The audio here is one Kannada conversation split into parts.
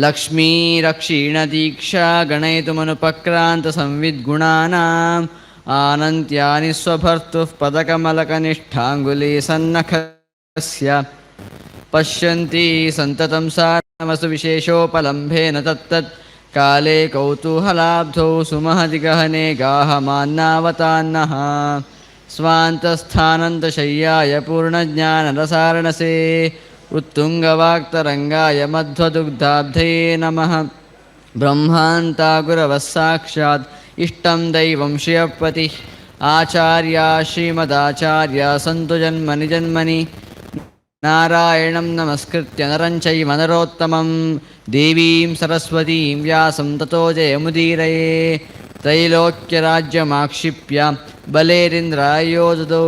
ಲಕ್ಷ್ಮೀರಕ್ಷೀಣದೀಕ್ಷಾ ಗಣಯಿತುಮನುಪಕ್ರಾಂತ ಸಂವಿದ್ಗುಣಾನಾಂ ಆನಂತ್ಯಾನಿ ಸ್ವಭರ್ತುಃ ಪದಕಮಲಕನಿಷ್ಠಾಂಗುಲಿ ಸನ್ನಖಸ್ಯ ಪಶ್ಯಂತಿ ಸಂತತಂ ಸಾರಮಸು ವಿಶೇಷೋಪಲಂಭೇನ ತತ್ತತ್ ಕಾಲೇ ಕೌತೂಹಲಾಬ್ಧೌ ಸುಮಹತಿ ಗಹನೆ ಗಾಹಮಾನ್ನಾವತಾನ್ನಃ ಸ್ವಾಂತಸ್ಥಾನಂತಶಯ್ಯಾಯ ಪೂರ್ಣಜ್ಞಾನರಸಾರಣಸೇ ಉತ್ತುಂಗವಾಕ್ತರಂಗಾಯ ಮಧ್ವದುಗ್ಧಾಬ್ಧಯೇ ನಮಃ ಬ್ರಹ್ಮಾಂತಾಗುರವಃ ಸಾಕ್ಷಾತ್ ಇಷ್ಟಂ ದೈವಂ ಶ್ರಿಯಪತಿ ಆಚಾರ್ಯ ಶ್ರೀಮದಾಚಾರ್ಯ ಸಂತು ಜನ್ಮನಿ ಜನ್ಮನಿ ನಾರಾಯಣಂ ನಮಸ್ಕೃತ್ಯ ನರಂ ಚೈವ ನರೋತ್ತಮಂ ದೇವೀಂ ಸರಸ್ವತೀಂ ವ್ಯಾಸಂ ತತೋ ಜಯಮುದೀರಯೇ ತ್ರೈಲೋಕ್ಯರಾಜ್ಯಮಾಕ್ಷಿಪ್ಯ ಬಲೇರಿಂದ್ರಾಯೋ ದದೌ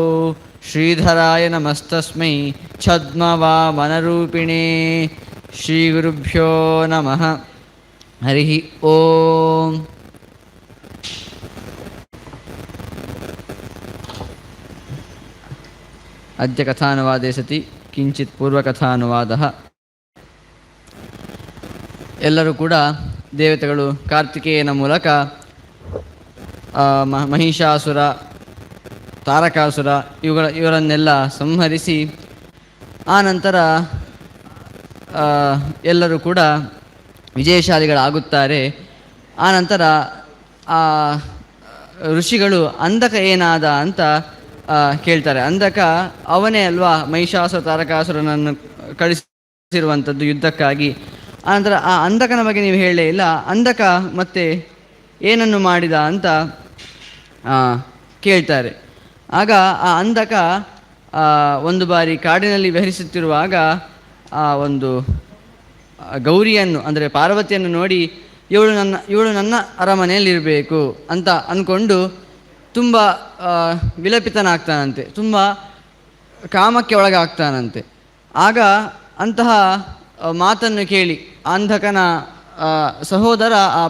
ಶ್ರೀಧರಾಯ ನಮಸ್ತಸ್ಮೈ ಛದ್ಮವಾಮನರೂಪಿಣೇ ಶ್ರೀಗುರುಭ್ಯೋ ನಮಃ ಹರಿ ಓಂ. ಅದ್ಯ ಕಥಾನುವಾದೇ ಸತಿ ಕಿಂಚಿತ್ ಪೂರ್ವಕಥಾನುವಾದ. ಎಲ್ಲರೂ ಕೂಡ ದೇವತೆಗಳು ಕಾರ್ತಿಕೇಯನ ಮೂಲಕ ಮಹಿಷಾಸುರ, ತಾರಕಾಸುರ ಇವರನ್ನೆಲ್ಲ ಸಂಹರಿಸಿ ಆನಂತರ ಎಲ್ಲರೂ ಕೂಡ ವಿಜಯಶಾಲಿಗಳಾಗುತ್ತಾರೆ. ಆನಂತರ ಆ ಋಷಿಗಳು ಅಂಧಕ ಏನಾದ ಅಂತ ಕೇಳ್ತಾರೆ. ಅಂಧಕ ಅವನೇ ಅಲ್ವಾ ಮಹಿಷಾಸುರ ತಾರಕಾಸುರನನ್ನು ಕಳಿಸಿರುವಂಥದ್ದು ಯುದ್ಧಕ್ಕಾಗಿ. ಆನಂತರ ಆ ಅಂಧಕನ ಬಗ್ಗೆ ನೀವು ಹೇಳಲೇ ಇಲ್ಲ, ಅಂಧಕ ಮತ್ತೆ ಏನನ್ನು ಮಾಡಿದ ಅಂತ ಕೇಳ್ತಾರೆ. ಆಗ ಆ ಅಂಧಕ ಒಂದು ಬಾರಿ ಕಾಡಿನಲ್ಲಿ ವಿಹರಿಸುತ್ತಿರುವಾಗ ಆ ಒಂದು ಗೌರಿಯನ್ನು ಅಂದರೆ ಪಾರ್ವತಿಯನ್ನು ನೋಡಿ ಇವಳು ನನ್ನ ಅರಮನೆಯಲ್ಲಿರಬೇಕು ಅಂತ ಅಂದ್ಕೊಂಡು ತುಂಬ ವಿಲಪಿತನಾಗ್ತಾನಂತೆ, ತುಂಬ ಕಾಮಕ್ಕೆ ಒಳಗಾಗ್ತಾನಂತೆ. ಆಗ ಅಂತಹ ಮಾತನ್ನು ಕೇಳಿ ಅಂಧಕನ ಸಹೋದರ ಆ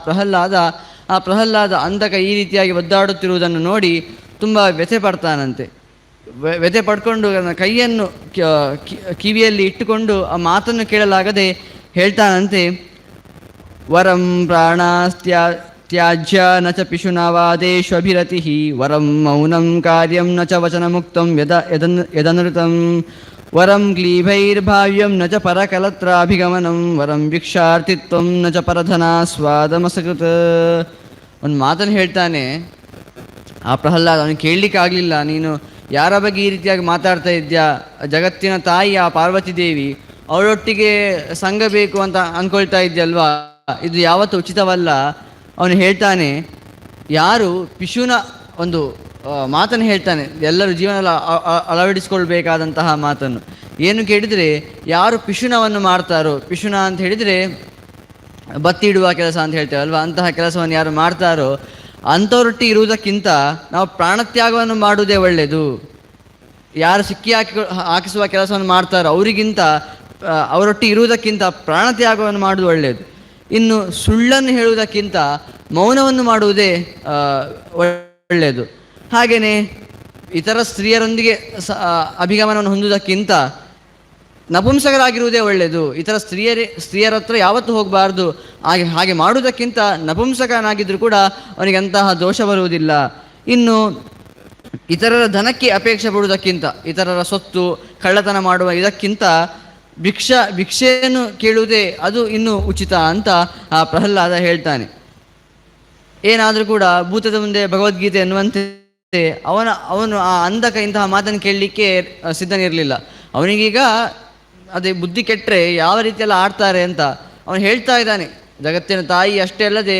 ಪ್ರಹ್ಲಾದ ಅಂಧಕ ಈ ರೀತಿಯಾಗಿ ಒದ್ದಾಡುತ್ತಿರುವುದನ್ನು ನೋಡಿ ತುಂಬ ವ್ಯಥೆ ಪಡ್ತಾನಂತೆ. ವ್ಯಥೆ ಪಡ್ಕೊಂಡು ಕೈಯನ್ನು ಕಿವಿಯಲ್ಲಿ ಇಟ್ಟುಕೊಂಡು ಆ ಮಾತನ್ನು ಕೇಳಲಾಗದೆ ಹೇಳ್ತಾನಂತೆ, ವರಂ ಪ್ರಾಣಾಸ್ತ್ಯಾಜ್ಯ ನ ಚ ಪಿಶುನವಾದೇಶ್ವಭಿರತಿ ವರಂ ಮೌನಂ ಕಾರ್ಯಂ ನ ಚ ವಚನಮುಕ್ತಂ ಯದನೃತಂ ವರಂ ಕ್ಲೀಭೈರ್ಭಾವ್ಯಂ ನ ಚ ಪರಕಲತ್ರಾಭಿಗಮನಂ ವರಂ ಭಿಕ್ಷಾರ್ಥಿತ್ವಂ ನ ಚ ಪರಧನಾಸ್ವಾದಮಸಕೃತ. ಒಂದು ಮಾತನ್ನು ಹೇಳ್ತಾನೆ ಆ ಪ್ರಹ್ಲಾದ. ಅವನಿಗೆ ಕೇಳಲಿಕ್ಕೆ ಆಗಲಿಲ್ಲ, ನೀನು ಯಾರ ಬಗ್ಗೆ ಈ ರೀತಿಯಾಗಿ ಮಾತಾಡ್ತಾ ಇದ್ಯಾ? ಜಗತ್ತಿನ ತಾಯಿ ಆ ಪಾರ್ವತಿ ದೇವಿ, ಅವಳೊಟ್ಟಿಗೆ ಸಂಘ ಬೇಕು ಅಂತ ಅಂದ್ಕೊಳ್ತಾ ಇದ್ಯಲ್ವಾ? ಇದು ಯಾವತ್ತೂ ಉಚಿತವಲ್ಲ. ಅವನು ಹೇಳ್ತಾನೆ, ಯಾರು ಪಿಶುನ ಒಂದು ಮಾತನ್ನು ಹೇಳ್ತಾನೆ, ಎಲ್ಲರೂ ಜೀವನ ಅಳವಡಿಸ್ಕೊಳ್ಬೇಕಾದಂತಹ ಮಾತನ್ನು. ಏನು ಕೇಳಿದರೆ, ಯಾರು ಪಿಶುನವನ್ನು ಮಾಡ್ತಾರೋ, ಪಿಶುನ ಅಂತ ಹೇಳಿದರೆ ಬತ್ತಿ ಇಡುವ ಕೆಲಸ ಅಂತ ಹೇಳ್ತೇವಲ್ವ, ಅಂತಹ ಕೆಲಸವನ್ನು ಯಾರು ಮಾಡ್ತಾರೋ ಅಂಥವ್ರೊಟ್ಟಿಗೆ ಇರುವುದಕ್ಕಿಂತ ನಾವು ಪ್ರಾಣತ್ಯಾಗವನ್ನು ಮಾಡುವುದೇ ಒಳ್ಳೆಯದು. ಯಾರು ಸಿಕ್ಕಿ ಹಾಕಿಸುವ ಕೆಲಸವನ್ನು ಮಾಡ್ತಾರೋ ಅವರಿಗಿಂತ, ಅವರೊಟ್ಟಿಗೆ ಇರುವುದಕ್ಕಿಂತ ಪ್ರಾಣತ್ಯಾಗವನ್ನು ಮಾಡುವುದು ಒಳ್ಳೆಯದು. ಇನ್ನು ಸುಳ್ಳನ್ನು ಹೇಳುವುದಕ್ಕಿಂತ ಮೌನವನ್ನು ಮಾಡುವುದೇ ಒಳ್ಳೆಯದು. ಹಾಗೆಯೇ ಇತರ ಸ್ತ್ರೀಯರೊಂದಿಗೆ ಅಭಿಗಮನವನ್ನು ಹೊಂದುವುದಕ್ಕಿಂತ ನಪುಂಸಕರಾಗಿರುವುದೇ ಒಳ್ಳೆಯದು. ಇತರ ಸ್ತ್ರೀಯರ ಹತ್ರ ಯಾವತ್ತೂ ಹೋಗಬಾರ್ದು. ಹಾಗೆ ಮಾಡುವುದಕ್ಕಿಂತ ನಪುಂಸಕನಾಗಿದ್ದರೂ ಕೂಡ ಅವನಿಗೆ ಅಂತಹ ದೋಷ ಬರುವುದಿಲ್ಲ. ಇನ್ನು ಇತರರ ಧನಕ್ಕೆ ಅಪೇಕ್ಷೆ ಪಡುವುದಕ್ಕಿಂತ, ಇತರರ ಸೊತ್ತು ಕಳ್ಳತನ ಮಾಡುವ ಇದಕ್ಕಿಂತ ಭಿಕ್ಷೆಯನ್ನು ಕೇಳುವುದೇ ಅದು ಇನ್ನೂ ಉಚಿತ ಅಂತ ಆ ಪ್ರಹ್ಲಾದ ಹೇಳ್ತಾನೆ. ಏನಾದರೂ ಕೂಡ ಭೂತದ ಮುಂದೆ ಭಗವದ್ಗೀತೆ ಎನ್ನುವಂತೆ ಅವನು ಆ ಅಂಧಕ ಇಂತಹ ಮಾತನ್ನು ಕೇಳಲಿಕ್ಕೆ ಸಿದ್ಧನಿರಲಿಲ್ಲ. ಅವನಿಗೀಗ ಅದೇ ಬುದ್ಧಿ ಕೆಟ್ಟರೆ ಯಾವ ರೀತಿಯೆಲ್ಲ ಆಡ್ತಾರೆ ಅಂತ ಅವನು ಹೇಳ್ತಾ ಇದ್ದಾನೆ. ಜಗತ್ತಿನ ತಾಯಿ ಅಷ್ಟೇ ಅಲ್ಲದೆ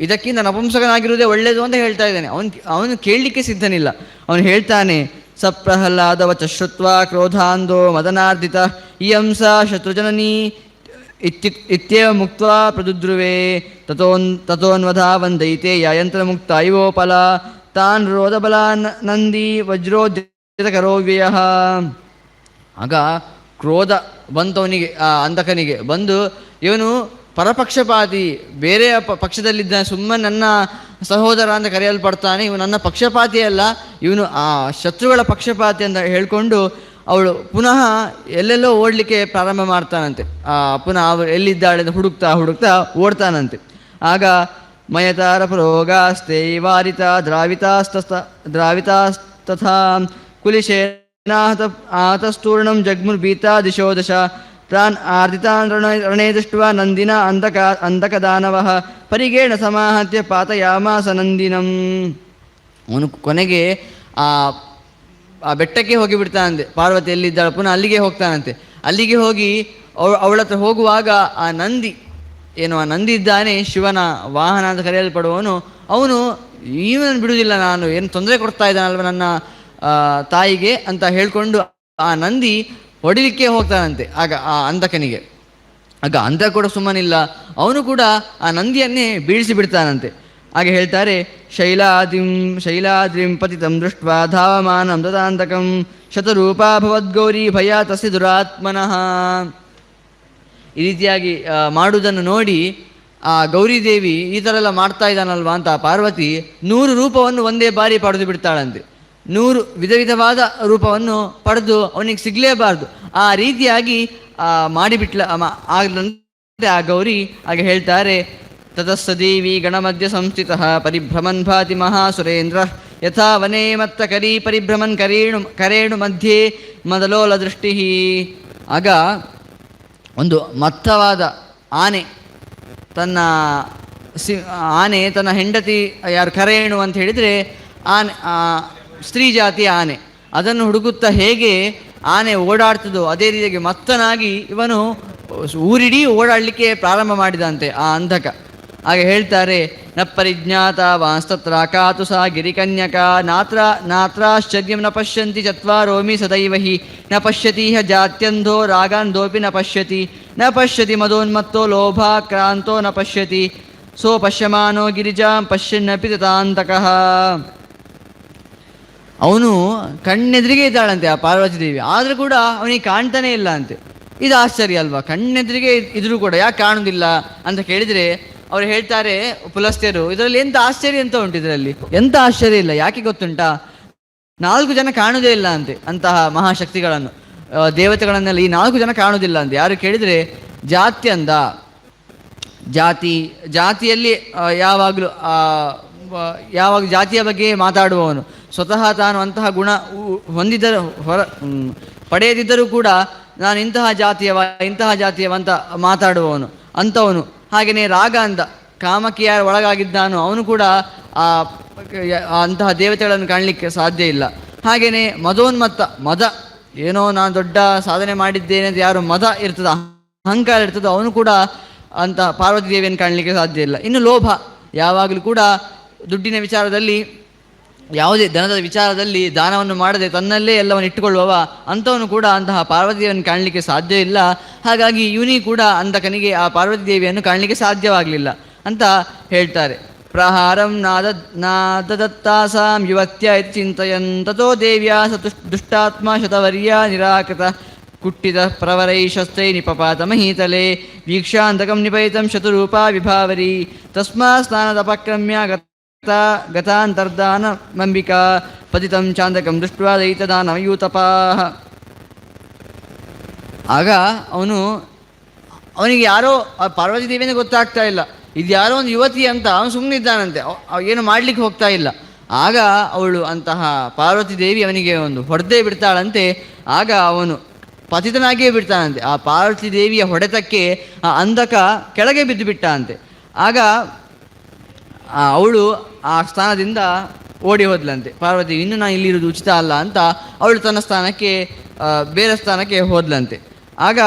ಇದಕ್ಕಿಂತ ನಪುಂಸಕನಾಗಿರುವುದೇ ಒಳ್ಳೆಯದು ಅಂತ ಹೇಳ್ತಾ ಇದ್ದಾನೆ. ಅವನು ಕೇಳಲಿಕ್ಕೆ ಸಿದ್ಧನಿಲ್ಲ. ಅವನು ಹೇಳ್ತಾನೆ, ಸಪ್ರಹ್ಲಾದವಚ ಶ್ರುತ್ವಾ ಕ್ರೋಧಾಂಧೋ ಮದನಾರ್ಧಿತ ಇಯಂಸ ಶತ್ರುಜನನಿ ಇತ್ಯೇವ ಮುಕ್ತ್ವಾ ಪ್ರದುದ್ರುವೆ ತಥೋನ್ವಧಾ ವಂದೈತೆ ಯಂತ್ರಮುಕ್ತ ಇವೋಪಲ ತಾನ್ ರೋಧಬಲ ನಂದಿ ವಜ್ರೋದ್ಯತ ಕರೋವ್ಯಯ. ಆಗ ಕ್ರೋಧ ಬಂತವನಿಗೆ, ಆ ಅಂಧಕನಿಗೆ ಬಂದು, ಇವನು ಪರಪಕ್ಷಪಾತಿ, ಬೇರೆ ಪಕ್ಷದಲ್ಲಿದ್ದಾನೆ, ಸುಮ್ಮನೆ ನನ್ನ ಸಹೋದರ ಅಂತ ಕರೆಯಲ್ಪಡ್ತಾನೆ, ಇವನು ನನ್ನ ಪಕ್ಷಪಾತಿ ಅಲ್ಲ, ಇವನು ಆ ಶತ್ರುಗಳ ಪಕ್ಷಪಾತಿ ಅಂತ ಹೇಳಿಕೊಂಡು ಅವಳು ಪುನಃ ಎಲ್ಲೆಲ್ಲೋ ಓಡಲಿಕ್ಕೆ ಪ್ರಾರಂಭ ಮಾಡ್ತಾನಂತೆ. ಪುನಃ ಅವಳು ಎಲ್ಲಿದ್ದಾಳೆ ಅಂತ ಹುಡುಕ್ತಾ ಹುಡುಕ್ತಾ ಓಡ್ತಾನಂತೆ. ಆಗ ಮಯತಾರ ಪುರೋಗಾಸ್ತೆ ವಾರಿತ ದ್ರಾವಿತಾಸ್ತಥಾ ಕುಲಿಶೇನಾಹತ ಆತಸ್ತೂರ್ಣಂ ಜಗ್ಮುರ್ಭೀತಾ ದಿಶೋ ದಶ ತಾನ್ ಆರ್ದಿತಾನ್ ರಣೇ ದೃಷ್ಟ್ವಾ ನಂದಿನ ಅಂಧಕದಾನವಃ ಪರಿಗೇಣ ಸಮಾಹತ್ಯ ಪಾತಯಾಮಾಸ ನಂದಿನಂ. ಅವನು ಕೊನೆಗೆ ಆ ಬೆಟ್ಟಕ್ಕೆ ಹೋಗಿ ಬಿಡ್ತಾನಂತೆ. ಪಾರ್ವತಿ ಎಲ್ಲಿದ್ದಾಳೆ ಪುನಃ ಅಲ್ಲಿಗೆ ಹೋಗ್ತಾನಂತೆ. ಅಲ್ಲಿಗೆ ಹೋಗಿ ಅವಳ ಹತ್ರ ಹೋಗುವಾಗ ಆ ನಂದಿ ಇದ್ದಾನೆ, ಶಿವನ ವಾಹನ ಅಂತ ಕರೆಯಲ್ಪಡುವವನು. ಅವನು ಇವನನ್ನು ಬಿಡುವುದಿಲ್ಲ, ನಾನು ಏನು ತೊಂದರೆ ಕೊಡ್ತಾ ಇದ್ದಾನಲ್ವ ನನ್ನ ತಾಯಿಗೆ ಅಂತ ಹೇಳ್ಕೊಂಡು ಆ ನಂದಿ ಹೊಡಿಲಿಕ್ಕೆ ಹೋಗ್ತಾನಂತೆ. ಆಗ ಆ ಅಂಧಕನಿಗೆ ಅಂಧ ಕೂಡ ಸುಮ್ಮನಿಲ್ಲ, ಅವನು ಕೂಡ ಆ ನಂದಿಯನ್ನೇ ಬೀಳಿಸಿ ಬಿಡ್ತಾನಂತೆ. ಹಾಗೆ ಹೇಳ್ತಾರೆ, ಶೈಲಾದ್ರಿಂ ಪತಿತಂ ದೃಷ್ಟ್ವಾ ಧಾವಮಾನಂ ತದಾಂತಕಂ ಶತರೂಪಾ ಭವದ್ಗೌರಿ ಭಯ ತಸ್ಯ ದುರಾತ್ಮನಃ. ಈ ರೀತಿಯಾಗಿ ಮಾಡುವುದನ್ನು ನೋಡಿ ಆ ಗೌರಿದೇವಿ ಈ ಥರ ಎಲ್ಲ ಮಾಡ್ತಾ ಇದ್ದಾನಲ್ವಾ ಅಂತ ಪಾರ್ವತಿ 100 ರೂಪವನ್ನು ಒಂದೇ ಬಾರಿ ಪಡೆದು ಬಿಡ್ತಾಳಂತೆ. 100 ವಿಧ ವಿಧವಾದ ರೂಪವನ್ನು ಪಡೆದು ಅವನಿಗೆ ಸಿಗಲೇಬಾರ್ದು, ಆ ರೀತಿಯಾಗಿ ಆಗಲಂತೆ ಆ ಗೌರಿ. ಹಾಗೆ ಹೇಳ್ತಾರೆ, ತತಸ್ಸ ದೇವಿ ಗಣಮಧ್ಯ ಸಂಸ್ಥಿತಃ ಪರಿಭ್ರಮನ್ ಭಾತಿ ಮಹಾಸುರೇಂದ್ರ ಯಥಾ ವನೇ ಮತ್ತ ಕರೀ ಪರಿಭ್ರಮನ್ ಕರೇಣು ಮಧ್ಯೆ ಮದಲೋಲ ದೃಷ್ಟಿ. ಆಗ ಒಂದು ಮತ್ತವಾದ ಆನೆ ತನ್ನ ಹೆಂಡತಿ ಯಾರು ಕರೇಣು ಅಂತ ಹೇಳಿದರೆ ಆನೆ, ಸ್ತ್ರೀ ಜಾತಿಯ ಆನೆ, ಅದನ್ನು ಹುಡುಕುತ್ತಾ ಹೇಗೆ ಆನೆ ಓಡಾಡ್ತದೋ ಅದೇ ರೀತಿಯಾಗಿ ಮತ್ತನಾಗಿ ಇವನು ಊರಿಡೀ ಓಡಾಡಲಿಕ್ಕೆ ಪ್ರಾರಂಭ ಮಾಡಿದಂತೆ ಆ ಅಂಧಕ. ಹಾಗೆ ಹೇಳ್ತಾರೆ, ನ ಪರಿಜ್ಞಾತ ವಾಂಸ್ತತ್ರ ಕಾತು ಸಾ ಗಿರಿಕನ್ಯಕ ನಾತ್ರಾಶ್ಚರ್ಯಂ ನ ಪಶ್ಯಂತಿ ಚತ್ವಾರೋಮಿ ಸದೈವ ಹಿ ನ ಪಶ್ಯತೀಹ ಜಾತ್ಯಂಧೋ ರಾಗಾಂಧೋಪಿ ನ ಪಶ್ಯತಿ ಮದೋನ್ಮತ್ತೋ ಲೋಭಾಕ್ರಾಂತೋ ನ ಪಶ್ಯತಿ ಸೋ ಪಶ್ಯಮಾನೋ ಗಿರಿಜಾಂ ಪಶ್ಯನ್ನಪಿ ತಥಾಂತಕಃ. ಅವನು ಕಣ್ಣೆದುರಿಗೆ ಇದ್ದಾಳಂತೆ ಆ ಪಾರ್ವತಿ ದೇವಿ, ಆದರೂ ಕೂಡ ಅವನಿಗೆ ಕಾಣ್ತಾನೆ ಇಲ್ಲ ಅಂತೆ. ಇದು ಆಶ್ಚರ್ಯ ಅಲ್ವಾ? ಕಣ್ಣೆದುರಿಗೆ ಇದ್ರೂ ಕೂಡ ಯಾಕೆ ಕಾಣುವುದಿಲ್ಲ ಅಂತ ಕೇಳಿದರೆ ಅವ್ರು ಹೇಳ್ತಾರೆ ಪುಲಸ್ತ್ಯರು, ಇದರಲ್ಲಿ ಎಂಥ ಆಶ್ಚರ್ಯ ಅಂತ ಉಂಟು, ಇದರಲ್ಲಿ ಎಂಥ ಆಶ್ಚರ್ಯ ಇಲ್ಲ. ಯಾಕೆ ಗೊತ್ತುಂಟಾ? 4 ಜನ ಕಾಣುವುದೇ ಇಲ್ಲ ಅಂತೆ ಅಂತಹ ಮಹಾಶಕ್ತಿಗಳನ್ನು, ದೇವತೆಗಳನ್ನೆಲ್ಲ ಈ 4 ಜನ ಕಾಣುವುದಿಲ್ಲ ಅಂತೆ. ಯಾರು ಕೇಳಿದರೆ ಜಾತ್ಯಂದ, ಜಾತಿಯಲ್ಲಿ ಯಾವಾಗಲೂ ಜಾತಿಯ ಬಗ್ಗೆ ಮಾತಾಡುವವನು, ಸ್ವತಃ ತಾನು ಅಂತಹ ಗುಣ ಹೊಂದಿದ್ದರೂ ಪಡೆಯದಿದ್ದರೂ ಕೂಡ ನಾನು ಇಂತಹ ಜಾತಿಯವ ಅಂತ ಮಾತಾಡುವವನು ಅಂಥವನು. ಹಾಗೆಯೇ ರಾಗ ಅಂದ, ಕಾಮಕ್ಕೆ ಯಾರು ಒಳಗಾಗಿದ್ದಾನೋ ಅವನು ಕೂಡ ಅಂತಹ ದೇವತೆಗಳನ್ನು ಕಾಣಲಿಕ್ಕೆ ಸಾಧ್ಯ ಇಲ್ಲ. ಹಾಗೆಯೇ ಮದ ಏನೋ ನಾನು ದೊಡ್ಡ ಸಾಧನೆ ಮಾಡಿದ್ದೇನೆ ಅಂತ ಯಾರು ಮದ ಇರ್ತದ, ಅಹಂಕಾರ ಇರ್ತದೋ ಅವನು ಕೂಡ ಅಂತಹ ಪಾರ್ವತಿ ದೇವಿಯನ್ನು ಕಾಣಲಿಕ್ಕೆ ಸಾಧ್ಯ ಇಲ್ಲ. ಇನ್ನು ಲೋಭ, ಯಾವಾಗಲೂ ಕೂಡ ದುಡ್ಡಿನ ವಿಚಾರದಲ್ಲಿ, ಯಾವುದೇ ಧನದ ವಿಚಾರದಲ್ಲಿ ದಾನವನ್ನು ಮಾಡದೆ ತನ್ನಲ್ಲೇ ಎಲ್ಲವನ್ನು ಇಟ್ಟುಕೊಳ್ಳುವವ ಅಂಥವನು ಕೂಡ ಅಂತಹ ಪಾರ್ವತಿ ದೇವಿಯನ್ನು ಕಾಣಲಿಕ್ಕೆ ಸಾಧ್ಯ ಇಲ್ಲ. ಹಾಗಾಗಿ ಇವನಿಗೆ ಕೂಡ ಅಂಧಕನಿಗೆ ಆ ಪಾರ್ವತಿ ದೇವಿಯನ್ನು ಕಾಣಲಿಕ್ಕೆ ಸಾಧ್ಯವಾಗಲಿಲ್ಲ ಅಂತ ಹೇಳ್ತಾರೆ. ಪ್ರಹಾರಂ ನಾದದತ್ತಾಸಾಂ ಯುವತ್ಯ ಇತಿ ಚಿಂತಯನ್ ತಥೋ ದೇವ್ಯಾ ದುಷ್ಟಾತ್ಮ ಶತವರ್ಯ ನಿರಾಕೃತ ಕುಟ್ಟಿದ ಪ್ರವರೈಶಸ್ತೈ ನಿಪಪಾತ ಮಹೀತಲೆ ವೀಕ್ಷಾಂತಕಂ ನಿಪಯಿತಂ ಶತರೂಪಾ ವಿಭಾವರಿ ತಸ್ಮಾ ಸ್ನಾನದಪಕ್ರಮ್ಯ ಗತಾಂತರ್ದಾನ ಮಂಬಿಕಾ ಪತಿತಂ ಚಾಂದಕಂ ದೃಷ್ಟ್ವಾ ದೈತದಾನ ಯೂತಪಾಹ. ಆಗ ಅವನಿಗೆ ಯಾರೋ ಪಾರ್ವತಿ ದೇವಿನೇ ಗೊತ್ತಾಗ್ತಾ ಇಲ್ಲ, ಇದು ಯಾರೋ ಒಂದು ಯುವತಿ ಅಂತ ಅವನು ಸುಮ್ಮನಿದ್ದಾನಂತೆ, ಏನು ಮಾಡಲಿಕ್ಕೆ ಹೋಗ್ತಾ ಇಲ್ಲ. ಆಗ ಅವಳು ಅಂತಹ ಪಾರ್ವತಿ ದೇವಿ ಅವನಿಗೆ ಒಂದು ಹೊಡೆದೇ ಬಿಡ್ತಾಳಂತೆ. ಆಗ ಅವನು ಪತಿತನಾಗಿಯೇ ಬಿಡ್ತಾನಂತೆ. ಆ ಪಾರ್ವತಿ ದೇವಿಯ ಹೊಡೆತಕ್ಕೆ ಆ ಅಂಧಕ ಕೆಳಗೆ ಬಿದ್ದು ಬಿಟ್ಟ ಅಂತೆ. ಆಗ ಅವಳು ಆ ಸ್ಥಾನದಿಂದ ಓಡಿ ಹೋದ್ಲಂತೆ. ಪಾರ್ವತಿ, ಇನ್ನು ನಾನು ಇಲ್ಲಿರೋದು ಉಚಿತ ಅಲ್ಲ ಅಂತ ಅವಳು ತನ್ನ ಸ್ಥಾನಕ್ಕೆ ಬೇರೆ ಸ್ಥಾನಕ್ಕೆ ಹೋದ್ಲಂತೆ. ಆಗ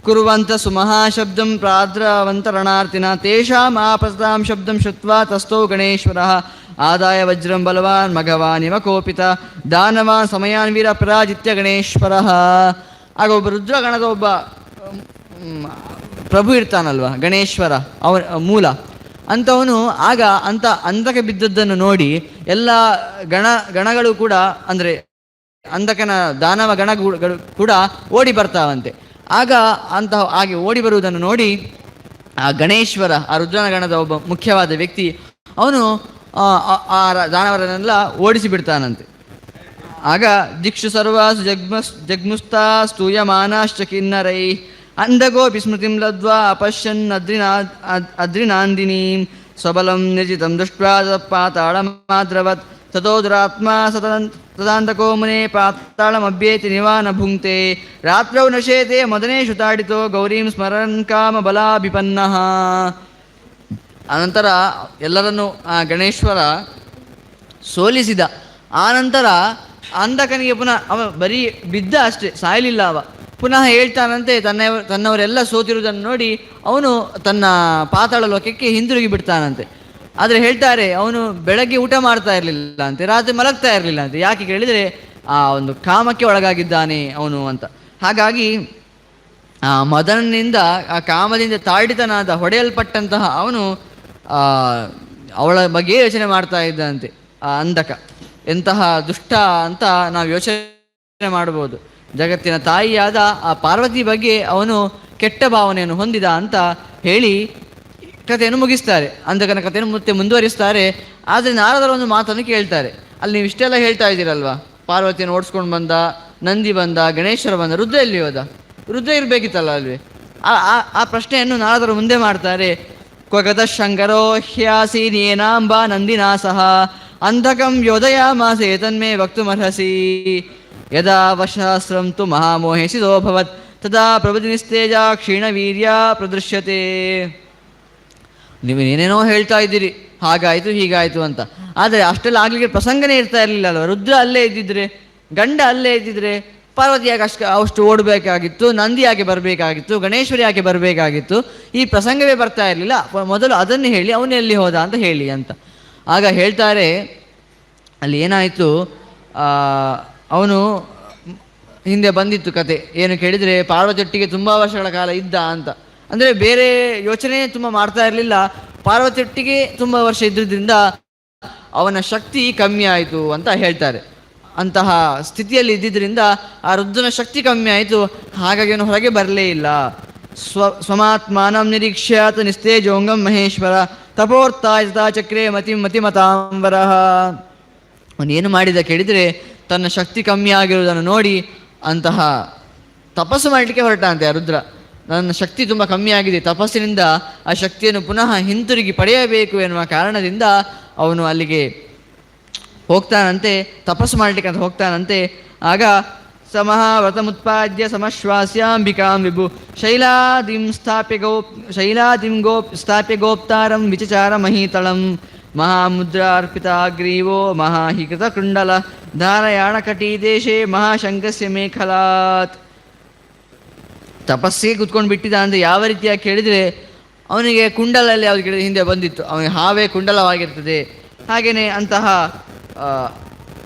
ಕುರುವಂತ ಸುಮಹಾಶಬ್ದಂ ಪ್ರಾದ್ರವಂತ ರಣಾರ್ತಿನ ತೇಷಾಂ ಆಪಸ್ತಾಂ ಶಬ್ದಂ ಶ್ರುತ್ವಾ ತಸ್ಥೌ ಗಣೇಶ್ವರ ಆದಾಯ ವಜ್ರಂ ಬಲವಾನ್ ಮಘವಾನ್ ಇವ ಕೋಪಿತ ದಾನವಾನ್ ಸಮಯಾನ್ ವೀರ ಪರಾಜಿತ್ಯ ಗಣೇಶ್ವರ. ಆಗ ಒಬ್ಬ ರುದ್ರಗಣದ ಒಬ್ಬ ಪ್ರಭು ಇರ್ತಾನಲ್ವ, ಗಣೇಶ್ವರ ಅವನ ಮೂಲ ಅಂಥವನು. ಆಗ ಅಂಧಕ ಬಿದ್ದದ್ದನ್ನು ನೋಡಿ ಎಲ್ಲ ಗಣಗಳು ಕೂಡ, ಅಂದರೆ ಅಂಧಕನ ದಾನವ ಗಣಗಳು ಕೂಡ ಓಡಿ ಬರ್ತಾವಂತೆ. ಆಗ ಹಾಗೆ ಓಡಿ ಬರುವುದನ್ನು ನೋಡಿ ಆ ಗಣೇಶ್ವರ, ಆ ರುದ್ರನ ಗಣದ ಒಬ್ಬ ಮುಖ್ಯವಾದ ವ್ಯಕ್ತಿ, ಅವನು ಆ ದಾನವರನ್ನೆಲ್ಲ ಓಡಿಸಿ ಬಿಡ್ತಾನಂತೆ. ಆಗ ದಿಕ್ಷು ಸರ್ವಾಸು ಜಗ್ಮುಸ್ತಾ ಸ್ತೂಯಮಾನಾಶ್ಚ ಕಿನ್ನರೈ ಅಂಧಗೋಪಿ ಸ್ಮೃತಿಂ ಲಬ್ಧ್ವಾ ಅಪಶ್ಯನ್ ಅದ್ರಿನಾಂದಿನೀಂ ಸ್ವಬಲಂ ನಿರ್ಜಿತಂ ದೃಷ್ಟ್ವಾ ಪಾತಾಳಮಾದ್ರವತ್ ತಥೋ ದುರಾತ್ಮಾ ತದಾಂತಕೋ ಮುನೇ ಪಾತಾಳಮಭ್ಯೇತಿ ನಿವಾನ ಭುಂಕ್ತೆ ರಾತ್ರೌ ನಶೇತೆ ಮದನೇಶು ತಾಡಿತೋ ಗೌರೀಂ ಸ್ಮರನ್ ಕಾಮ ಬಲಾಭಿಪನ್ನಃ. ಅನಂತರ ಎಲ್ಲರನ್ನೂ ಆ ಗಣೇಶ್ವರ ಸೋಲಿಸಿದ. ಆನಂತರ ಅಂಧಕನಿಗೆ ಪುನಃ ಅವ ಬರೀ ಬಿದ್ದ ಅಷ್ಟೇ, ಸಾಯಲಿಲ್ಲ. ಅವ ಪುನಃ ಹೇಳ್ತಾನಂತೆ, ತನ್ನವರೆಲ್ಲ ಸೋತಿರುವುದನ್ನು ನೋಡಿ ಅವನು ತನ್ನ ಪಾತಾಳ ಲೋಕಕ್ಕೆ ಹಿಂದಿರುಗಿ ಬಿಡ್ತಾನಂತೆ. ಆದರೆ ಹೇಳ್ತಾರೆ, ಅವನು ಬೆಳಗ್ಗೆ ಊಟ ಮಾಡ್ತಾ ಇರಲಿಲ್ಲ ಅಂತೆ, ರಾತ್ರಿ ಮಲಗ್ತಾ ಇರಲಿಲ್ಲ ಅಂತೆ. ಯಾಕೆ ಕೇಳಿದರೆ ಆ ಒಂದು ಕಾಮಕ್ಕೆ ಒಳಗಾಗಿದ್ದಾನೆ ಅವನು ಅಂತ. ಹಾಗಾಗಿ ಆ ಮದನಿಂದ, ಆ ಕಾಮದಿಂದ ತಾಡಿತನಾದ, ಹೊಡೆಯಲ್ಪಟ್ಟಂತಹ ಅವನು ಅವಳ ಬಗ್ಗೆ ಯೋಚನೆ ಮಾಡ್ತಾ ಇದ್ದಂತೆ. ಆ ಅಂಧಕ ಎಂತಹ ದುಷ್ಟ ಅಂತ ನಾವು ಯೋಚನೆ ಮಾಡ್ಬೋದು. ಜಗತ್ತಿನ ತಾಯಿಯಾದ ಆ ಪಾರ್ವತಿ ಬಗ್ಗೆ ಅವನು ಕೆಟ್ಟ ಭಾವನೆಯನ್ನು ಹೊಂದಿದ ಅಂತ ಹೇಳಿ ಕಥೆಯನ್ನು ಮುಗಿಸ್ತಾರೆ. ಅಂಧಕನ ಕಥೆಯನ್ನು ಮತ್ತೆ ಮುಂದುವರಿಸ್ತಾರೆ. ಆದರೆ ನಾರದರ ಒಂದು ಮಾತನ್ನು ಕೇಳ್ತಾರೆ. ಅಲ್ಲಿ ನೀವು ಇಷ್ಟೆಲ್ಲ ಹೇಳ್ತಾ ಇದ್ದೀರಲ್ವಾ, ಪಾರ್ವತಿಯನ್ನು ಓಡಿಸ್ಕೊಂಡು ಬಂದ, ನಂದಿ ಬಂದ, ಗಣೇಶ್ವರ ಬಂದ, ರುದ್ರ ಎಲ್ಲಿ ಹೋದ? ರುದ್ರ ಇರಬೇಕಿತ್ತಲ್ಲ ಅಲ್ವೇ? ಆ ಪ್ರಶ್ನೆಯನ್ನು ನಾರದರು ಮುಂದೆ ಮಾಡ್ತಾರೆ. ಕ್ವಗತ ಶಂಕರೋ ಹ್ಯಾಸೀನೇನಾಂಬ ನಂದಿನಾ ಸಹ ಅಂಧಕಂ ಯೋಧಯಾಮಾಸೆ ತನ್ಮೇ ವಕ್ತುಮರ್ಹಸಿ ಯದಾ ವಶಾಸ್ತ್ರಂ ತು ಮಹಾಮೋಹೇಸಿದೋಭವತ್ ತದಾ ಪ್ರಭುತಿನಿಸ್ತೇಜ ಕ್ಷೀಣವೀರ್ಯ ಪ್ರದೃಶ್ಯತೆ. ನೀವು ಏನೇನೋ ಹೇಳ್ತಾ ಇದ್ದೀರಿ, ಹಾಗಾಯಿತು ಹೀಗಾಯಿತು ಅಂತ. ಆದರೆ ಅಷ್ಟೆಲ್ಲ ಆಗ್ಲಿಕ್ಕೆ ಪ್ರಸಂಗನೇ ಇರ್ತಾ ಇರಲಿಲ್ಲ ಅಲ್ವ? ರುದ್ರ ಅಲ್ಲೇ ಇದ್ದಿದ್ರೆ, ಗಂಡ ಅಲ್ಲೇ ಇದ್ದಿದ್ರೆ ಪಾರ್ವತಿ ಯಾಕೆ ಅಷ್ಟು ಓಡಬೇಕಾಗಿತ್ತು? ನಂದಿ ಯಾಕೆ ಬರಬೇಕಾಗಿತ್ತು? ಗಣೇಶ್ವರಿ ಯಾಕೆ ಬರಬೇಕಾಗಿತ್ತು? ಈ ಪ್ರಸಂಗವೇ ಬರ್ತಾ ಇರಲಿಲ್ಲ. ಮೊದಲು ಅದನ್ನು ಹೇಳಿ ಅವನು ಎಲ್ಲಿ ಹೋದ ಅಂತ ಹೇಳಿ ಅಂತ. ಆಗ ಹೇಳ್ತಾರೆ, ಅಲ್ಲಿ ಏನಾಯಿತು, ಅವನು ಹಿಂದೆ ಬಂದಿತ್ತು ಕತೆ. ಏನು ಕೇಳಿದರೆ, ಪಾರ್ವತಿಯೊಟ್ಟಿಗೆ ತುಂಬ ವರ್ಷಗಳ ಕಾಲ ಇದ್ದ ಅಂತ. ಅಂದರೆ ಬೇರೆ ಯೋಚನೆ ತುಂಬ ಮಾಡ್ತಾ ಇರಲಿಲ್ಲ. ಪಾರ್ವತಿಯೊಟ್ಟಿಗೆ ತುಂಬ ವರ್ಷ ಇದ್ದುದರಿಂದ ಅವನ ಶಕ್ತಿ ಕಮ್ಮಿ ಆಯಿತು ಅಂತ ಹೇಳ್ತಾರೆ. ಅಂತಹ ಸ್ಥಿತಿಯಲ್ಲಿ ಇದ್ದಿದ್ದರಿಂದ ಆ ರುದ್ರನ ಶಕ್ತಿ ಕಮ್ಮಿ ಆಯಿತು. ಹಾಗಾಗಿ ಅವನು ಹೊರಗೆ ಬರಲೇ ಇಲ್ಲ. ಸ್ವಮಾತ್ಮಾನಂ ನಿರೀಕ್ಷ್ಯಾತ್ ನಿಸ್ತೇಜೋಂಗಂ ಮಹೇಶ್ವರ ತಪೋರ್ತಾಯತಾ ಚಕ್ರೇ ಮತಿಮತಾಂಬರ. ಅವನೇನು ಮಾಡಿದ ಕೇಳಿದರೆ, ತನ್ನ ಶಕ್ತಿ ಕಮ್ಮಿ ಆಗಿರುವುದನ್ನು ನೋಡಿ ಅಂತಹ ತಪಸ್ಸು ಮಾಡಲಿಕ್ಕೆ ಹೊರಟಂತೆ ಆ ರುದ್ರ. ನನ್ನ ಶಕ್ತಿ ತುಂಬ ಕಮ್ಮಿ ಆಗಿದೆ, ತಪಸ್ಸಿನಿಂದ ಆ ಶಕ್ತಿಯನ್ನು ಪುನಃ ಹಿಂತಿರುಗಿ ಪಡೆಯಬೇಕು ಎನ್ನುವ ಕಾರಣದಿಂದ ಅವನು ಅಲ್ಲಿಗೆ ಹೋಗ್ತಾನಂತೆ, ತಪಸ್ಸು ಮಾಡಲಿಕ್ಕೆ ಅಂತ ಹೋಗ್ತಾನಂತೆ. ಆಗ ಸಮಹಾವ್ರತಮುತ್ಪಾದ್ಯ ಸಮಶ್ವಾಸ್ಯಾಂಬಿಕಾಂ ವಿಭು ಶೈಲಾದಿಂ ಸ್ಥಾಪ್ಯ ಗೋಪ್ತಾರಂ ವಿಚಚಾರ ಮಹೀತಳಂ ಮಹಾಮುದ್ರಾರ್ಪಿತಾಗ್ರೀವೋ ಮಹಾಹಿಕೃತ ಕುಂಡಲ ಧಾರಯಾಣ ಕಟಿ ದೇಶೇ ಮಹಾಶಂಕಸ್ಯ ಮೇಖಲಾತ್. ತಪಸ್ಸಿಗೆ ಕೂತ್ಕೊಂಡು ಬಿಟ್ಟಿದ್ದ ಅಂದರೆ ಯಾವ ರೀತಿಯಾಗಿ ಕೇಳಿದರೆ, ಅವನಿಗೆ ಕುಂಡಲಲ್ಲಿ ಯಾವುದು ಕೇಳಿದರೆ ಹಿಂದೆ ಬಂದಿತ್ತು, ಅವನಿಗೆ ಹಾವೇ ಕುಂಡಲವಾಗಿರ್ತದೆ. ಹಾಗೆಯೇ ಅಂತಹ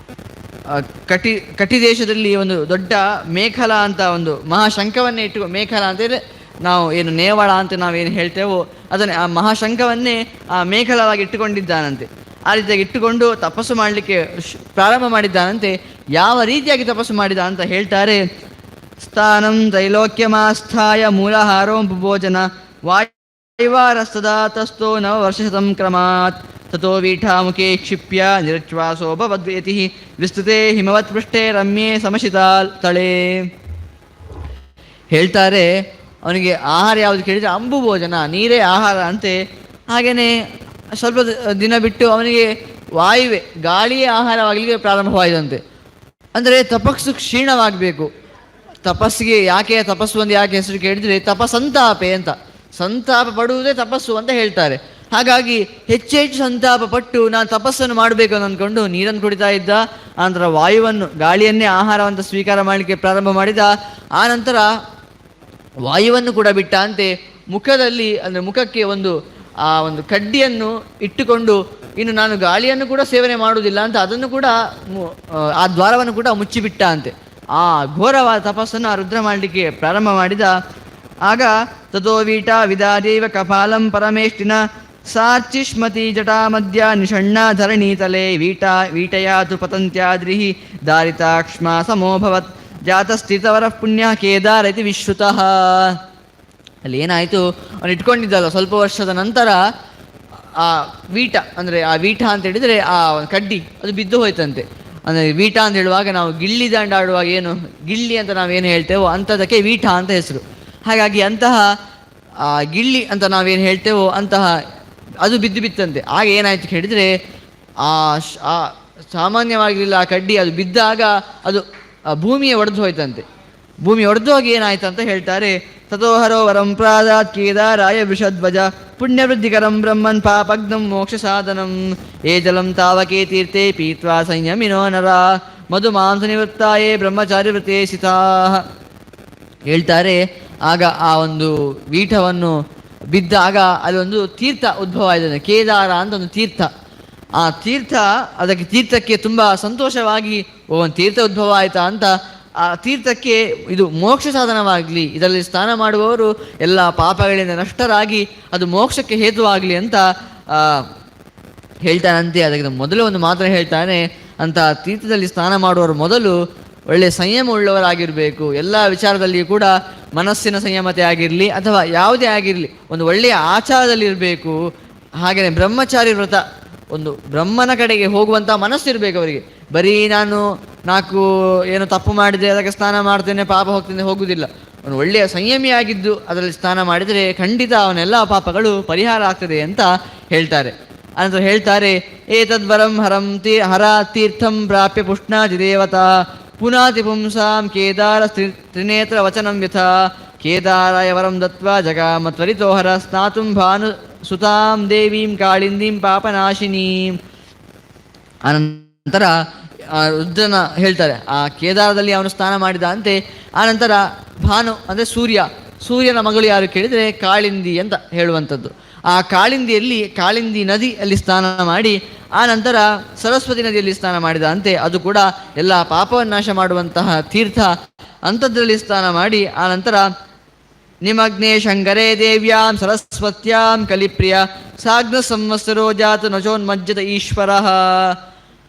ಕಟಿ ದೇಶದಲ್ಲಿ ಒಂದು ದೊಡ್ಡ ಮೇಖಲ ಅಂತ ಒಂದು ಮಹಾಶಂಖವನ್ನೇ ಮೇಖಲ ಅಂತೇಳಿ ನಾವು ಏನು ನೇವಳ ಅಂತ ನಾವೇನು ಹೇಳ್ತೇವೋ ಅದನ್ನೇ, ಆ ಮಹಾಶಂಖವನ್ನೇ ಆ ಮೇಖಲವಾಗಿ ಇಟ್ಟುಕೊಂಡಿದ್ದಾನಂತೆ. ಆ ರೀತಿಯಾಗಿ ಇಟ್ಟುಕೊಂಡು ತಪಸ್ಸು ಮಾಡಲಿಕ್ಕೆ ಪ್ರಾರಂಭ ಮಾಡಿದ್ದಾನಂತೆ. ಯಾವ ರೀತಿಯಾಗಿ ತಪಸ್ಸು ಮಾಡಿದ ಅಂತ ಹೇಳ್ತಾರೆ. ಸ್ಥಾನಂ ತ್ರೈಲೋಕ್ಯಮಾಸ್ಥಾಯ ಮೂಲಹಾರೋಂ ಭೋಜನ ವಾಯುವಾರಸ್ತದಾ ತಸ್ಥೋ ನವವರ್ಷಶತಂ ಕ್ರಮಾತ್ ತಥೋ ವೀಠಾಮುಖೇ ಕ್ಷಿಪ್ಯ ನಿರಚ್ವಾಸೋ ಭವದ್ಯತಿ ವಿಸ್ತೃತೆ ಹಿಮವತ್ ಪೃಷ್ಠೆ ರಮ್ಯೆ ಸಮಶಿತಾಲ್ ತಳೆ. ಹೇಳ್ತಾರೆ, ಅವನಿಗೆ ಆಹಾರ ಯಾವುದು ಕೇಳಿದರೆ ಅಂಬು ಭೋಜನ, ನೀರೇ ಆಹಾರ ಅಂತೆ. ಹಾಗೆಯೇ ಸ್ವಲ್ಪ ದಿನ ಬಿಟ್ಟು ಅವನಿಗೆ ವಾಯುವೆ, ಗಾಳಿಯೇ ಆಹಾರವಾಗಲಿಕ್ಕೆ ಪ್ರಾರಂಭವಾಯಿದಂತೆ. ಅಂದರೆ ತಪಸ್ಸು ಕ್ಷೀಣವಾಗಬೇಕು. ತಪಸ್ಸಿಗೆ ಯಾಕೆ ತಪಸ್ಸು ಒಂದು ಯಾಕೆ ಹೆಸರು ಕೇಳಿದರೆ, ತಪಸಂತಾಪೆ ಅಂತ, ಸಂತಾಪ ಪಡುವುದೇ ತಪಸ್ಸು ಅಂತ ಹೇಳ್ತಾರೆ. ಹಾಗಾಗಿ ಹೆಚ್ಚು ಸಂತಾಪ ಪಟ್ಟು ನಾನು ತಪಸ್ಸನ್ನು ಮಾಡಬೇಕು ಅಂತ ಅಂದ್ಕೊಂಡು ನೀರನ್ನು ಕುಡಿತಾ ಇದ್ದ. ಆನಂತರ ವಾಯುವನ್ನು, ಗಾಳಿಯನ್ನೇ ಆಹಾರವಂತ ಸ್ವೀಕಾರ ಮಾಡಲಿಕ್ಕೆ ಪ್ರಾರಂಭ ಮಾಡಿದ. ಆನಂತರ ವಾಯುವನ್ನು ಕೂಡ ಬಿಟ್ಟ ಅಂತೆ. ಮುಖದಲ್ಲಿ ಅಂದರೆ ಮುಖಕ್ಕೆ ಒಂದು ಕಡ್ಡಿಯನ್ನು ಇಟ್ಟುಕೊಂಡು ಇನ್ನು ನಾನು ಗಾಳಿಯನ್ನು ಕೂಡ ಸೇವನೆ ಮಾಡುವುದಿಲ್ಲ ಅಂತ ಅದನ್ನು ಕೂಡ ಆ ದ್ವಾರವನ್ನು ಕೂಡ ಮುಚ್ಚಿಬಿಟ್ಟ ಅಂತೆ. ಆ ಘೋರವಾದ ತಪಸ್ಸನ್ನು ಆ ರುದ್ರ ಮಾಡಲಿಕ್ಕೆ ಪ್ರಾರಂಭ ಮಾಡಿದ. ಆಗ ತಥೋ ವೀಟ ವಿದಾದೇವ ಕಪಾಲಂ ಪರಮೇಷ್ಟಿನ ಸಾರ್ಚಿಷ್ಮತಿ ಜಟಾ ಮಧ್ಯ ನಿಷಣ್ಣ ಧರಣೀತಲೆ ವೀಟಯಾತು ಪತಂತ್ಯಾದ್ರಿಹಿ ದಾರಿತಾಕ್ಷ್ಮ ಸಮೋಭವತ್ ಜಾತಸ್ಥಿತವರ ಪುಣ್ಯ ಕೇದಾರ ಇತಿ ವಿಶ್ರುತಃ. ಅಲ್ಲಿ ಏನಾಯಿತು, ಅವನು ಇಟ್ಕೊಂಡಿದ್ದಲ್ಲ ಸ್ವಲ್ಪ ವರ್ಷದ ನಂತರ ಆ ವೀಟ, ಅಂದರೆ ಆ ವೀಟ ಅಂತ ಹೇಳಿದರೆ ಆ ಕಡ್ಡಿ ಅದು ಬಿದ್ದು ಹೋಯ್ತಂತೆ. ಅಂದರೆ ವೀಟ ಅಂತ ಹೇಳುವಾಗ ನಾವು ಗಿಲ್ಲಿ ದಾಂಡ ಆಡುವಾಗ ಏನು ಗಿಲ್ಲಿ ಅಂತ ನಾವೇನು ಹೇಳ್ತೇವೋ ಅಂಥದಕ್ಕೆ ವೀಟ ಅಂತ ಹೆಸರು. ಹಾಗಾಗಿ ಅಂತಹ ಗಿಲ್ಲಿ ಅಂತ ನಾವೇನು ಹೇಳ್ತೇವೋ ಅಂತಹ ಅದು ಬಿದ್ದು ಬಿತ್ತಂತೆ. ಆಗ ಏನಾಯ್ತು ಹೇಳಿದರೆ ಆ ಸಾಮಾನ್ಯವಾಗಿರಲಿಲ್ಲ ಆ ಕಡ್ಡಿ, ಅದು ಬಿದ್ದಾಗ ಅದು ಭೂಮಿಯ ಒಡೆದು ಹೋಯ್ತಂತೆ. ಭೂಮಿ ಒಡೆದು ಹೋಗಿ ಏನಾಯ್ತು ಅಂತ ಹೇಳ್ತಾರೆ. ತಥೋಹರೋ ವರಂ ಪ್ರಾದಾತ್ ಕೇದಾರಾಯ ವೃಷಧ್ವಜ ಪುಣ್ಯವೃದ್ಧಿಕರಂ ಬ್ರಹ್ಮನ್ ಪಾಪಗ್ನಂ ಮೋಕ್ಷ ಸಾಧನಂ ಏಜಲಂ ತಾವಕೇ ತೀರ್ಥೆ ಪೀತ್ವಾ ಸಂಯಮಿನೋ ನರ ಮಧು ಮಾಂಸ ನಿವೃತ್ತಾಯೇ ಬ್ರಹ್ಮಚಾರಿ ವೃತೇ ಸಿತಾ. ಹೇಳ್ತಾರೆ, ಆಗ ಆ ಒಂದು ಪೀಠವನ್ನು ಬಿದ್ದಾಗ ಅಲ್ಲೊಂದು ತೀರ್ಥ ಉದ್ಭವ ಆಗಿದೆ, ಕೇದಾರ ಅಂತ ಒಂದು ತೀರ್ಥ. ಆ ತೀರ್ಥಕ್ಕೆ ತುಂಬ ಸಂತೋಷವಾಗಿ ಒಂದು ತೀರ್ಥ ಉದ್ಭವ ಆಯಿತಾ ಅಂತ ಆ ತೀರ್ಥಕ್ಕೆ ಇದು ಮೋಕ್ಷ ಸಾಧನವಾಗಲಿ, ಇದರಲ್ಲಿ ಸ್ನಾನ ಮಾಡುವವರು ಎಲ್ಲ ಪಾಪಗಳಿಂದ ನಷ್ಟರಾಗಿ ಅದು ಮೋಕ್ಷಕ್ಕೆ ಹೇತುವಾಗಲಿ ಅಂತ ಹೇಳ್ತಾನಂತೆ. ಅದಕ್ಕೆ ಮೊದಲು ಒಂದು ಮಾತ್ರ ಹೇಳ್ತಾನೆ, ಅಂತ ತೀರ್ಥದಲ್ಲಿ ಸ್ನಾನ ಮಾಡುವವರು ಮೊದಲು ಒಳ್ಳೆಯ ಸಂಯಮ ಉಳ್ಳವರಾಗಿರಬೇಕು. ಎಲ್ಲ ವಿಚಾರದಲ್ಲಿಯೂ ಕೂಡ ಮನಸ್ಸಿನ ಸಂಯಮತೆ ಆಗಿರಲಿ ಅಥವಾ ಯಾವುದೇ ಆಗಿರಲಿ ಒಂದು ಒಳ್ಳೆಯ ಆಚಾರದಲ್ಲಿರಬೇಕು. ಹಾಗೆಯೇ ಬ್ರಹ್ಮಚಾರಿ ವ್ರತ, ಒಂದು ಬ್ರಹ್ಮನ ಕಡೆಗೆ ಹೋಗುವಂಥ ಮನಸ್ಸಿರಬೇಕು ಅವರಿಗೆ. ಬರೀ ನಾನು ಏನು ತಪ್ಪು ಮಾಡಿದರೆ ಅದಕ್ಕೆ ಸ್ನಾನ ಮಾಡ್ತೇನೆ, ಪಾಪ ಹೋಗ್ತೇನೆ ಹೋಗುವುದಿಲ್ಲ. ಅವನು ಒಳ್ಳೆಯ ಸಂಯಮಿಯಾಗಿದ್ದು ಅದರಲ್ಲಿ ಸ್ನಾನ ಮಾಡಿದರೆ ಖಂಡಿತ ಅವನೆಲ್ಲ ಪಾಪಗಳು ಪರಿಹಾರ ಆಗ್ತದೆ ಅಂತ ಹೇಳ್ತಾರೆ. ಅನಂತರ ಹೇಳ್ತಾರೆ, ಏತದ್ವರಂ ಹರ ತೀರ್ಥಂ ಪ್ರಾಪ್ಯ ಪುಷ್ಣಾತಿ ದೇವತಾ ಪುನಾತಿ ಪುಂಸಾಂ ಕೇದಾರ ತ್ರಿನೇತ್ರ ವಚನಂ ಯಥಾ ಕೇದಾರಾಯ ವರಂ ದತ್ವಾ ಜಗಾಮ ತ್ವರಿತೋಹರ ಸ್ನಾತುಂ ಭಾನು ಸುತಾಂ ದೇವೀಂ ಕಾಳಿಂದೀಂ ಪಾಪನಾಶಿನೀಂ. ಆನಂತರ ರುದ್ರನ ಹೇಳ್ತಾರೆ, ಆ ಕೇದಾರದಲ್ಲಿ ಅವನು ಸ್ನಾನ ಮಾಡಿದ ಅಂತೆ. ಆನಂತರ ಭಾನು ಅಂದರೆ ಸೂರ್ಯನ ಮಗಳು ಯಾರು ಕೇಳಿದರೆ ಕಾಳಿಂದಿ ಅಂತ ಹೇಳುವಂಥದ್ದು. ಆ ಕಾಳಿಂದಿ ನದಿಯಲ್ಲಿ ಸ್ನಾನ ಮಾಡಿ ಆನಂತರ ಸರಸ್ವತಿ ನದಿಯಲ್ಲಿ ಸ್ನಾನ ಮಾಡಿದ ಅಂತೆ. ಅದು ಕೂಡ ಎಲ್ಲ ಪಾಪವನ್ನು ನಾಶ ಮಾಡುವಂತಹ ತೀರ್ಥ. ಅಂಥದ್ರಲ್ಲಿ ಸ್ನಾನ ಮಾಡಿ ಆನಂತರ ನಿಮಗ್ನೇ ಶಂಕರೇ ದೇವ್ಯಾಂ ಸರಸ್ವತ್ಯಾಂ ಕಲಿಪ್ರಿಯ ಸಾಗ್ನ ಸಂವತ್ಸರೋ ಜಾತ ನಚೋನ್ಮಜ್ಜತ ಈಶ್ವರ.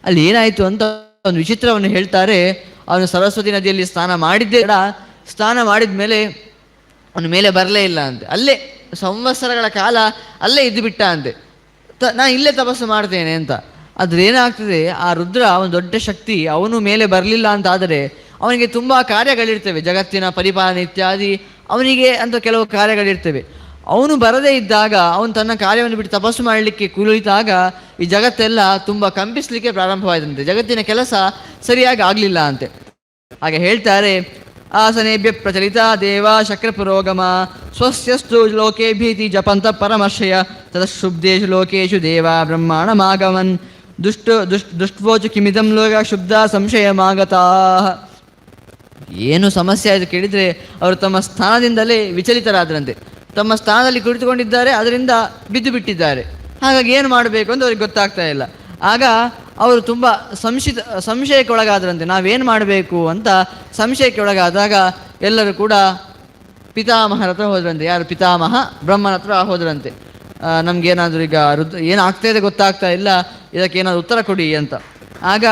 ಅಲ್ಲಿ ಏನಾಯಿತು ಅಂತ ಒಂದು ವಿಚಿತ್ರವನ್ನು ಹೇಳ್ತಾರೆ. ಅವನು ಸರಸ್ವತಿ ನದಿಯಲ್ಲಿ ಸ್ನಾನ ಮಾಡಿದ್ದೇ ಸ್ನಾನ ಮಾಡಿದ ಮೇಲೆ ಅವನ ಮೇಲೆ ಬರಲೇ ಇಲ್ಲ ಅಂತೆ. ಅಲ್ಲೇ ಸಂವತ್ಸರಗಳ ಕಾಲ ಅಲ್ಲೇ ಇದ್ದು ಬಿಟ್ಟ ಅಂತೆ. ನಾನು ಇಲ್ಲೇ ತಪಸ್ಸು ಮಾಡ್ತೇನೆ ಅಂತ. ಅದ್ರೇನಾಗ್ತದೆ, ಆ ರುದ್ರ ಒಂದು ದೊಡ್ಡ ಶಕ್ತಿ, ಅವನು ಮೇಲೆ ಬರಲಿಲ್ಲ ಅಂತಾದರೆ ಅವನಿಗೆ ತುಂಬ ಕಾರ್ಯಗಳಿರ್ತವೆ, ಜಗತ್ತಿನ ಪರಿಪಾಲನೆ ಇತ್ಯಾದಿ ಅವನಿಗೆ ಅಂತ ಕೆಲವು ಕಾರ್ಯಗಳಿರ್ತವೆ. ಅವನು ಬರದೇ ಇದ್ದಾಗ ಅವನು ತನ್ನ ಕಾರ್ಯವನ್ನು ಬಿಟ್ಟು ತಪಸ್ಸು ಮಾಡಲಿಕ್ಕೆ ಕುಳಿತಾಗ ಈ ಜಗತ್ತೆಲ್ಲ ತುಂಬ ಕಂಪಿಸಲಿಕ್ಕೆ ಪ್ರಾರಂಭವಾಯಿತಂತೆ. ಜಗತ್ತಿನ ಕೆಲಸ ಸರಿಯಾಗಿ ಆಗಲಿಲ್ಲ ಅಂತೆ. ಹಾಗೆ ಹೇಳ್ತಾರೆ, ಆಸನೇಭ್ಯ ಪ್ರಚಲಿತ ದೇವ ಶಕ್ರ ಪುರೋಗಮ ಸ್ವಸ್ಯಸ್ತು ಲೋಕೆ ಭೀತಿ ಜಪಂತ ಪರಮರ್ಶಯ ತದಶುಬ್ಧೇಶು ಲೋಕೇಶು ದೇವ ಬ್ರಹ್ಮಾಣಮಾಗಮನ್ ದುಷ್ಟ್ವೋಚು ಕಿಮಿದಂ ಲೋಕ ಶುದ್ಧ ಸಂಶಯಮಾಗತಾ. ಏನು ಸಮಸ್ಯೆ ಆಯಿತು ಕೇಳಿದರೆ ಅವರು ತಮ್ಮ ಸ್ಥಾನದಿಂದಲೇ ವಿಚಲಿತರಾದ್ರಂತೆ. ತಮ್ಮ ಸ್ಥಾನದಲ್ಲಿ ಕುಳಿತುಕೊಂಡಿದ್ದಾರೆ, ಅದರಿಂದ ಬಿದ್ದು ಬಿಟ್ಟಿದ್ದಾರೆ. ಹಾಗಾಗಿ ಏನು ಮಾಡಬೇಕು ಅಂತ ಅವ್ರಿಗೆ ಗೊತ್ತಾಗ್ತಾ ಇಲ್ಲ. ಆಗ ಅವರು ತುಂಬ ಸಂಶಯಕ್ಕೆ ಒಳಗಾದ್ರಂತೆ. ನಾವೇನು ಮಾಡಬೇಕು ಅಂತ ಸಂಶಯಕ್ಕೆ ಒಳಗಾದಾಗ ಎಲ್ಲರೂ ಕೂಡ ಪಿತಾಮಹರ ಹತ್ರ ಹೋದ್ರಂತೆ. ಯಾರು? ಪಿತಾಮಹ ಬ್ರಹ್ಮನ ಹತ್ರ ಹೋದ್ರಂತೆ. ನಮಗೇನಾದರೂ ಈಗ ಏನಾಗ್ತಾ ಇದೆ ಗೊತ್ತಾಗ್ತಾ ಇಲ್ಲ, ಇದಕ್ಕೇನಾದರೂ ಉತ್ತರ ಕೊಡಿ ಅಂತ. ಆಗ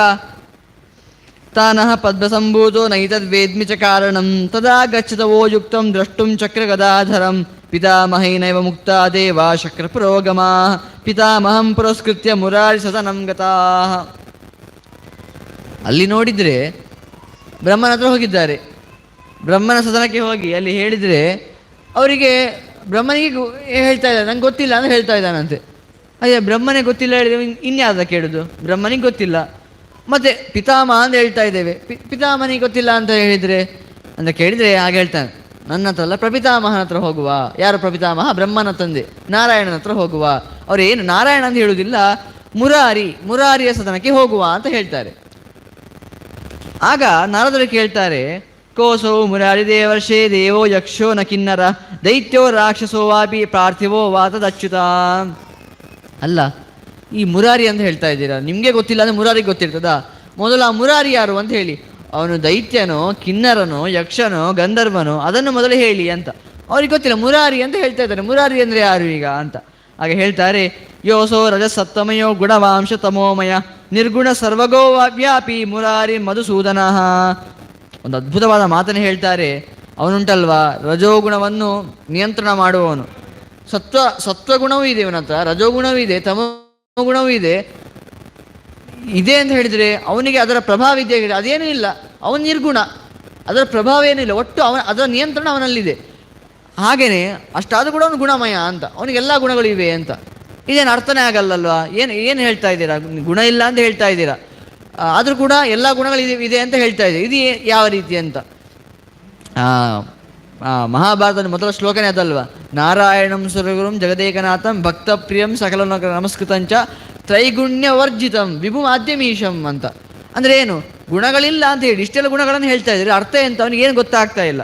ತಾನಃ ಪದ್ಮಸಂಭೂತೋ ನೈತದ್ವೇದ್ಮಿ ಚ ಕಾರಣಂ ತದಾ ಗಚ್ಚತವೋ ಯುಕ್ತಂ ದ್ರಷ್ಟುಂ ಚಕ್ರಗದಾಧರಂ ಪಿತಾಮಹೈನೈವ ಮುಕ್ತಾ ದೇವ ಶಕ್ರ ಪುರೋಗಮಾ ಪಿತಾಮಹಂ ಪುರಸ್ಕೃತ್ಯ ಮುರಾರಿ ಸದನಂ ಗತಾಃ. ಅಲ್ಲಿ ನೋಡಿದರೆ ಬ್ರಹ್ಮನ ಹತ್ರ ಹೋಗಿದ್ದಾರೆ. ಬ್ರಹ್ಮನ ಸದನಕ್ಕೆ ಹೋಗಿ ಅಲ್ಲಿ ಹೇಳಿದರೆ ಅವರಿಗೆ ಬ್ರಹ್ಮನಿಗೆ ಹೇಳ್ತಾ ಇದ್ದಾರೆ, ನಂಗೆ ಗೊತ್ತಿಲ್ಲ ಅಂತ ಹೇಳ್ತಾ ಇದ್ದಾನಂತೆ. ಅಯ್ಯ, ಬ್ರಹ್ಮನೇ ಗೊತ್ತಿಲ್ಲ ಹೇಳಿದ್ರೆ ಇನ್ಯಾವುದ ಕೇಳೋದು? ಬ್ರಹ್ಮನಿಗೆ ಗೊತ್ತಿಲ್ಲ, ಮತ್ತು ಪಿತಾಮಹ ಅಂತ ಹೇಳ್ತಾ ಇದ್ದೇವೆ, ಪಿತಾಮಹನಿಗೆ ಗೊತ್ತಿಲ್ಲ ಅಂತ ಹೇಳಿದರೆ ಅಂತ ಕೇಳಿದರೆ ಹಾಗೆ ಹೇಳ್ತಾನೆ, ನನ್ನ ಹತ್ರ ಅಲ್ಲ ಪ್ರಪಿತಾಮಹನ ಹತ್ರ ಹೋಗುವ. ಯಾರು ಪ್ರಪಿತಾಮಹ? ಬ್ರಹ್ಮನ ತಂದೆ ನಾರಾಯಣನ ಹತ್ರ ಹೋಗುವ. ಅವರು ಏನು ನಾರಾಯಣ ಅಂತ ಹೇಳುವುದಿಲ್ಲ, ಮುರಾರಿಯ ಸದನಕ್ಕೆ ಹೋಗುವ ಅಂತ ಹೇಳ್ತಾರೆ. ಆಗ ನಾರದರು ಕೇಳ್ತಾರೆ, ಕೋಸೋ ಮುರಾರಿ ದೇವರ್ಷೇ ದೇವೋ ಯಕ್ಷೋ ನ ಕಿನ್ನರ ದೈತ್ಯೋ ರಾಕ್ಷಸೋ ವಾಪಿ ಪಾರ್ಥಿವೋ ವಾತದಚ್ಯುತ. ಅಲ್ಲ, ಈ ಮುರಾರಿ ಅಂತ ಹೇಳ್ತಾ ಇದ್ದೀರಾ, ನಿಮಗೆ ಗೊತ್ತಿಲ್ಲ ಅಂದರೆ ಮುರಾರಿಗೆ ಗೊತ್ತಿರ್ತದ? ಮೊದಲು ಆ ಮುರಾರಿ ಯಾರು ಅಂತ ಹೇಳಿ. ಅವನು ದೈತ್ಯನೋ ಕಿನ್ನರನೋ ಯಕ್ಷನೋ ಗಂಧರ್ವನೋ ಅದನ್ನು ಮೊದಲು ಹೇಳಿ ಅಂತ. ಅವ್ರಿಗೆ ಗೊತ್ತಿಲ್ಲ, ಮುರಾರಿ ಅಂತ ಹೇಳ್ತಾ ಇದ್ದಾರೆ. ಮುರಾರಿ ಅಂದರೆ ಯಾರು ಈಗ ಅಂತ. ಹಾಗೆ ಹೇಳ್ತಾರೆ, ಯೋಸೋ ರಜಸತ್ತಮಯೋ ಗುಣವಾಂಶ ತಮೋಮಯ ನಿರ್ಗುಣ ಸರ್ವಗೋ ವ್ಯಾಪಿ ಮುರಾರಿ ಮಧುಸೂದನ. ಒಂದು ಅದ್ಭುತವಾದ ಮಾತನ್ನು ಹೇಳ್ತಾರೆ. ಅವನುಂಟಲ್ವಾ, ರಜೋಗುಣವನ್ನು ನಿಯಂತ್ರಣ ಮಾಡುವವನು. ಸತ್ವಗುಣವೂ ಇದೆ ಇವನ ಹತ್ರ, ರಜೋಗುಣವೂ ಇದೆ, ತಮೋ ಗುಣವೂ ಇದೆ. ಇದೆ ಅಂತ ಹೇಳಿದರೆ ಅವನಿಗೆ ಅದರ ಪ್ರಭಾವ ಇದೆ, ಅದೇನೂ ಇಲ್ಲ, ಅವನು ನಿರ್ಗುಣ, ಅದರ ಪ್ರಭಾವ ಏನಿಲ್ಲ, ಒಟ್ಟು ಅದರ ನಿಯಂತ್ರಣ ಅವನಲ್ಲಿದೆ. ಹಾಗೆಯೇ ಅಷ್ಟಾದರೂ ಕೂಡ ಅವನು ಗುಣಮಯ ಅಂತ, ಅವನಿಗೆಲ್ಲ ಗುಣಗಳಿವೆ ಅಂತ. ಇದೇನು ಅರ್ಥನೇ ಆಗಲ್ಲಲ್ವಾ? ಏನು ಹೇಳ್ತಾ ಇದ್ದೀರಾ? ಗುಣ ಇಲ್ಲ ಅಂತ ಹೇಳ್ತಾ ಇದ್ದೀರಾ, ಆದರೂ ಕೂಡ ಎಲ್ಲ ಗುಣಗಳಿದೆ ಅಂತ ಹೇಳ್ತಾ ಇದ್ದೀರಿ, ಇದು ಯಾವ ರೀತಿ ಅಂತ. ಮಹಾಭಾರತದ ಮೊದಲ ಶ್ಲೋಕನೇ ಅದಲ್ವಾ, ನಾರಾಯಣಂ ಸುರಗುರುಂ ಜಗದೇಕನಾಥಂ ಭಕ್ತಪ್ರಿಯಂ ಸಕಲ ನಮಸ್ಕೃತಂಚ ತ್ರೈಗುಣ್ಯವರ್ಜಿತಂ ವಿಭು ಮಾಧ್ಯಮೀಶಂ ಅಂತ. ಅಂದರೆ ಏನು? ಗುಣಗಳಿಲ್ಲ ಅಂತ ಹೇಳಿ ಇಷ್ಟೆಲ್ಲ ಗುಣಗಳನ್ನು ಹೇಳ್ತಾ ಇದ್ದಾರೆ, ಅರ್ಥ ಎಂತ ಅವನಿಗೆ ಏನು ಗೊತ್ತಾಗ್ತಾ ಇಲ್ಲ.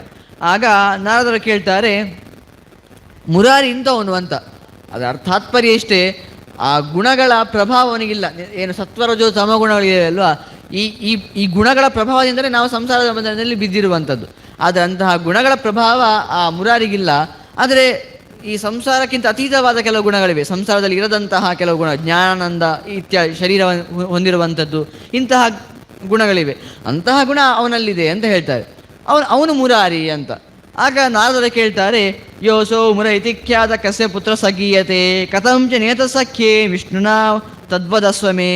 ಆಗ ನಾರದರು ಕೇಳ್ತಾರೆ, ಮುರಾರಿ ಇಂಥವನು ಅಂತ. ಅದರ ತಾತ್ಪರ್ಯ ಇಷ್ಟೇ, ಆ ಗುಣಗಳ ಪ್ರಭಾವ ಅವನಿಗಿಲ್ಲ. ಏನು ಸತ್ವರಜೋ ತಮ ಗುಣಗಳಿವೆ ಅಲ್ವಾ, ಈ ಗುಣಗಳ ಪ್ರಭಾವದಿಂದಲೇ ನಾವು ಸಂಸಾರದ ಬಂಧನದಲ್ಲಿ ಬಿದ್ದಿರುವಂಥದ್ದು. ಆದರೆ ಅಂತಹ ಗುಣಗಳ ಪ್ರಭಾವ ಆ ಮುರಾರಿಗಿಲ್ಲ. ಆದರೆ ಈ ಸಂಸಾರಕ್ಕಿಂತ ಅತೀತವಾದ ಕೆಲವು ಗುಣಗಳಿವೆ, ಸಂಸಾರದಲ್ಲಿ ಇರದಂತಹ ಕೆಲವು ಗುಣ, ಜ್ಞಾನಾನಂದ ಇತ್ಯಾದಿ ಶರೀರ ಹೊಂದಿರುವಂಥದ್ದು, ಇಂತಹ ಗುಣಗಳಿವೆ. ಅಂತಹ ಗುಣ ಅವನಲ್ಲಿದೆ ಅಂತ ಹೇಳ್ತಾರೆ. ಅವನು ಮುರಾರಿ ಅಂತ. ಆಗ ನಾರದರು ಕೇಳ್ತಾರೆ, ಯೋಸೋ ಮುರ ಇತಿ ಖ್ಯಾತ ಕಸ್ಯ ಪುತ್ರ ಸಗೀಯತೆ ಕಥಂಚ ನೇತ ಸಖ್ಯೆ ವಿಷ್ಣುನಾ ತದ್ವದಸ್ವಮೇ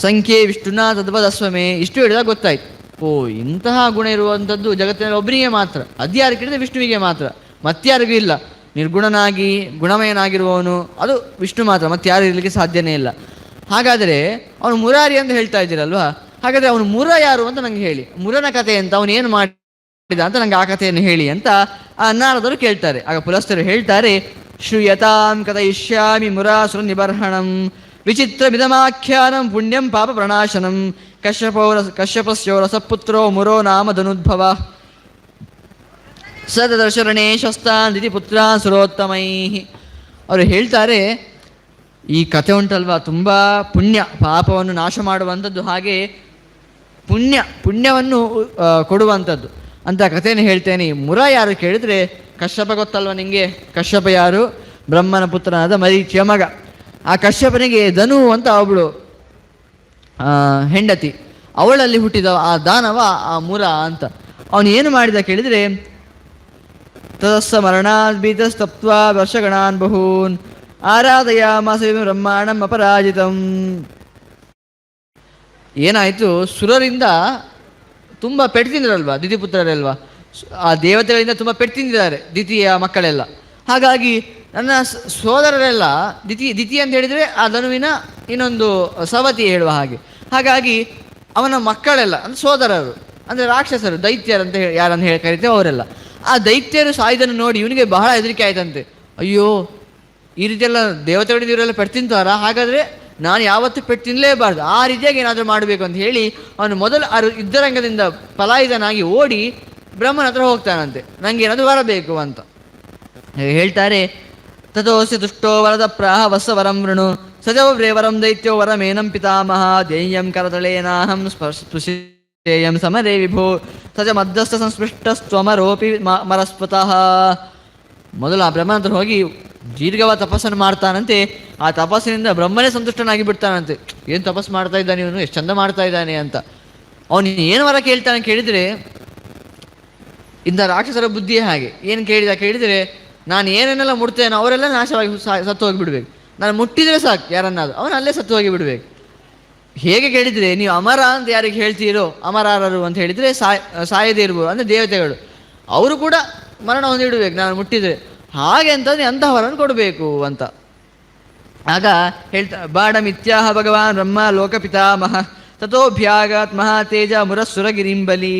ಸಂಖ್ಯೆ ವಿಷ್ಣುನಾ ತದ್ವದಸ್ವಮೇ. ಇಷ್ಟು ಹೇಳಿದಾಗ ಗೊತ್ತಾಯ್ತು, ಓ ಇಂತಹ ಗುಣ ಇರುವಂಥದ್ದು ಜಗತ್ತಿನಲ್ಲಿ ಒಬ್ಬನಿಗೆ ಮಾತ್ರ, ಅದ್ಯಾರು ಕೇಳಿದ್ರೆ ವಿಷ್ಣುವಿಗೆ ಮಾತ್ರ, ಮತ್ತಾರಿಗೂ ಇಲ್ಲ. ನಿರ್ಗುಣನಾಗಿ ಗುಣಮಯನಾಗಿರುವವನು ಅದು ವಿಷ್ಣು ಮಾತ್ರ, ಮತ್ತೆ ಯಾರು ಇರಲಿಕ್ಕೆ ಸಾಧ್ಯನೇ ಇಲ್ಲ. ಹಾಗಾದರೆ ಅವನು ಮುರಾರಿ ಅಂತ ಹೇಳ್ತಾ ಇದ್ದೀರಲ್ವಾ, ಹಾಗಾದರೆ ಅವನು ಮುರ ಯಾರು ಅಂತ ನನಗೆ ಹೇಳಿ, ಮುರನ ಕಥೆ ಅಂತ, ಅವನು ಏನು ಮಾಡಿದ ಅಂತ ನನಗೆ ಆ ಕಥೆಯನ್ನು ಹೇಳಿ ಅಂತ ನಾರದರು ಕೇಳ್ತಾರೆ. ಆಗ ಪುಲಸ್ತರು ಹೇಳ್ತಾರೆ, ಶ್ರೂಯತಾಂ ಕಥಯಿಷ್ಯಾಮಿ ಮುರಾಸುರ ನಿಬರ್ಹಣಂ ವಿಚಿತ್ರಮಿದಮಾಖ್ಯಾನಂ ಪುಣ್ಯಂ ಪಾಪ ಪ್ರಣಾಶನಂ ಕಶ್ಯಪಸ್ಯೋ ರಸಪುತ್ರೋ ಮುರೋ ನಾಮ ಧನುದ್ಭವ ಸದರ್ಶರಣೇ ಶಸ್ತಾನ್ ದಿತಿ ಪುತ್ರಾನ್ ಸುರೋತ್ತಮೈ. ಅವರು ಹೇಳ್ತಾರೆ, ಈ ಕಥೆ ಉಂಟಲ್ವಾ ತುಂಬ ಪುಣ್ಯ, ಪಾಪವನ್ನು ನಾಶ ಮಾಡುವಂಥದ್ದು, ಹಾಗೆ ಪುಣ್ಯವನ್ನು ಕೊಡುವಂಥದ್ದು ಅಂತ ಕಥೆಯನ್ನು ಹೇಳ್ತೇನೆ. ಮುರ ಯಾರು ಕೇಳಿದರೆ, ಕಶ್ಯಪ ಗೊತ್ತಲ್ವ ನಿಮಗೆ? ಕಶ್ಯಪ ಯಾರು? ಬ್ರಹ್ಮನ ಪುತ್ರನಾದ ಮರೀಚಿಯ ಮಗ. ಆ ಕಶ್ಯಪನಿಗೆ ಧನು ಅಂತ ಅವಳು ಹೆಂಡತಿ, ಅವಳಲ್ಲಿ ಹುಟ್ಟಿದ ಆ ದಾನವ ಆ ಮುರ ಅಂತ. ಅವನು ಏನು ಮಾಡಿದ ಕೇಳಿದರೆ, ತದಸ್ಸ ಮರಣಾತ್ ಬೀತಸ್ತಪ್ತ್ವಾ ವರ್ಷಗಣಾನ್ ಬಹೂನ್ ಆರಾಧಯಾಮಾಸ ಬ್ರಹ್ಮಾಣಂ ಅಪರಾಜಿತಂ. ಏನಾಯಿತು, ಸುರರಿಂದ ತುಂಬ ಪೆಟ್ಟು ತಿಂದ್ರಲ್ವಾ ದಿತಿಪುತ್ರರಲ್ವಾ, ಆ ದೇವತೆಗಳಿಂದ ತುಂಬ ಪೆಟ್ಟು ತಿಂದಿದ್ದಾರೆ ದಿತಿಯ ಮಕ್ಕಳೆಲ್ಲ. ಹಾಗಾಗಿ ನನ್ನ ಸೋದರರೆಲ್ಲ ದಿತಿ ಅಂತ ಹೇಳಿದರೆ ಆ ಧನುವಿನ ಇನ್ನೊಂದು ಸವತಿ ಹೇಳುವ ಹಾಗೆ. ಹಾಗಾಗಿ ಅವನ ಮಕ್ಕಳೆಲ್ಲ ಅಂದರೆ ಸೋದರರು, ಅಂದರೆ ರಾಕ್ಷಸರು, ದೈತ್ಯರು ಅಂತ ಯಾರನ್ನು ಕರಿತೇವೆ ಅವರೆಲ್ಲ. ಆ ದೈತ್ಯರು ಸಾಯ್ದನ್ನು ನೋಡಿ ಇವನಿಗೆ ಬಹಳ ಹೆದರಿಕೆ ಆಯ್ತಂತೆ. ಅಯ್ಯೋ, ಈ ರೀತಿಯೆಲ್ಲ ದೇವತೆಗಳಿಂದ ಇವರೆಲ್ಲ ಪೆಟ್ಟು ತಿಂತಾರ, ಹಾಗಾದರೆ ನಾನು ಯಾವತ್ತೂ ಪೆಟ್ಟು ತಿನ್ನಲೇಬಾರ್ದು, ಆ ರೀತಿಯಾಗಿ ಏನಾದರೂ ಮಾಡಬೇಕು ಅಂತ ಹೇಳಿ ಅವನು ಮೊದಲು ಆ ಯುದ್ಧರಂಗದಿಂದ ಪಲಾಯಿತನಾಗಿ ಓಡಿ ಬ್ರಹ್ಮನ ಹತ್ರ ಹೋಗ್ತಾನಂತೆ, ನನಗೆ ಏನಾದರೂ ಬರಬೇಕು ಅಂತ ಹೇಳ್ತಾರೆ. ತಥೋಸ್ಯ ತುಷ್ಟೋ ವರದ ಪ್ರಾಹ ವಸ್ಸ ವರಂ ವೃಣು ಸಜವ್ರೇ ವರಂ ದೈತ್ಯೋ ವರಮೇನಂ ಪಿತಾಮಹ ಧ್ಯೇಯಂ ಕರತಳೇನಾಹಂ ಸ್ಪರ್ಶೇಯಂ ಸಮರೇ ವಿಭೋ ಸಜ ಮಧ್ಯಸ್ಥ ಸಂಸ್ಪೃಷ್ಟಸ್ತ್ವಮರೋಪಿ ಮರಸ್ಪತಃ. ಮೊದಲು ಆ ಬ್ರಹ್ಮನ ಹತ್ರ ಹೋಗಿ ದೀರ್ಘವಾದ ತಪಸ್ಸನ್ನು ಮಾಡ್ತಾನಂತೆ. ಆ ತಪಸ್ಸಿನಿಂದ ಬ್ರಹ್ಮನೇ ಸಂತುಷ್ಟನಾಗಿ ಬಿಡ್ತಾನಂತೆ. ಏನು ತಪಸ್ಸು ಮಾಡ್ತಾ ಇದ್ದಾನೆ ಇವನು, ಎಷ್ಟು ಚಂದ ಮಾಡ್ತಾ ಇದ್ದಾನೆ ಅಂತ. ಅವನು ಏನು ವರ ಕೇಳ್ತಾನೆ ಕೇಳಿದರೆ, ಇಂಥ ರಾಕ್ಷಸರ ಬುದ್ಧಿಯೇ ಹಾಗೆ. ಏನು ಕೇಳಿದರೆ, ನಾನು ಏನೇನೆಲ್ಲ ಮುಟ್ತೇನೋ ಅವರೆಲ್ಲ ನಾಶವಾಗಿ ಸತ್ತು ಹೋಗಿಬಿಡ್ಬೇಕು, ನಾನು ಮುಟ್ಟಿದರೆ ಸಾಕು ಯಾರನ್ನಾದ್ರು, ಅವನು ಅಲ್ಲೇ ಸತ್ತು ಹೋಗಿ ಬಿಡಬೇಕು. ಹೇಗೆ ಕೇಳಿದರೆ, ನೀವು ಅಮರ ಅಂತ ಯಾರಿಗೆ ಹೇಳ್ತೀರೋ, ಅಮರಾರರು ಅಂತ ಹೇಳಿದರೆ ಸಾಯದೇ ಇರ್ಬೋದು, ಅಂದರೆ ದೇವತೆಗಳು, ಅವರು ಕೂಡ ಮರಣ ಹೊಂದಿಡಬೇಕು ನಾನು ಮುಟ್ಟಿದರೆ, ಹಾಗೆ ಅಂತಂದರೆ ಅಂತಹವರನ್ನು ಕೊಡಬೇಕು ಅಂತ. ಆಗ ಹೇಳ್ತಾ, ಬಾಢಮಿತ್ಯಾಹ ಭಗವಾನ್ ಬ್ರಹ್ಮ ಲೋಕಪಿತಾಮಹ ತಥೋಭ್ಯಾಗಾತ್ ಮಹಾತೇಜ ಮುರಸ್ಸುರಗಿರಿಂಬಲಿ.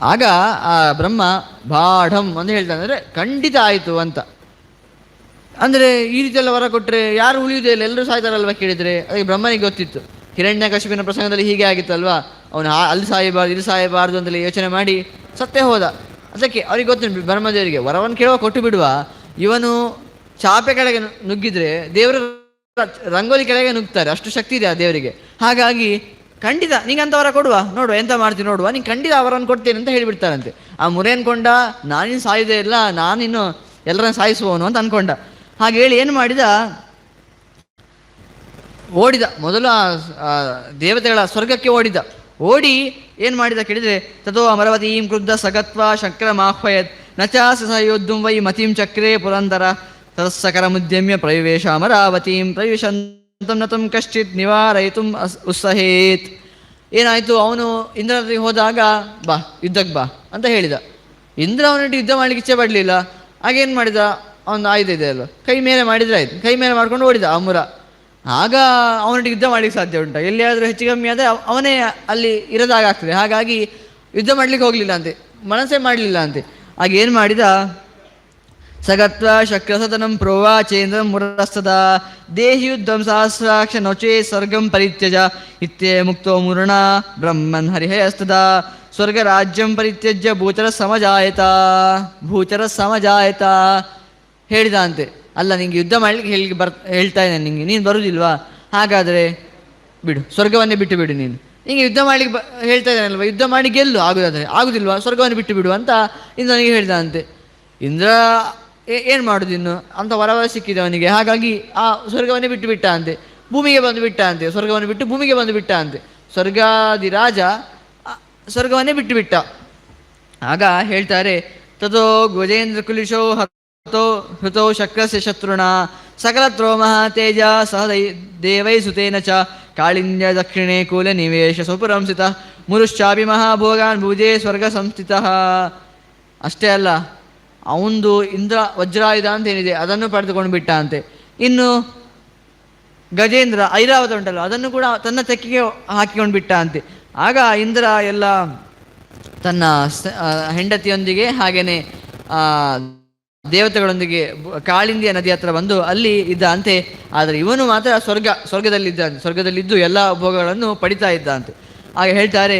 ಆಗ ಆ ಬ್ರಹ್ಮ ಬಾಢಂ ಅಂತ ಹೇಳ್ತಾನೆ, ಅಂದರೆ ಖಂಡಿತ ಆಯಿತು ಅಂತ. ಅಂದರೆ ಈ ರೀತಿಯೆಲ್ಲ ವರ ಕೊಟ್ಟರೆ ಯಾರು ಉಳಿಯುವುದೇ ಇಲ್ಲ, ಎಲ್ಲರೂ ಸಾಯ್ತಾರಲ್ವ ಕೇಳಿದರೆ. ಅದಕ್ಕೆ ಬ್ರಹ್ಮನಿಗೆ ಗೊತ್ತಿತ್ತು, ಹಿರಣ್ಯಕಶಿಪನ ಪ್ರಸಂಗದಲ್ಲಿ ಹೀಗೆ ಆಗಿತ್ತಲ್ವಾ, ಅವನು ಅಲ್ಲಿ ಸಾಯಬಾರ್ದು ಇಲ್ಲಿ ಸಾಯಬಾರ್ದು ಅಂತಲೇ ಯೋಚನೆ ಮಾಡಿ ಸತ್ತೇ ಹೋದ. ಅದಕ್ಕೆ ಅವ್ರಿಗೆ ಗೊತ್ತುಂಟು ಬ್ರಹ್ಮದೇವರಿಗೆ, ವರವನ್ನು ಕೇಳುವ ಕೊಟ್ಟು ಬಿಡುವ, ಇವನು ಚಾಪೆ ಕೆಳಗೆ ನುಗ್ಗಿದ್ರೆ ದೇವರು ರಂಗೋಲಿ ಕೆಳಗೆ ನುಗ್ತಾರೆ, ಅಷ್ಟು ಶಕ್ತಿ ಇದೆ ಆ ದೇವರಿಗೆ. ಹಾಗಾಗಿ ಖಂಡಿತ ನಿಂಗೆ ಅಂತ ವರ ಕೊಡುವ, ನೋಡುವ ಎಂತ ಮಾಡ್ತೀನಿ ನೋಡುವ, ನೀನು ಖಂಡಿತ ಅವರನ್ನು ಕೊಡ್ತೇನೆ ಅಂತ ಹೇಳಿಬಿಡ್ತಾರಂತೆ. ಆ ಮುರೇನ್ಕೊಂಡ, ನಾನಿನ್ನು ಸಾಯುವುದೇ ಇಲ್ಲ, ನಾನಿನ್ನು ಎಲ್ಲರನ್ನು ಸಾಯಿಸುವವನು ಅಂತ ಅಂದ್ಕೊಂಡ. ಹಾಗೆ ಹೇಳಿ ಏನು ಮಾಡಿದ, ಓಡಿದ. ಮೊದಲು ಆ ದೇವತೆಗಳ ಸ್ವರ್ಗಕ್ಕೆ ಓಡಿ ಏನು ಮಾಡಿದ ಕೇಳಿದರೆ, ತಥೋ ಅಮರವತೀಂ ಕ್ರುದ್ಧ ಸಗತ್ವ ಶಕ್ರಮಾಹ್ವಯತ್ ನಚಾಸ ಸಹಯೋದ್ಧುಂ ವೈ ಮತೀಂ ಚಕ್ರೇ ಪುರಂದರ ತತ್ಸಕರ ಮುದ್ಯಮ್ಯ ಪ್ರವಿವೇಶ ಅಮರಾವತೀಂ ಪ್ರವಿಶನ್ ನ ತಂ ಕಶ್ಚಿತ್ ನಿವಾರಯಿತು ಉತ್ಸಹೇತ್. ಏನಾಯಿತು, ಅವನು ಇಂದ್ರನ ಹತ್ರ ಹೋದಾಗ ಬಾ ಯುದ್ಧಕ್ಕೆ ಬಾ ಅಂತ ಹೇಳಿದ. ಇಂದ್ರ ಅವನಿಟ್ಟು ಯುದ್ಧ ಮಾಡಲಿಕ್ಕೆ ಇಚ್ಛೆ ಪಡಲಿಲ್ಲ. ಆಗೇನು ಮಾಡಿದ, ಅವನು ಆಯುಧ ಇದೆ ಅಲ್ವ, ಕೈ ಮೇಲೆ ಮಾಡಿದರೆ ಆಯ್ತು, ಕೈ ಮೇಲೆ ಮಾಡ್ಕೊಂಡು ಓಡಿದ ಆ ಮುರ. ಆಗ ಅವನಿಗೆ ಯುದ್ಧ ಮಾಡಲಿಕ್ಕೆ ಸಾಧ್ಯ ಉಂಟು? ಎಲ್ಲಿಯಾದರೂ ಹೆಚ್ಚು ಕಮ್ಮಿ ಆದರೆ ಅವನೇ ಅಲ್ಲಿ ಇರದಾಗ ಆಗ್ತದೆ. ಹಾಗಾಗಿ ಯುದ್ಧ ಮಾಡಲಿಕ್ಕೆ ಹೋಗಲಿಲ್ಲ ಅಂತೆ, ಮನಸ್ಸೇ ಮಾಡಲಿಲ್ಲ ಅಂತೆ. ಆಗ ಏನು ಮಾಡಿದ, ಸಗತ್ವ ಶಕ್ರಸತನಂ ಪ್ರೋವಾಚೇಂದ್ರ ಮುರಸ್ತದ ದೇಹಿ ಯುದ್ಧಂ ಸಹಸ್ರಾಕ್ಷ ನೊಚೇ ಸ್ವರ್ಗಂ ಪರಿತ್ಯಜ ಇತ್ಯೇ ಮುಕ್ತೋ ಮುರುಣ ಬ್ರಹ್ಮನ್ ಹರಿಹಯಸ್ತದ ಸ್ವರ್ಗ ರಾಜ್ಯಂ ಪರಿತ್ಯಜ್ಯ ಭೂಚರ ಸಮಜಾಯತ ಹೇಳಿದ ಅಂತೆ. ಅಲ್ಲ, ನಿಂಗೆ ಯುದ್ಧ ಮಾಡಲಿಕ್ಕೆ ಹೇಳ್ತಾ ಇದ್ದೇನೆ, ನಿಂಗೆ ನೀನು ಬರುವುದಿಲ್ವಾ? ಹಾಗಾದರೆ ಬಿಡು, ಸ್ವರ್ಗವನ್ನೇ ಬಿಟ್ಟು ಬಿಡು. ನೀನು ಹಿಂಗೆ ಯುದ್ಧ ಮಾಡಲಿಕ್ಕೆ ಹೇಳ್ತಾ ಇದ್ದಾನಲ್ವ, ಯುದ್ಧ ಮಾಡಿ ಗೆಲ್ಲು, ಆಗುದಿಲ್ವಾ, ಸ್ವರ್ಗವನ್ನು ಬಿಟ್ಟು ಬಿಡು ಅಂತ ಇಂದ್ರನಿಗೆ ಹೇಳಿದ ಅಂತೆ. ಇಂದ್ರ ಏನು ಮಾಡೋದು ಇನ್ನು ಅಂತ ವರವ ಸಿಕ್ಕಿದೆ ಅವನಿಗೆ. ಹಾಗಾಗಿ ಆ ಸ್ವರ್ಗವನ್ನೇ ಬಿಟ್ಟು ಬಿಟ್ಟ ಅಂತೆ, ಭೂಮಿಗೆ ಬಂದು ಬಿಟ್ಟ ಅಂತೆ. ಸ್ವರ್ಗವನ್ನು ಬಿಟ್ಟು ಭೂಮಿಗೆ ಬಂದು ಬಿಟ್ಟ ಅಂತೆ. ಸ್ವರ್ಗಾದಿ ರಾಜ ಸ್ವರ್ಗವನ್ನೇ ಬಿಟ್ಟು ಬಿಟ್ಟ. ಆಗ ಹೇಳ್ತಾರೆ, ತಥೋ ಗಜೇಂದ್ರ ಕುಲಿಶೋ ಹೃತೋ ಶಕ್ರಸ್ಯ ಶತ್ರುಣ ಸಕಲತ್ರೋ ಮಹಾತೇಜ ಸಹ ದೇವೈ ಸುತೇನ ಚ ಕಾಳಿಂದ್ಯ ದಕ್ಷಿಣೆ ಕೂಲ ನಿವೇಶ ಸ್ವಪುರಂಸಿತ ಮುರುಶ್ಚಾಪಿ ಮಹಾಭೋಗಾನ್ ಭುಜೆ ಸ್ವರ್ಗ ಸಂಸ್ಥಿತ. ಅಷ್ಟೇ ಅಲ್ಲ, ಅವಂದು ಇಂದ್ರ ವಜ್ರಾಯುಧ ಅಂತ ಏನಿದೆ ಅದನ್ನು ಪಡೆದುಕೊಂಡು ಬಿಟ್ಟ ಅಂತೆ. ಇನ್ನು ಗಜೇಂದ್ರ ಐರಾವತ ಉಂಟಲ್ಲ, ಅದನ್ನು ಕೂಡ ತನ್ನ ತೆಕ್ಕಿಗೆ ಹಾಕಿಕೊಂಡು ಬಿಟ್ಟ ಅಂತೆ. ಆಗ ಇಂದ್ರ ಎಲ್ಲ ತನ್ನ ಹೆಂಡತಿಯೊಂದಿಗೆ ಹಾಗೆಯೇ ದೇವತೆಗಳೊಂದಿಗೆ ಕಾಳಿಂದಿಯ ನದಿ ಹತ್ರ ಬಂದು ಅಲ್ಲಿ ಇದ್ದ ಅಂತೆ. ಆದರೆ ಇವನು ಮಾತ್ರ ಸ್ವರ್ಗದಲ್ಲಿದ್ದು ಎಲ್ಲ ಭೋಗಗಳನ್ನು ಪಡಿತಾ ಇದ್ದ ಅಂತೆ. ಹಾಗೆ ಹೇಳ್ತಾರೆ,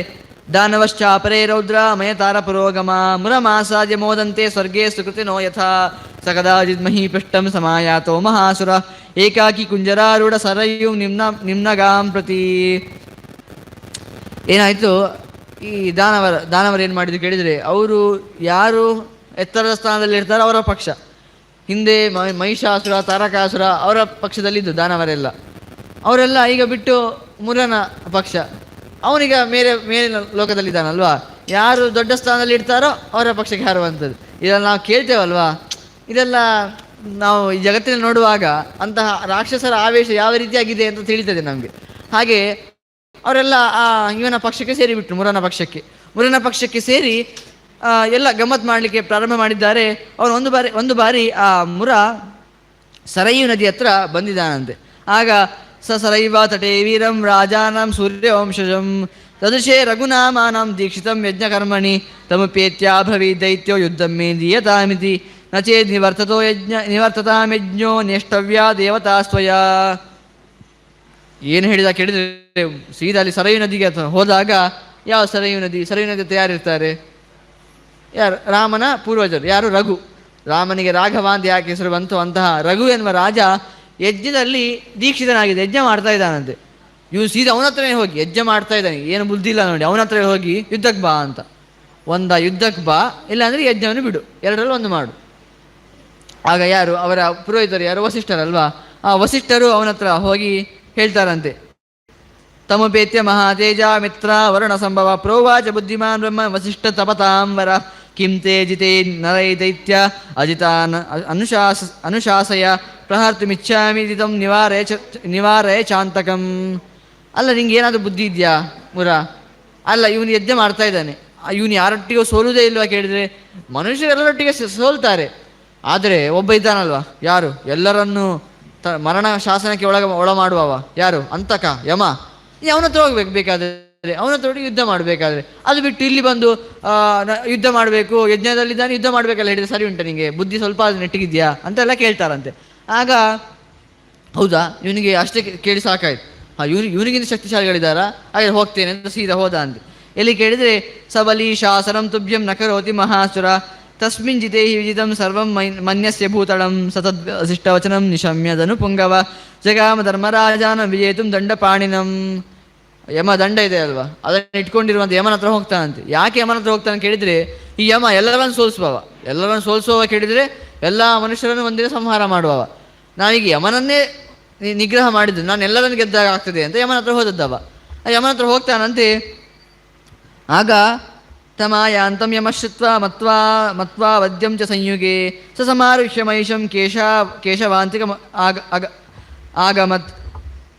ದಾನವಶ್ಚಾಪರೇ ರೌದ್ರ ಮಯತಾರ ಪುರೋಗಮ ಮುರಮಾಸಾದ್ಯ ಮೋದಂತೆ ಸ್ವರ್ಗೇ ಸುಕೃತಿನೋ ಯಥಾ ಸಕದಾಜಿದ್ಮಹಿ ಪೃಷ್ಟಂ ಸಮಾಯಾತೋ ಮಹಾಸುರ ಏಕಾಕಿ ಕುಂಜರಾರೂಢ ಸರಯು ನಿಮ್ನಗಾಂ ಪ್ರತಿ. ಏನಾಯಿತು, ಈ ದಾನವರು ಏನು ಮಾಡಿದ್ರು ಕೇಳಿದರೆ, ಅವರು ಯಾರು ಎತ್ತರದ ಸ್ಥಾನದಲ್ಲಿ ಇರ್ತಾರೋ ಅವರ ಪಕ್ಷ. ಹಿಂದೆ ಮಹಿಷಾಸುರ ತಾರಕಾಸುರ ಅವರ ಪಕ್ಷದಲ್ಲಿದ್ದು ದಾನವರೆಲ್ಲ, ಅವರೆಲ್ಲ ಈಗ ಬಿಟ್ಟು ಮುರನ ಪಕ್ಷ. ಅವನೀಗ ಮೇಲಿನ ಲೋಕದಲ್ಲಿದ್ದಾನಲ್ವಾ, ಯಾರು ದೊಡ್ಡ ಸ್ಥಾನದಲ್ಲಿ ಇರ್ತಾರೋ ಅವರ ಪಕ್ಷಕ್ಕೆ ಹಾರುವಂಥದ್ದು. ಇದೆಲ್ಲ ನಾವು ಕೇಳ್ತೇವಲ್ವಾ, ಇದೆಲ್ಲ ನಾವು ಈ ಜಗತ್ತಿನಲ್ಲಿ ನೋಡುವಾಗ ಅಂತಹ ರಾಕ್ಷಸರ ಆವೇಶ ಯಾವ ರೀತಿಯಾಗಿದೆ ಅಂತ ತಿಳಿತದೆ ನಮಗೆ. ಹಾಗೆ ಅವರೆಲ್ಲ ಇವನ ಪಕ್ಷಕ್ಕೆ ಸೇರಿಬಿಟ್ರು, ಮುರನ ಪಕ್ಷಕ್ಕೆ ಸೇರಿ ಎಲ್ಲ ಗಮ್ಮತ್ ಮಾಡಲಿಕ್ಕೆ ಪ್ರಾರಂಭ ಮಾಡಿದ್ದಾರೆ. ಅವನು ಒಂದು ಬಾರಿ ಆ ಮುರ ಸರಯು ನದಿ ಹತ್ರ ಬಂದಿದ್ದಾನಂತೆ. ಆಗ ಸರೈವ ತಟೇ ವೀರಂ ರಾಜಾನಾಂ ಸೂರ್ಯವಂಶಜಂ ತದೃಶೇ ರಘುನಾಮಾನಾಂ ದೀಕ್ಷಿತಂ ಯಜ್ಞಕರ್ಮಣಿ ತಮುಪೇತ್ಯಾಭ್ರವೀ ದೈತ್ಯೋ ಯುದ್ಧಂ ಮೇ ದೀಯತಾಮಿತಿ ನಚೇದ್ ನಿವರ್ತತಾಂ ಯಜ್ಞೋ ನೇಷ್ಟವ್ಯ ದೇವತಾಸ್ತ್ವಯ. ಏನು ಹೇಳಿದ ಕೇಳಿದರೆ, ಸೀದಾ ಅಲ್ಲಿ ಸರಯು ನದಿಗೆ ಹೋದಾಗ, ಯಾವ ಸರಯು ನದಿ ಹತ್ರ ಯಾರಿರ್ತಾರೆ? ಯಾರು? ರಾಮನ ಪೂರ್ವಜರು. ಯಾರು? ರಘು. ರಾಮನಿಗೆ ರಾಘವ ಅಂತ ಯಾಕೆ ಹೆಸರು ಬಂತು? ಅಂತಹ ರಘು ಎನ್ನುವ ರಾಜ ಯಜ್ಞದಲ್ಲಿ ದೀಕ್ಷಿತನಾಗಿದೆ, ಯಜ್ಞ ಮಾಡ್ತಾ ಇದ್ದಾನಂತೆ. ಇವನು ಸೀದಾ ಅವನ ಹತ್ರನೇ ಹೋಗಿ ಯಜ್ಞ ಮಾಡ್ತಾ ಇದ್ದಾನೆ, ಏನು ಬುದ್ಧಿ ಇಲ್ಲ ನೋಡಿ, ಅವನ ಹತ್ರ ಹೋಗಿ ಯುದ್ಧಕ್ಕೆ ಬಾ ಅಂತ. ಯುದ್ಧಕ್ಕೆ ಬಾ, ಇಲ್ಲಾಂದರೆ ಯಜ್ಞವನ್ನು ಬಿಡು, ಎರಡರಲ್ಲಿ ಒಂದು ಮಾಡು. ಆಗ ಯಾರು? ಅವರ ಪುರೋಹಿತರು ಯಾರು? ವಸಿಷ್ಠರಲ್ವಾ. ಆ ವಸಿಷ್ಠರು ಅವನ ಹತ್ರ ಹೋಗಿ ಹೇಳ್ತಾರಂತೆ, ತಮುಪೇತ್ಯ ಮಹಾತೇಜ ಮಿತ್ರ ವರುಣ ಸಂಭವ ಪ್ರೋವಾಚ ಬುದ್ಧಿಮಾನ್ ಬ್ರಹ್ಮ ವಸಿಷ್ಠ ತಪತಾಂಬರ ಕಿಂ ತೇ ಜಿತೇ ನರೈ ದೈತ್ಯ ಅಜಿತಾನ್ ಅನುಶಾಸಯ ಪ್ರಹರ್ತುಮಿಚ್ಛಾಮಿ ದಿತಂ ನಿವಾರಯ ಚಾಂತಕಂ. ಅಲ್ಲ, ನಿಂಗೆ ಏನಾದರೂ ಬುದ್ಧಿ ಇದೆಯಾ ಮುರ? ಅಲ್ಲ, ಇವನು ಯಜ್ಞ ಮಾಡ್ತಾ ಇದ್ದಾನೆ, ಇವನು ಯಾರೊಟ್ಟಿಗೂ ಸೋಲುವುದೇ ಇಲ್ವಾ ಕೇಳಿದರೆ? ಮನುಷ್ಯರೆಲ್ಲರೊಟ್ಟಿಗೆ ಸೋಲ್ತಾರೆ, ಆದರೆ ಒಬ್ಬ ಇದ್ದಾನಲ್ವ, ಯಾರು? ಎಲ್ಲರನ್ನೂ ಮರಣ ಶಾಸನಕ್ಕೆ ಒಳ ಮಾಡುವವ ಯಾರು? ಅಂತಕ, ಯಮ. ಅವನ ಹತ್ರ ಹೋಗ್ಬೇಕು, ಬೇಕಾದರೆ ಅವನ ಹತ್ರ ಒಟ್ಟಿಗೆ ಯುದ್ಧ ಮಾಡಬೇಕಾದ್ರೆ. ಅದು ಬಿಟ್ಟು ಇಲ್ಲಿ ಬಂದು ಯುದ್ಧ ಮಾಡಬೇಕು, ಯಜ್ಞದಲ್ಲಿದ್ದಾನೆ ಯುದ್ಧ ಮಾಡಬೇಕಲ್ಲ ಹೇಳಿದರೆ ಸರಿ ಉಂಟು ನಿಮಗೆ? ಬುದ್ಧಿ ಸ್ವಲ್ಪ ನೆಟ್ಟಿಗಿದೆಯಾ ಅಂತೆಲ್ಲ ಕೇಳ್ತಾರಂತೆ. ಆಗ ಹೌದಾ, ಇವನಿಗೆ ಅಷ್ಟೇ ಕೇಳಿ ಸಾಕಾಯ್ತು. ಇವನಿಗಿಂತ ಶಕ್ತಿಶಾಲಿಗಳಿದ್ದಾರಾ? ಹಾಗೆ ಹೋಗ್ತೇನೆ ಅಂತ ಸೀದಾ ಹೋದ ಅಂತೆ. ಎಲ್ಲಿ ಕೇಳಿದರೆ, ಸಬಲಿ ಶಾಸನಂ ತುಭ್ಯಂ ನ ಕರೋತಿ ಮಹಾಸುರ ತಸ್ಮಿನ್ ಜಿತೇ ವಿಜಿತಂ ಸರ್ವಂ ಮನ್ಯಸ್ಯ ಭೂತಳಂ ಸತದ್ವಸಿಷ್ಠವಚನಂ ನಿಶಮ್ಯದನು ಪುಂಗವ ಜಗಾಮ ಧರ್ಮರಾಜಾನ ವಿಜೇತುಂ ದಂಡಪಾಣಿನಂ. ಯಮ ದಂಡ ಇದೆ ಅಲ್ವಾ, ಅದನ್ನು ಇಟ್ಕೊಂಡಿರುವಂಥ ಯಮನ ಹತ್ರ ಹೋಗ್ತಾನಂತೆ. ಯಾಕೆ ಯಮನ ಹತ್ರ ಹೋಗ್ತಾನೆ ಕೇಳಿದರೆ, ಈ ಯಮ ಎಲ್ಲರನ್ನು ಸೋಲಿಸುವವ ಕೇಳಿದರೆ ಎಲ್ಲ ಮನುಷ್ಯರನ್ನು ಒಂದಿನ ಸಂಹಾರ ಮಾಡುವವ. ನಾವೀಗ ಯಮನನ್ನೇ ನಿಗ್ರಹ ಮಾಡಿದ್ದು, ನಾನು ಎಲ್ಲರನ್ನು ಗೆದ್ದಾಗ ಆಗ್ತದೆ ಅಂತ ಯಮನ ಹತ್ರ ಹೋದದ್ದವ. ಆ ಯಮನ ಹತ್ರ ಹೋಗ್ತಾನಂತೆ. ಆಗ ತಮಾಯಾಂತಂ ಯಮಶ್ರುತ್ವ ಮತ್ವಾ ವದ್ಯಂ ಚ ಸಂಯುಗೆ ಸಮಾರುಷ್ಯ ಮಹಿಷಂ ಕೇಶವಾಂತಿಕ ಆಗಮತ್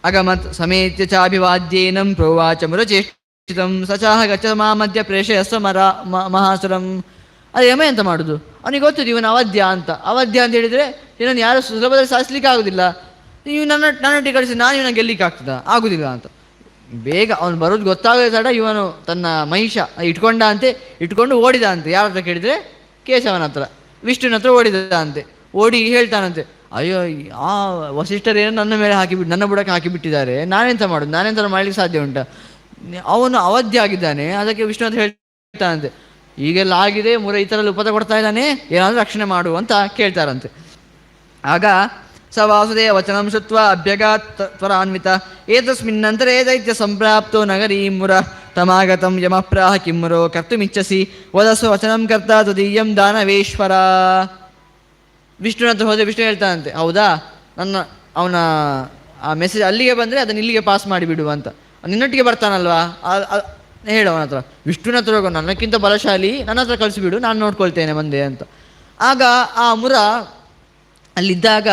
ಅಗಮತ್ ಸಮೇತ್ಯ ಚಾಭಿವಾದ್ಯೇನಂ ಪ್ರೋವಾಚ ಮುರಚೇಷ್ಟಿತಂ ಸಚಾಹ ಗಚ್ಚ ಮಾಮಧ್ಯ ಪ್ರೇಷಯಸ್ವ ಮಹಾಸುರಂ. ಅದು ಯಮ ಎಂತ ಮಾಡೋದು, ಅವನಿಗೆ ಗೊತ್ತಿದ್ದು ಇವನು ಅವಧ್ಯ ಅಂತ. ಅವಧ್ಯ ಅಂತ ಹೇಳಿದರೆ ಇವನನ್ನು ಯಾರು ಸುಲಭದಲ್ಲಿ ಸಾಧಿಸಲಿಕ್ಕೆ ಆಗೋದಿಲ್ಲ. ನೀವು ನನ್ನೊಟ್ಟಿಗೆ ಕಳಿಸಿ ನಾನು ಇವನ ಗೆಲ್ಲಿಕ್ಕೆ ಆಗ್ತದ, ಆಗುದಿಲ್ಲ ಅಂತ. ಬೇಗ ಅವನು ಬರೋದು ಗೊತ್ತಾಗದ ತಡ ಇವನು ತನ್ನ ಮಹಿಷ ಇಟ್ಕೊಂಡ ಅಂತೆ, ಇಟ್ಕೊಂಡು ಓಡಿದ ಅಂತೆ. ಯಾರ ಹತ್ರ ಕೇಳಿದರೆ ಕೇಶವನ ಹತ್ರ, ವಿಷ್ಣುವಿನ ಹತ್ರ ಓಡಿದ ಅಂತೆ. ಓಡಿ ಹೇಳ್ತಾನಂತೆ, ಅಯ್ಯೋ ಆ ವಸಿಷ್ಠರೇನು ನನ್ನ ಮೇಲೆ ಹಾಕಿಬಿಟ್ಟು ನನ್ನ ಬುಡಕ್ಕೆ ಹಾಕಿಬಿಟ್ಟಿದ್ದಾರೆ, ನಾನೆಂತ ಮಾಡೋದು, ನಾನೆಂತ ಮಾಡಲಿಕ್ಕೆ ಸಾಧ್ಯ ಉಂಟ. ಅವನು ಅವಧ್ಯ ಆಗಿದ್ದಾನೆ, ಅದಕ್ಕೆ ವಿಷ್ಣು ಅಂತ ಹೇಳ್ತಾನಂತೆ, ಈಗೆಲ್ಲ ಆಗಿದೆ ಮುರ ಈ ಥರಲ್ಲಿ ಉಪದ ಕೊಡ್ತಾ ಇದ್ದಾನೆ, ಏನಾದರೂ ರಕ್ಷಣೆ ಮಾಡು ಅಂತ ಕೇಳ್ತಾರಂತೆ. ಆಗ ಸ ವಾಸುದೇವ ವಚನಂ ಶುತ್ವ ಅಭ್ಯಗಾತ್ ತ್ವರಾನ್ವಿತ ಏತಸ್ಮಿನ್ನಂತರೇ ದೈತ್ಯ ಸಂಪ್ರಾಪ್ತೋ ನಗರೀ ಮುರ ತಮಾಗತಂ ಯಮಪ್ರಾಹ ಕಿಮ್ಮುರೋ ಕರ್ತುಮಿಚ್ಛಸಿ ವದಸ್ವ ವಚನಂ ಕರ್ತ ತುದೀಯಂ ದಾನವೇಶ್ವರ. ವಿಷ್ಣುನ ಹತ್ರ ಹೋದರೆ ವಿಷ್ಣು ಹೇಳ್ತಾನಂತೆ, ಹೌದಾ ಅವನ ಆ ಮೆಸೇಜ್ ಅಲ್ಲಿಗೆ ಬಂದರೆ ಅದನ್ನು ಇಲ್ಲಿಗೆ ಪಾಸ್ ಮಾಡಿಬಿಡು ಅಂತ. ನಿನ್ನೊಟ್ಟಿಗೆ ಬರ್ತಾನಲ್ವಾ ಹೇಳು ಅವನ ಹತ್ರ. ವಿಷ್ಣುನ ಹತ್ರ ಹೋಗೋ, ನನ್ನಕ್ಕಿಂತ ಬಲಶಾಲಿ, ನನ್ನ ಹತ್ರ ಕಳಿಸಿಬಿಡು, ನಾನು ನೋಡ್ಕೊಳ್ತೇನೆ ಮುಂದೆ ಅಂತ. ಆಗ ಆ ಮುರ ಅಲ್ಲಿದ್ದಾಗ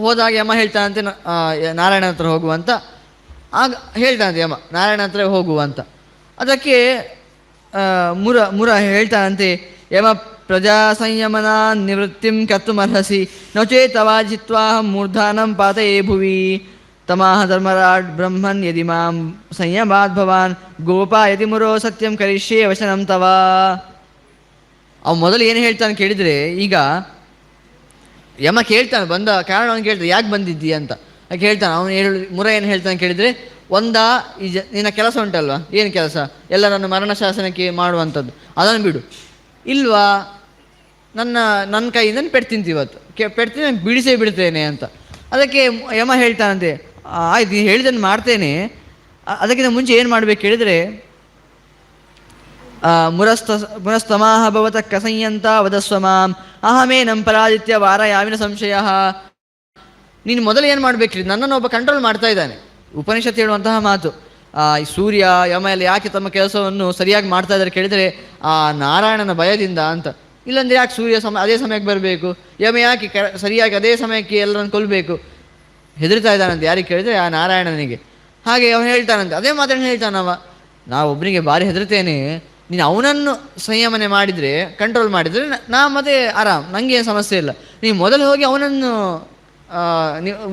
ಹೋದಾಗ ಯಮ ಹೇಳ್ತಾನಂತೆ ನಾರಾಯಣ ಹತ್ರ ಹೋಗುವಂತ. ಆಗ ಹೇಳ್ತಾನಂತೆ ಯಮ ನಾರಾಯಣ ಹತ್ರ ಹೋಗುವಂತ. ಅದಕ್ಕೆ ಮುರ ಹೇಳ್ತಾನಂತೆ, ಯಮ ಪ್ರಜಾ ಸಂಯಮನ ನಿವೃತ್ತಿಂ ಕರ್ತುಮರ್ಹಸಿ ನಚೇತವಾ ಜಿತ್ವಾಹಂ ಮೂರ್ಧಾನಂ ಪಾತಯೇ ಭುವಿ ತಮಾಹ ಧರ್ಮರಾಡ್ ಬ್ರಹ್ಮನ್ ಯದಿ ಮಾಂ ಸಂಯಮಾದ್ ಭವಾನ್ ಗೋಪಾ ಯದಿ ಮುರೋ ಸತ್ಯಂ ಕರಿಷ್ಯೇ ವಚನಂ ತವ. ಅವ ಮೊದಲು ಏನು ಹೇಳ್ತಾನೆ ಕೇಳಿದರೆ, ಈಗ ಯಮ ಕೇಳ್ತಾನೆ, ಬಂದ ಕಾರಣ ಅವನು ಕೇಳ್ತಾನೆ, ಯಾಕೆ ಬಂದಿದ್ದಿ ಅಂತ ಹೇಳ್ತಾನೆ. ಅವನು ಮುರ ಏನು ಹೇಳ್ತಾನೆ ಕೇಳಿದರೆ, ನಿನ್ನ ಕೆಲಸ ಉಂಟಲ್ವಾ, ಏನು ಕೆಲಸ, ಎಲ್ಲರನ್ನು ಮರಣ ಶಾಸನಕ್ಕೆ ಮಾಡುವಂಥದ್ದು, ಅದನ್ನು ಬಿಡು. ಇಲ್ವಾ, ನನ್ನ ಕೈಯಿಂದ ಪೆಟ್ಟು ತಿಂತೀವತ್ತು, ಪೆಟ್ಟು ನಾನು ಬಿಡಿಸೇ ಬಿಡ್ತೇನೆ ಅಂತ. ಅದಕ್ಕೆ ಯಮ ಹೇಳ್ತಾನಂತೆ, ಆಯ್ತು ನೀನು ಹೇಳಿದ್ದನ್ನು ಮಾಡ್ತೇನೆ, ಅದಕ್ಕಿಂತ ಮುಂಚೆ ಏನು ಮಾಡಬೇಕು ಕೇಳಿದರೆ, ಮುರಸ್ತಮಾಹ ಭವತ ಕಸಂಯಂತ ವದಸ್ವ ಮಾಂ ಅಹಮೇನಂ ಪರಾದಿತ್ಯ ವಾರಯಾಮಿನ ಸಂಶಯ. ನೀನು ಮೊದಲು ಏನು ಮಾಡಬೇಕು, ನನ್ನನ್ನು ಒಬ್ಬ ಕಂಟ್ರೋಲ್ ಮಾಡ್ತಾ ಇದ್ದಾನೆ. ಉಪನಿಷತ್ತು ಹೇಳುವಂತಹ ಮಾತು, ಸೂರ್ಯ ಯಮ ಎಲ್ಲ ಯಾಕೆ ತಮ್ಮ ಕೆಲಸವನ್ನು ಸರಿಯಾಗಿ ಮಾಡ್ತಾ ಇದ್ದಾರೆ ಕೇಳಿದರೆ, ಆ ನಾರಾಯಣನ ಭಯದಿಂದ ಅಂತ. ಇಲ್ಲಾಂದರೆ ಯಾಕೆ ಸೂರ್ಯ ಅದೇ ಸಮಯಕ್ಕೆ ಬರಬೇಕು, ಯಮ ಯಾಕೆ ಸರಿಯಾಗಿ ಅದೇ ಸಮಯಕ್ಕೆ ಎಲ್ಲರನ್ನು ಕೊಲ್ಲಬೇಕು, ಹೆದರ್ತಾ ಇದ್ದಾನಂತೆ. ಯಾರಿಗೆ ಕೇಳಿದರೆ ಆ ನಾರಾಯಣನಿಗೆ. ಹಾಗೆ ಅವನು ಹೇಳ್ತಾನಂತೆ, ಅದೇ ಮಾತನ್ನು ಹೇಳ್ತಾನವ, ನಾವೊಬ್ಬನಿಗೆ ಭಾರಿ ಹೆದರ್ತೇನೆ, ನೀನು ಅವನನ್ನು ಸಂಯಮನೆ ಮಾಡಿದರೆ, ಕಂಟ್ರೋಲ್ ಮಾಡಿದರೆ ನಾ ಮತ್ತೆ ಆರಾಮ್, ನನಗೇನು ಸಮಸ್ಯೆ ಇಲ್ಲ, ನೀವು ಮೊದಲು ಹೋಗಿ ಅವನನ್ನು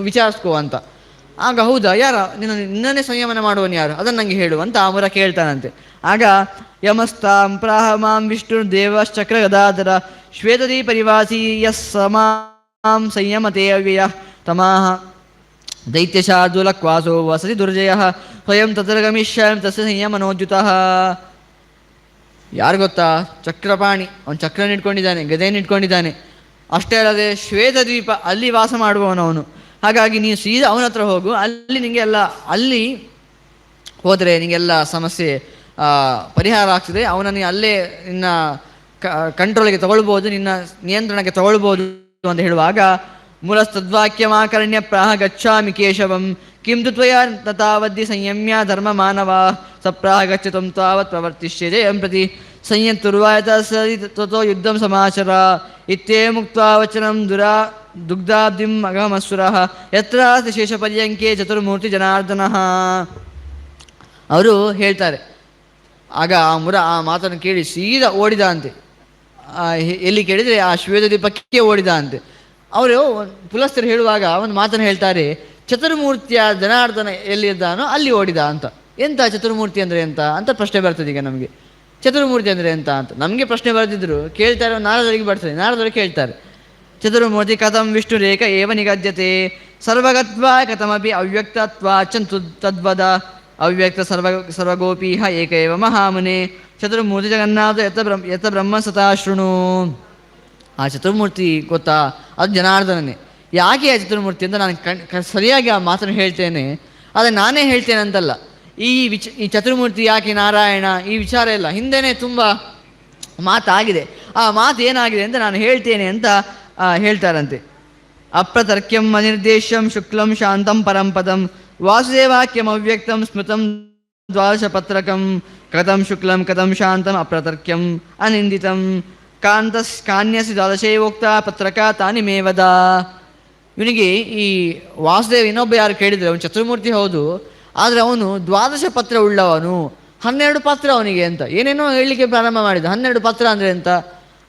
ವಿಚಾರಿಸ್ಕೋ ಅಂತ. ಆಗ ಹೌದಾ, ಯಾರ ನಿನ್ನನ್ನೇ ಸಂಯಮನ ಮಾಡುವನು ಯಾರು, ಅದನ್ನು ನನಗೆ ಹೇಳು ಅಂತ ಆ ಮುರ ಕೇಳ್ತಾನಂತೆ. ಆಗ ಯಮಸ್ತಾಂ ಪ್ರಾಹ ಮಾಂ ವಿಷ್ಣು ದೇವಶ್ಚಕ್ರ ಗದಾಧರ ಶ್ವೇತದಿ ಪರಿವಾಸಿ ಯಸ್ ಸಮಾಂ ಸಂಯಮತೆ ಅವ್ಯಯ ತಮಾಹ ದೈತ್ಯಶಾರ್ದೂಲಕ್ವಾಸೋ ವಸತಿ ದುರ್ಜಯ ಸ್ವಯಂ ತತ್ರ ಗಮಿಷ್ಯಾಮಿ ತಸ್ಯ ಸಂಯಮನೋದ್ಯುತಃ. ಯಾರು ಗೊತ್ತಾ, ಚಕ್ರಪಾಣಿ, ಅವನು ಚಕ್ರನ ಇಟ್ಕೊಂಡಿದ್ದಾನೆ, ಗದೆಯನ್ನು ಇಟ್ಕೊಂಡಿದ್ದಾನೆ. ಅಷ್ಟೇ ಅಲ್ಲದೆ ಶ್ವೇತದ್ವೀಪ ಅಲ್ಲಿ ವಾಸ ಮಾಡುವವನವನು. ಹಾಗಾಗಿ ನೀನು ಸೀದಾ ಅವನ ಹತ್ರ ಹೋಗು, ಅಲ್ಲಿ ನಿಮಗೆಲ್ಲ, ಅಲ್ಲಿ ಹೋದರೆ ನಿಮಗೆಲ್ಲ ಸಮಸ್ಯೆ ಪರಿಹಾರ ಆಗ್ತದೆ. ಅವನನ್ನು ಅಲ್ಲೇ ನಿನ್ನ ಕಂಟ್ರೋಲಿಗೆ ತಗೊಳ್ಬೋದು, ನಿನ್ನ ನಿಯಂತ್ರಣಕ್ಕೆ ತಗೊಳ್ಬೋದು ಅಂತ ಹೇಳುವಾಗ, ಮೂಲಸ್ತದ್ವಾಕ್ಯಮಾಕರ್ಣ್ಯ ಪ್ರಾಹ ಗಚ್ಚಾಮಿ ಕೇಶವಂ ಕಿಂ ತು ತ್ವಯಾ ತಥಾವದ್ದಿ ಸಂಯಮ್ಯ ಧರ್ಮ ಮಾನವ ಸಪ್ರಾಹ ಗಚ್ಚತಂ ತಾವತ್ ಪ್ರವರ್ತಿಷ್ಯೆ ಜಯಂ ಪ್ರತಿ ಸಂಯಂತುರ್ವಾಯತ ಸರಿ ತಥೋ ಯುದ್ಧಂ ಸಮಾಚರ ಇತ್ತೇ ಮುಕ್ತ್ವಾ ವಚನಂ ದುಗ್ಧಾಬ್ಧಿಂ ಅಗಮಸುರಃ ಯತ್ರ ಶೇಷ ಪರ್ಯಂಕೆ ಚತುರ್ಮೂರ್ತಿ ಜನಾರ್ದನಃ. ಅವರು ಹೇಳ್ತಾರೆ. ಆಗ ಆ ಮುರ ಆ ಮಾತನ್ನು ಕೇಳಿ ಸೀದಾ ಓಡಿದ ಅಂತೆ. ಎಲ್ಲಿ ಕೇಳಿದರೆ ಆ ಶ್ವೇತದ್ವೀಪಕ್ಕೆ ಓಡಿದ ಅಂತೆ. ಅವರು ಪುಲಸ್ತರು ಹೇಳುವಾಗ ಒಂದು ಮಾತನ್ನು ಹೇಳ್ತಾರೆ, ಚತುರ್ಮೂರ್ತಿಯ ಜನಾರ್ದನ ಎಲ್ಲಿದ್ದಾನೋ ಅಲ್ಲಿ ಓಡಿದ ಅಂತ. ಎಂತ ಚತುರ್ಮೂರ್ತಿ ಅಂದರೆ ಎಂತ ಅಂತ ಪ್ರಶ್ನೆ ಬರ್ತದೆ ಈಗ ನಮಗೆ. ಚತುರ್ಮೂರ್ತಿ ಅಂದರೆ ಎಂತ ಅಂತ ನಮಗೆ ಪ್ರಶ್ನೆ ಬರೆದಿದ್ರು, ಕೇಳ್ತಾರೆ, ನಾರದರಿಗೆ ಬರ್ತದೆ, ನಾರದರು ಕೇಳ್ತಾರೆ, ಚತುರ್ಮೂರ್ತಿ ಕಥಂ ವಿಷ್ಣುರೇಕ ಏವ ನಿಗದ್ಯತೆ ಸರ್ವಗತ್ವ ಕಥಮಪಿ ಅವ್ಯಕ್ತತ್ವ ಚಂತು ತದ್ವದ ಅವ್ಯಕ್ತ ಸರ್ವಗೋಪೀಹ ಏಕ ಏವ ಮಹಾಮುನೆ ಚತುರ್ಮೂರ್ತಿ ಜಗನ್ನಾಥ ಯತ ಬ್ರಹ್ಮ ಸತಾ ಶೃಣು. ಆ ಚತುರ್ಮೂರ್ತಿ ಗೊತ್ತಾ, ಅದು ಜನಾರ್ದನನೇ. ಯಾಕೆ ಆ ಚತುರ್ಮೂರ್ತಿ ಅಂತ ನಾನು ಸರಿಯಾಗಿ ಆ ಮಾತನ್ನು ಹೇಳ್ತೇನೆ, ಆದರೆ ನಾನೇ ಹೇಳ್ತೇನೆ ಅಂತಲ್ಲ. ಈ ಚತುರ್ಮೂರ್ತಿ ಯಾಕೆ ನಾರಾಯಣ, ಈ ವಿಚಾರ ಎಲ್ಲ ಹಿಂದೆನೇ ತುಂಬ ಮಾತಾಗಿದೆ. ಆ ಮಾತು ಏನಾಗಿದೆ ಅಂತ ನಾನು ಹೇಳ್ತೇನೆ ಅಂತ ಹೇಳ್ತಾರಂತೆ. ಅಪ್ರತರ್ಕ್ಯಂ ಅನಿರ್ದೇಶ್ಯಂ ಶುಕ್ಲಂ ಶಾಂತಂ ಪರಂಪದಂ ವಾಸುದೇವಾಕ್ಯಂ ಅವ್ಯಕ್ತಂ ಸ್ಮೃತಂ ದ್ವಾದಶ ಪತ್ರಕಂ ಕಥಂ ಶುಕ್ಲಂ ಕಥಂ ಶಾಂತಂ ಅಪ್ರತರ್ಕ್ಯಂ ಅನಿಂದಿತಂ ಕಾನ್ಯಸಿ ದ್ವಾದಶೇವೋಕ್ತ ಪತ್ರಕ ತಾನಿ ಮೇವದ. ಇವನಿಗೆ ಈ ವಾಸುದೇವ್ ಇನ್ನೊಬ್ಬ ಯಾರು ಕೇಳಿದರೆ ಅವನು ಚತುರ್ಮೂರ್ತಿ ಹೌದು, ಆದರೆ ಅವನು ದ್ವಾದಶ ಪತ್ರ ಉಳ್ಳವನು, 12 ಪತ್ರ ಅವನಿಗೆ ಅಂತ ಏನೇನೋ ಹೇಳಲಿಕ್ಕೆ ಪ್ರಾರಂಭ ಮಾಡಿದ. 12 ಪತ್ರ ಅಂದರೆ ಅಂತ.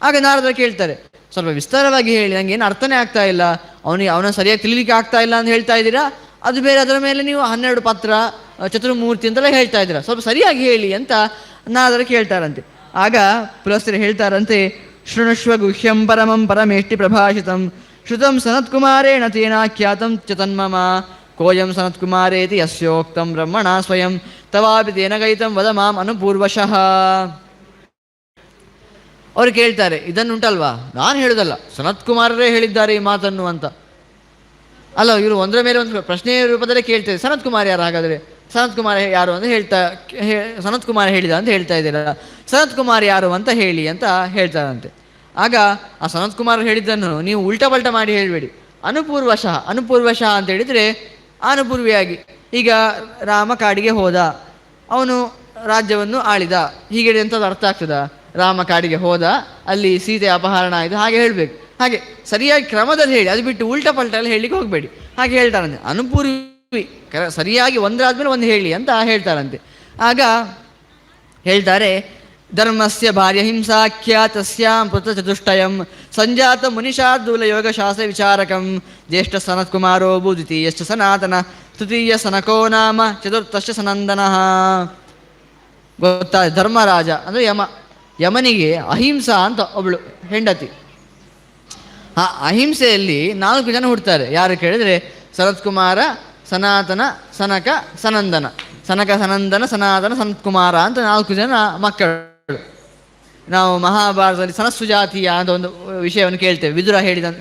ಆಗ ನಾರದರು ಕೇಳ್ತಾರೆ, ಸ್ವಲ್ಪ ವಿಸ್ತಾರವಾಗಿ ಹೇಳಿ, ನನಗೆ ಏನು ಅರ್ಥನೇ ಆಗ್ತಾ ಇಲ್ಲ, ಅವನ ಸರಿಯಾಗಿ ತಿಳಿಲಿಕ್ಕೆ ಆಗ್ತಾ ಇಲ್ಲ ಅಂತ ಹೇಳ್ತಾ ಇದ್ದೀರಾ, ಅದು ಬೇರೆ, ಅದರ ಮೇಲೆ ನೀವು 12 ಪತ್ರ ಚತುರ್ಮೂರ್ತಿ ಅಂತೆಲ್ಲ ಹೇಳ್ತಾ ಇದ್ದೀರಾ, ಸ್ವಲ್ಪ ಸರಿಯಾಗಿ ಹೇಳಿ ಅಂತ ನಾರದರು ಕೇಳ್ತಾರಂತೆ. ಆಗ ಪುಲಸ್ತ್ಯರು ಹೇಳ್ತಾರಂತೆ, ಶೃಣುಷ್ವ ಗುಹ್ಯಂ ಪರಮಂ ಪರಮೇಷ್ಟಿ ಪ್ರಭಾಷಿತಂ ಶ್ರುತಂ ಸನತ್ಕುಮಾರೇಣ ತೇನಾಖ್ಯಾತಂ ಚ ತನ್ಮಮ ಕೋಯಂ ಸನತ್ಕುಮಾರೇತಿ ಯಸ್ಯೋಕ್ತಂ ಬ್ರಹ್ಮಣ ಸ್ವಯಂ ತವಾಪಿ ತೇನ ಗೈತಂ ವದ ಮಾಂ ಅನುಪೂರ್ವಶಃ. ಅವರು ಕೇಳ್ತಾರೆ, ಇದನ್ನುಂಟಲ್ವಾ, ನಾನು ಹೇಳುದಲ್ಲ, ಸನತ್ಕುಮಾರರೇ ಹೇಳಿದ್ದಾರೆ ಈ ಮಾತನ್ನು ಅಂತ. ಅಲ್ಲ, ಇವರು ಒಂದರ ಮೇಲೆ ಒಂದು ಪ್ರಶ್ನೆಯ ರೂಪದಲ್ಲೇ ಕೇಳ್ತಾರೆ, ಸನತ್ಕುಮಾರ್ ಯಾರು ಹಾಗಾದರೆ, ಸನತ್ಕುಮಾರ್ ಯಾರು ಅಂತ ಸನತ್ಕುಮಾರ್ ಹೇಳಿದ ಅಂತ ಹೇಳ್ತಾ ಇದ್ದೀರ, ಸನತ್ಕುಮಾರ್ ಯಾರು ಅಂತ ಹೇಳಿ ಅಂತ ಹೇಳ್ತಾರಂತೆ. ಆಗ ಆ ಸನತ್ಕುಮಾರ್ ಹೇಳಿದ್ದನ್ನು ನೀವು ಉಲ್ಟಾ ಪಲ್ಟ ಮಾಡಿ ಹೇಳಬೇಡಿ. ಅನುಪೂರ್ವಶಃ ಅಂತ ಹೇಳಿದರೆ ಅನುಪೂರ್ವಿಯಾಗಿ, ಈಗ ರಾಮ ಕಾಡಿಗೆ ಹೋದ, ಅವನು ರಾಜ್ಯವನ್ನು ಆಳಿದ, ಹೀಗೆ ಎಂಥದ್ದು ಅರ್ಥ ಆಗ್ತದ? ರಾಮ ಕಾಡಿಗೆ ಹೋದ, ಅಲ್ಲಿ ಸೀತೆ ಅಪಹರಣ ಆಯಿತು, ಹಾಗೆ ಹೇಳಬೇಕು. ಹಾಗೆ ಸರಿಯಾಗಿ ಕ್ರಮದಲ್ಲಿ ಹೇಳಿ, ಅದು ಬಿಟ್ಟು ಉಲ್ಟಾ ಪಲ್ಟ ಎಲ್ಲ ಹೇಳಲಿಕ್ಕೆ ಹೋಗಬೇಡಿ. ಹಾಗೆ ಹೇಳ್ತಾರಂತೆ, ಅನುಪೂರ್ವಿ ಸರಿಯಾಗಿ ಒಂದರಾದ್ಮೇಲೆ ಒಂದು ಹೇಳಿ ಅಂತ ಹೇಳ್ತಾರಂತೆ. ಆಗ ಹೇಳ್ತಾರೆ, ಧರ್ಮಸ್ಯ ಭಾರ್ಯ ಹಿಂಸಾಖ್ಯ ತಸ್ಯಾಂ ಪುತ್ರ ಚತುಷ್ಟಯಂ ಸಂಜಾತ ಮುನಿಷಾರ್ದೂಲ ಯೋಗಶಾಸ್ತ್ರ ವಿಚಾರಕಂ ಜ್ಯೇಷ್ಠ ಸನತ್ಕುಮಾರೋ ದ್ವಿತೀಯಶ್ಚ ಸನಾತನ ತೃತೀಯ ಸನಕೋ ನಾಮ ಚತುರ್ಥಶ್ಚ ಸನಂದನಃ. ಗೊತ್ತಾದ, ಧರ್ಮರಾಜ ಅಂದರೆ ಯಮನಿಗೆ ಅಹಿಂಸಾ ಅಂತ ಒಬ್ಬಳು ಹೆಂಡತಿ. ಆ ಅಹಿಂಸೆಯಲ್ಲಿ 4 ಜನ ಹುಡ್ತಾರೆ. ಯಾರು ಕೇಳಿದರೆ ಸನತ್ಕುಮಾರ, ಸನಾತನ, ಸನಕ, ಸನಂದನ. ಸನಕ, ಸನಂದನ, ಸನಾತನ, ಸನತ್ಕುಮಾರ ಅಂತ 4 ಜನ ಮಕ್ಕಳು. ನಾವು ಮಹಾಭಾರತದಲ್ಲಿ ಸನತ್ಸುಜಾತಿಯ ಅಂತ ಒಂದು ವಿಷಯವನ್ನು ಕೇಳ್ತೇವೆ.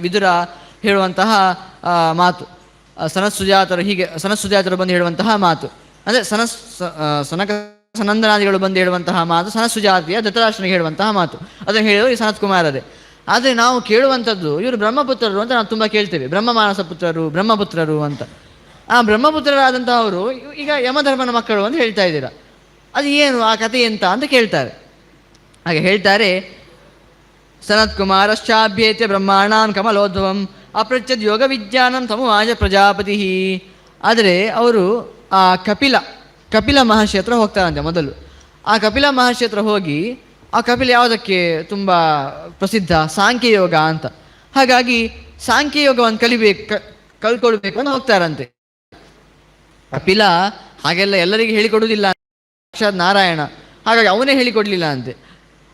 ವಿದುರ ಹೇಳುವಂತಹ ಮಾತು, ಸನತ್ಸುಜಾತರು ಬಂದು ಹೇಳುವಂತಹ ಮಾತು, ಅಂದರೆ ಸನಕ ಸನಂದನಾದಿಗಳು ಬಂದು ಹೇಳುವಂತಹ ಮಾತು ಸನತ್ಸುಜಾತಿಯ ಧೃತರಾಷ್ಟ್ರನಿಗೆ ಹೇಳುವಂತಹ ಮಾತು, ಅದನ್ನು ಹೇಳುವ ಈ ಸನತ್ಕುಮಾರರೇ. ಆದರೆ ನಾವು ಕೇಳುವಂಥದ್ದು ಇವರು ಬ್ರಹ್ಮಪುತ್ರರು ಅಂತ ನಾವು ತುಂಬ ಕೇಳ್ತೇವೆ, ಬ್ರಹ್ಮಮಾನಸ ಪುತ್ರರು, ಬ್ರಹ್ಮಪುತ್ರರು ಅಂತ. ಆ ಬ್ರಹ್ಮಪುತ್ರರಾದಂತಹವರು ಈಗ ಯಮಧರ್ಮನ ಮಕ್ಕಳು ಅಂತ ಹೇಳ್ತಾ ಇದ್ದೀರಾ, ಅದು ಏನು ಆ ಕಥೆ ಎಂತ ಅಂತ ಕೇಳ್ತಾರೆ. ಹಾಗೆ ಹೇಳ್ತಾರೆ, ಸನತ್ಕುಮಾರಶ್ಚಾಭ್ಯೇತ್ಯ ಬ್ರಹ್ಮಾಣಾಂ ಕಮಲೋದ್ಭವಂ ಅಪೃಚ್ಛದ್ ಯೋಗ ವಿಜ್ಞಾನಂ ತಮುವಾಜ ಪ್ರಜಾಪತಿ. ಆದರೆ ಅವರು ಆ ಕಪಿಲ ಮಹರ್ಷಿ ಹತ್ರ ಹೋಗ್ತಾರಂತೆ ಮೊದಲು. ಆ ಕಪಿಲ ಮಹರ್ಷಿ ಹತ್ರ ಹೋಗಿ, ಆ ಕಪಿಲ ಯಾವುದಕ್ಕೆ ತುಂಬ ಪ್ರಸಿದ್ಧ, ಸಾಂಖ್ಯಯೋಗ ಅಂತ. ಹಾಗಾಗಿ ಸಾಂಖ್ಯಯೋಗವನ್ನು ಕಲ್ಕೊಳ್ಬೇಕು ಅಂತ ಹೋಗ್ತಾರಂತೆ. ಕಪಿಲ ಹಾಗೆಲ್ಲ ಎಲ್ಲರಿಗೆ ಹೇಳಿಕೊಡುವುದಿಲ್ಲ, ಸಾಕ್ಷಾತ್ ನಾರಾಯಣ, ಹಾಗಾಗಿ ಅವನೇ ಹೇಳಿಕೊಡ್ಲಿಲ್ಲ ಅಂತೆ.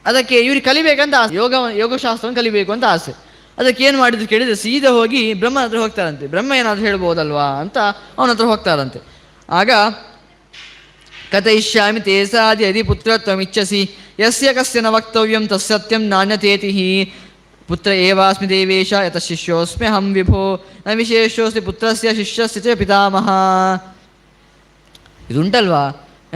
ಅದಕ್ಕೆ ಇವ್ರಿಗೆ ಕಲಿಬೇಕಂತ ಆಸೆ, ಯೋಗಶಾಸ್ತ್ರವನ್ನು ಕಲಿಬೇಕು ಅಂತ ಆಸೆ. ಅದಕ್ಕೆ ಏನು ಮಾಡಿದ್ರು ಕೇಳಿದರೆ ಸೀದಾ ಹೋಗಿ ಬ್ರಹ್ಮನ ಹತ್ರ ಹೋಗ್ತಾರಂತೆ. ಬ್ರಹ್ಮ ಏನಾದರೂ ಹೇಳ್ಬೋದಲ್ವಾ ಅಂತ ಅವನ ಹತ್ರ ಹೋಗ್ತಾರಂತೆ. ಆಗ ಕಥಯಿಷ್ಯಾಮಿ ತೇ ಸಾಧಿ ಯದಿ ಪುತ್ರತ್ವಮಿಚ್ಛಸಿ ಯಸ್ಯ ಕಸ್ಯ ನ ವಕ್ತವ್ಯಂ ತತ್ಸತ್ಯಂ ನಾಣ್ಯತೇತಿ ಪುತ್ರ ಏವಾಸ್ಮಿ ದೇವೇಶ ಯತ ಶಿಷ್ಯೋಸ್ಮಿ ಅಹಂ ವಿಭೋ ನ ವಿಶೇಷೋಸ್ಮಿ ಪುತ್ರಸ್ಯ ಶಿಷ್ಯಸ್ಯ ಚ ಪಿತಾಮಹ. ಇದುಂಟಲ್ವಾ,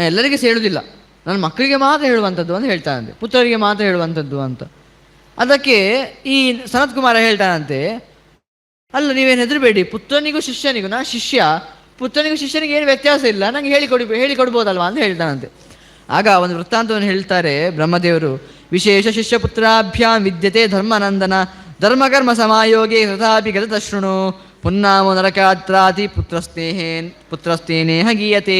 ಎಲ್ಲರಿಗೆ ಸೇರುವುದಿಲ್ಲ, ನನ್ನ ಮಕ್ಕಳಿಗೆ ಮಾತ್ರ ಹೇಳುವಂಥದ್ದು ಅಂತ ಹೇಳ್ತಾನಂತೆ, ಪುತ್ರರಿಗೆ ಮಾತ್ರ ಹೇಳುವಂಥದ್ದು ಅಂತ. ಅದಕ್ಕೆ ಈ ಸನತ್ಕುಮಾರ ಹೇಳ್ತಾನಂತೆ, ಅಲ್ಲ ನೀವೇನು ಹೆದರಬೇಡಿ, ಪುತ್ರನಿಗೂ ಶಿಷ್ಯನಿಗೂ, ನಾ ಶಿಷ್ಯ, ಪುತ್ರನಿಗೂ ಶಿಷ್ಯನಿಗೆ ಏನು ವ್ಯತ್ಯಾಸ ಇಲ್ಲ, ನನಗೆ ಹೇಳಿಕೊಡ್ಬೋದಲ್ವಾ ಅಂತ ಹೇಳ್ತಾನಂತೆ. ಆಗ ಒಂದು ವೃತ್ತಾಂತವನ್ನು ಹೇಳ್ತಾರೆ ಬ್ರಹ್ಮದೇವರು, ವಿಶೇಷ ಶಿಷ್ಯ ಪುತ್ರಾಭ್ಯಾಂ ವಿದ್ಯತೆ ಧರ್ಮನಂದನ ಧರ್ಮಕರ್ಮ ಸಮಾಯೋಗೇ ತಥಾಪಿ ಗತ ಶೃಣು ಪುನ್ನಾಮೋ ನರಕಾತ್ರಾತಿ ಪುತ್ರಸ್ತೇನೇಹ ಗೀಯತೆ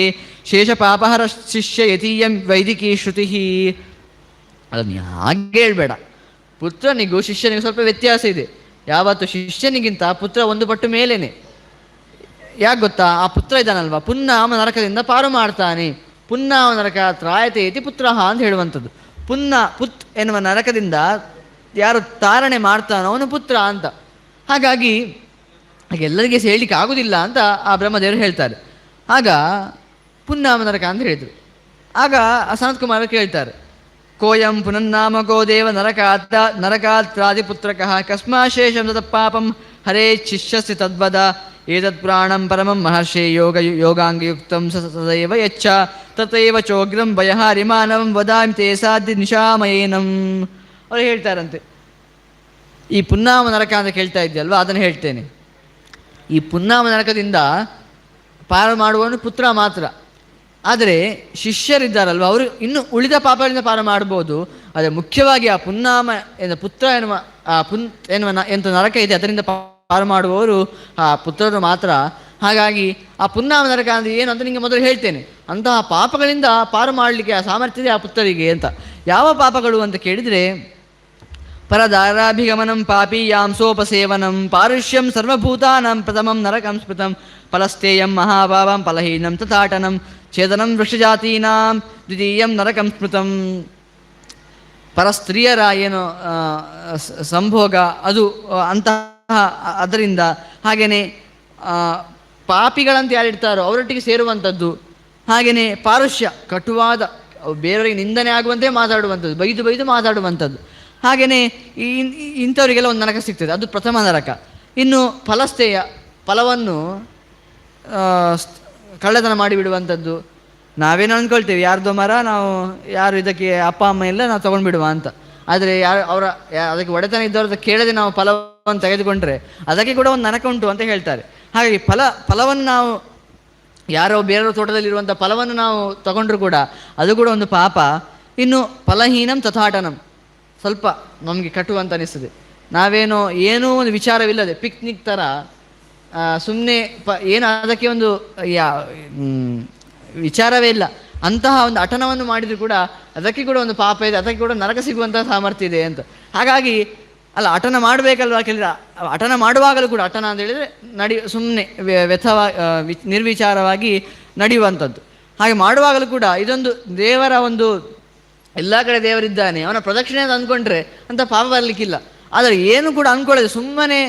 ಶೇಷ ಪಾಪಹರ ಶಿಷ್ಯ ಯತೀಯಂ ವೈದಿಕೀ ಶ್ರುತಿ. ಅದನ್ನು ಹಾಗೆ ಹೇಳ್ಬೇಡ, ಪುತ್ರನಿಗೂ ಶಿಷ್ಯನಿಗೂ ಸ್ವಲ್ಪ ವ್ಯತ್ಯಾಸ ಇದೆ. ಯಾವತ್ತು ಶಿಷ್ಯನಿಗಿಂತ ಪುತ್ರ ಒಂದು ಪಟ್ಟು ಮೇಲೇನೆ. ಯಾಕೆ ಗೊತ್ತಾ, ಆ ಪುತ್ರ ಇದ್ದಾನಲ್ವ, ಪುನ್ನಾಮ ನರಕದಿಂದ ಪಾರು ಮಾಡ್ತಾನೆ. ಪುನ್ನಾಮ ನರಕ ತ್ರಾಯತೆ ಇತಿ ಪುತ್ರ ಅಂತ ಹೇಳುವಂಥದ್ದು. ಪುತ್ ಎನ್ನುವ ನರಕದಿಂದ ಯಾರು ತಾರಣೆ ಮಾಡ್ತಾನೋ ಅವನು ಪುತ್ರ ಅಂತ. ಹಾಗಾಗಿ ಎಲ್ಲರಿಗೆ ಹೇಳಲಿಕ್ಕೆ ಆಗುವುದಿಲ್ಲ ಅಂತ ಆ ಬ್ರಹ್ಮದೇವರು ಹೇಳ್ತಾರೆ. ಆಗ ಪುನ್ನಾಮ ನರಕ ಅಂತ ಹೇಳಿದರು. ಆಗ ಸನತ್ಕುಮಾರ ಕೇಳ್ತಾರೆ, ಕೋಯಂ ಪುನನ್ನಾಮ ಕೋ ದೇವ ನರಕಾತ್ರಾದಿಪುತ್ರಕಃ ಕಸ್ಮಾಶೇಷಂ ತತ ಪಾಪಂ ಹರೇ ಶಿಷ್ಯಸ್ಯ ತದ್ವದ ಏತತ್ ಪ್ರಾಣಂ ಪರಮಂ ಮಹರ್ಷೇ ಯೋಗಾಂಗಯುಕ್ತಂ ಸದೈವ ಯಚ್ಚ ತಥೈವ ಚೋಗ್ರಂ ಭಯಹಾರಿ ಮಾನವಂ ವದಾಮಿ ತೇ ಸಾಧ್ಯ ನಿಶಾಮಯೇನಂ. ಅವರು ಹೇಳ್ತಾರಂತೆ, ಈ ಪುನ್ನಾಮ ನರಕ ಅಂತ ಕೇಳ್ತಾ ಇದೆಯಲ್ವ, ಅದನ್ನು ಹೇಳ್ತೇನೆ. ಈ ಪುನ್ನಾಮ ನರಕದಿಂದ ಪಾರು ಮಾಡುವವನು ಪುತ್ರ ಮಾತ್ರ. ಆದರೆ ಶಿಷ್ಯರಿದ್ದಾರಲ್ವ, ಅವರು ಇನ್ನು ಉಳಿದ ಪಾಪಗಳಿಂದ ಪಾರು ಮಾಡ್ಬೋದು. ಆದರೆ ಮುಖ್ಯವಾಗಿ ಆ ಪುನ್ನಾಮ ಪುತ್ರ ಎನ್ನುವ ಎಂಥ ನರಕ ಇದೆ ಅದರಿಂದ ಪಾರು ಮಾಡುವವರು ಆ ಪುತ್ರರು ಮಾತ್ರ. ಹಾಗಾಗಿ ಆ ಪುನ್ನಾಮ ನರಕ ಅಂದರೆ ಏನು ಅಂತ ನಿಮಗೆ ಮೊದಲು ಹೇಳ್ತೇನೆ. ಅಂತಹ ಪಾಪಗಳಿಂದ ಪಾರು ಮಾಡಲಿಕ್ಕೆ ಆ ಸಾಮರ್ಥ್ಯತೆ ಆ ಪುತ್ರರಿಗೆ ಅಂತ. ಯಾವ ಪಾಪಗಳು ಅಂತ ಕೇಳಿದರೆ, ಪರದಾರಾಭಿಗಮನಂ ಪಾಪೀಯಾಂ ಸೋಪಸೇವನಂ ಪಾರುಷ್ಯಂ ಸರ್ವಭೂತಾನಾಂ ಪ್ರಥಮಂ ನರಕಂ ಸ್ಮೃತಂ ಫಲಸ್ಥೇಯಂ ಮಹಾಭಾವಂ ಫಲಹೀನಂ ತಥಾಟನಂ ಛೇದನಂ ವೃಕ್ಷಜಾತೀನಾಂ ದ್ವಿತೀಯಂ ನರಕಂ ಸ್ಮೃತಂ. ಪರಸ್ತ್ರೀಯರ ಏನು ಸಂಭೋಗ ಅದು ಅಂತಹ ಅದರಿಂದ, ಹಾಗೆಯೇ ಪಾಪಿಗಳಂತ ಯಾರಿರ್ತಾರೋ ಅವರೊಟ್ಟಿಗೆ ಸೇರುವಂಥದ್ದು, ಹಾಗೆಯೇ ಪಾರುಷ್ಯ ಕಟುವಾದ ಬೇರೆಯವರಿಗೆ ನಿಂದನೆ ಆಗುವಂತೆ ಮಾತಾಡುವಂಥದ್ದು, ಬೈದು ಬೈದು ಮಾತಾಡುವಂಥದ್ದು, ಹಾಗೆಯೇ ಇಂಥವರಿಗೆಲ್ಲ ಒಂದು ನರಕ ಸಿಗ್ತದೆ, ಅದು ಪ್ರಥಮ ನರಕ. ಇನ್ನು ಫಲಸ್ಥೇಯ, ಫಲವನ್ನು ಕಳ್ಳತನ ಮಾಡಿಬಿಡುವಂಥದ್ದು. ನಾವೇನು ಅಂದ್ಕೊಳ್ತೇವೆ, ಯಾರ್ದೋ ಮರ ನಾವು ಯಾರು ಇದಕ್ಕೆ ಅಪ್ಪ ಅಮ್ಮ ಎಲ್ಲ ನಾವು ತೊಗೊಂಡು ಬಿಡುವ ಅಂತ. ಆದರೆ ಯಾರು ಅದಕ್ಕೆ ಒಡೆತನ ಇದ್ದವ್ರ ಕೇಳದೆ ನಾವು ಫಲವನ್ನು ತೆಗೆದುಕೊಂಡ್ರೆ ಅದಕ್ಕೆ ಕೂಡ ಒಂದು ನರಕ ಉಂಟು ಅಂತ ಹೇಳ್ತಾರೆ. ಹಾಗಾಗಿ ಫಲವನ್ನು ನಾವು ಯಾರೋ ಬೇರೆಯವ್ರ ತೋಟದಲ್ಲಿರುವಂಥ ಫಲವನ್ನು ನಾವು ತಗೊಂಡ್ರೂ ಕೂಡ ಅದು ಕೂಡ ಒಂದು ಪಾಪ. ಇನ್ನು ಫಲಹೀನಂ ತಥಾಟನಂ, ಸ್ವಲ್ಪ ನಮಗೆ ಕಟು ಅಂತ ಅನಿಸ್ತದೆ. ನಾವೇನೋ ಏನೂ ಒಂದು ವಿಚಾರವಿಲ್ಲದೆ ಪಿಕ್ನಿಕ್ ಥರ ಸುಮ್ಮನೆ ಏನು ಅದಕ್ಕೆ ಒಂದು ವಿಚಾರವೇ ಇಲ್ಲ ಅಂತಹ ಒಂದು ಅಟನವನ್ನು ಮಾಡಿದರೂ ಕೂಡ ಅದಕ್ಕೆ ಕೂಡ ಒಂದು ಪಾಪ ಇದೆ, ಅದಕ್ಕೆ ಕೂಡ ನರಕ ಸಿಗುವಂತಹ ಸಾಮರ್ಥ್ಯ ಇದೆ ಅಂತ. ಹಾಗಾಗಿ ಅಲ್ಲ, ಅಟನ ಮಾಡಬೇಕಲ್ವ, ಕೇಳಿದ್ರೆ ಅಟನ ಮಾಡುವಾಗಲೂ ಕೂಡ ಅಟನ ಅಂತ ಹೇಳಿದರೆ ಸುಮ್ಮನೆ ನಿರ್ವಿಚಾರವಾಗಿ ನಡೆಯುವಂಥದ್ದು. ಹಾಗೆ ಮಾಡುವಾಗಲೂ ಕೂಡ ಇದೊಂದು ದೇವರ ಒಂದು, ಎಲ್ಲ ಕಡೆ ದೇವರಿದ್ದಾನೆ ಅವನ ಪ್ರದಕ್ಷಿಣೆ ಅಂತ ಅಂದ್ಕೊಂಡ್ರೆ ಅಂತ ಪಾಪ ಬರಲಿಕ್ಕಿಲ್ಲ. ಆದರೆ ಏನು ಕೂಡ ಅಂದ್ಕೊಳ್ಳೋದು ಸುಮ್ಮನೆ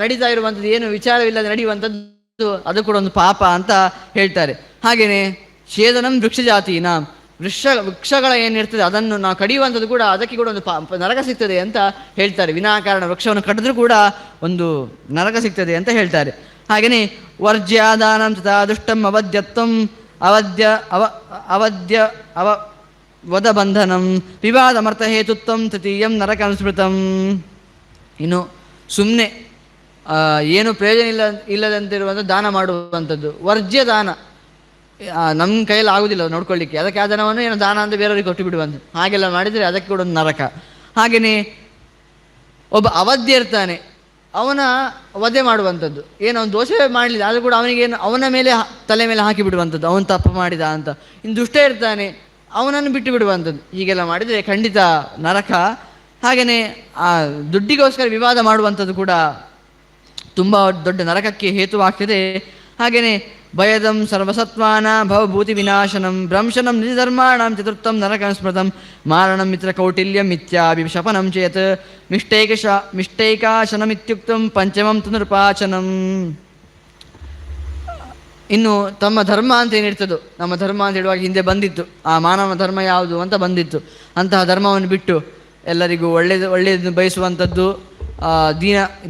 ನಡೀತಾ ಇರುವಂಥದ್ದು, ಏನು ವಿಚಾರವಿಲ್ಲದೆ ನಡೆಯುವಂಥದ್ದು ಅದು ಕೂಡ ಒಂದು ಪಾಪ ಅಂತ ಹೇಳ್ತಾರೆ. ಹಾಗೆಯೇ ಛೇದನಂ ವೃಕ್ಷ ಜಾತಿನ, ವೃಕ್ಷಗಳ ಏನಿರ್ತದೆ ಅದನ್ನು ನಾವು ಕಡಿಯುವಂಥದ್ದು ಕೂಡ ಅದಕ್ಕೆ ಕೂಡ ಒಂದು ನರಕ ಸಿಗ್ತದೆ ಅಂತ ಹೇಳ್ತಾರೆ. ವಿನಾಕಾರಣ ವೃಕ್ಷವನ್ನು ಕಡಿದ್ರೂ ಕೂಡ ಒಂದು ನರಕ ಸಿಗ್ತದೆ ಅಂತ ಹೇಳ್ತಾರೆ. ಹಾಗೆಯೇ ವರ್ಜ್ಯಾದಾನಂ ತಥಾ ದುಷ್ಟಂ ಅವಧ್ಯತ್ವಂ ಅವಧ್ಯ ವದಬಂಧನಂ ವಿವಾದಮರ್ಥ ಹೇತುತ್ವಂ ತೃತೀಯಂ ನರಕಂ ಸ್ಮೃತಂ. ಇನ್ನು ಸುಮ್ಮನೆ ಏನು ಪ್ರಯೋಜನ ಇಲ್ಲದಂತಿರುವಂಥ ದಾನ ಮಾಡುವಂಥದ್ದು, ವರ್ಜ್ಯ ದಾನ, ನಮ್ಮ ಕೈಯಲ್ಲಿ ಆಗುವುದಿಲ್ಲ ನೋಡ್ಕೊಳ್ಳಿಕ್ಕೆ, ಅದಕ್ಕೆ ಆ ದಾನವನ್ನು ಏನೋ ದಾನ ಅಂತ ಬೇರೆಯವ್ರಿಗೆ ಕೊಟ್ಟು ಬಿಡುವಂಥದ್ದು, ಹಾಗೆಲ್ಲ ಮಾಡಿದರೆ ಅದಕ್ಕೆ ಕೂಡ ಒಂದು ನರಕ. ಹಾಗೆಯೇ ಒಬ್ಬ ಅವಧ್ಯ ಇರ್ತಾನೆ, ಅವನ ವಧೆ ಮಾಡುವಂಥದ್ದು, ಏನು ಅವನು ದೋಷವೇ ಮಾಡಲಿಲ್ಲ ಆದರೂ ಕೂಡ ಅವನಿಗೇನು ಅವನ ಮೇಲೆ ತಲೆ ಮೇಲೆ ಹಾಕಿ ಬಿಡುವಂಥದ್ದು, ಅವನು ತಪ್ಪು ಮಾಡಿದ ಅಂತ. ಇನ್ನು ದುಷ್ಟ ಇರ್ತಾನೆ, ಅವನನ್ನು ಬಿಟ್ಟು ಬಿಡುವಂಥದ್ದು. ಹೀಗೆಲ್ಲ ಮಾಡಿದರೆ ಖಂಡಿತ ನರಕ. ಹಾಗೆಯೇ ಆ ದುಡ್ಡಿಗೋಸ್ಕರ ವಿವಾದ ಮಾಡುವಂಥದ್ದು ಕೂಡ ತುಂಬ ದೊಡ್ಡ ನರಕಕ್ಕೆ ಹೇತುವಾಗ್ತದೆ. ಹಾಗೆಯೇ ಭಯದಂ ಸರ್ವಸತ್ವಾನ ಭವಭೂತಿ ವಿನಾಶನಂ ಭ್ರಂಶನಂ ನಿಜಧರ್ಮಾಣಂ ಚತುರ್ಥಂ ನರಕಂ ಸ್ಮೃತಂ ಮಾರಣಂ ಮಿತ್ರ ಕೌಟಿಲ್ಯಂ ಮಿಥ್ಯಾಭಿಶಪನಂ ಚೇತ್ ಮಿಷ್ಟೈಕಾಶನಮಿತ್ಯುಕ್ತಂ ಪಂಚಮಂ ತು ನೃಪಾಚನಂ. ಇನ್ನು ತಮ್ಮ ಧರ್ಮ ಅಂತ ಏನಿರ್ತದೋ, ನಮ್ಮ ಧರ್ಮ ಅಂತ ಹೇಳುವಾಗ ಹಿಂದೆ ಬಂದಿತ್ತು, ಆ ಮಾನವ ಧರ್ಮ ಯಾವುದು ಅಂತ ಬಂದಿತ್ತು. ಅಂತಹ ಧರ್ಮವನ್ನು ಬಿಟ್ಟು ಎಲ್ಲರಿಗೂ ಒಳ್ಳೆಯದು ಬಯಸುವಂಥದ್ದು,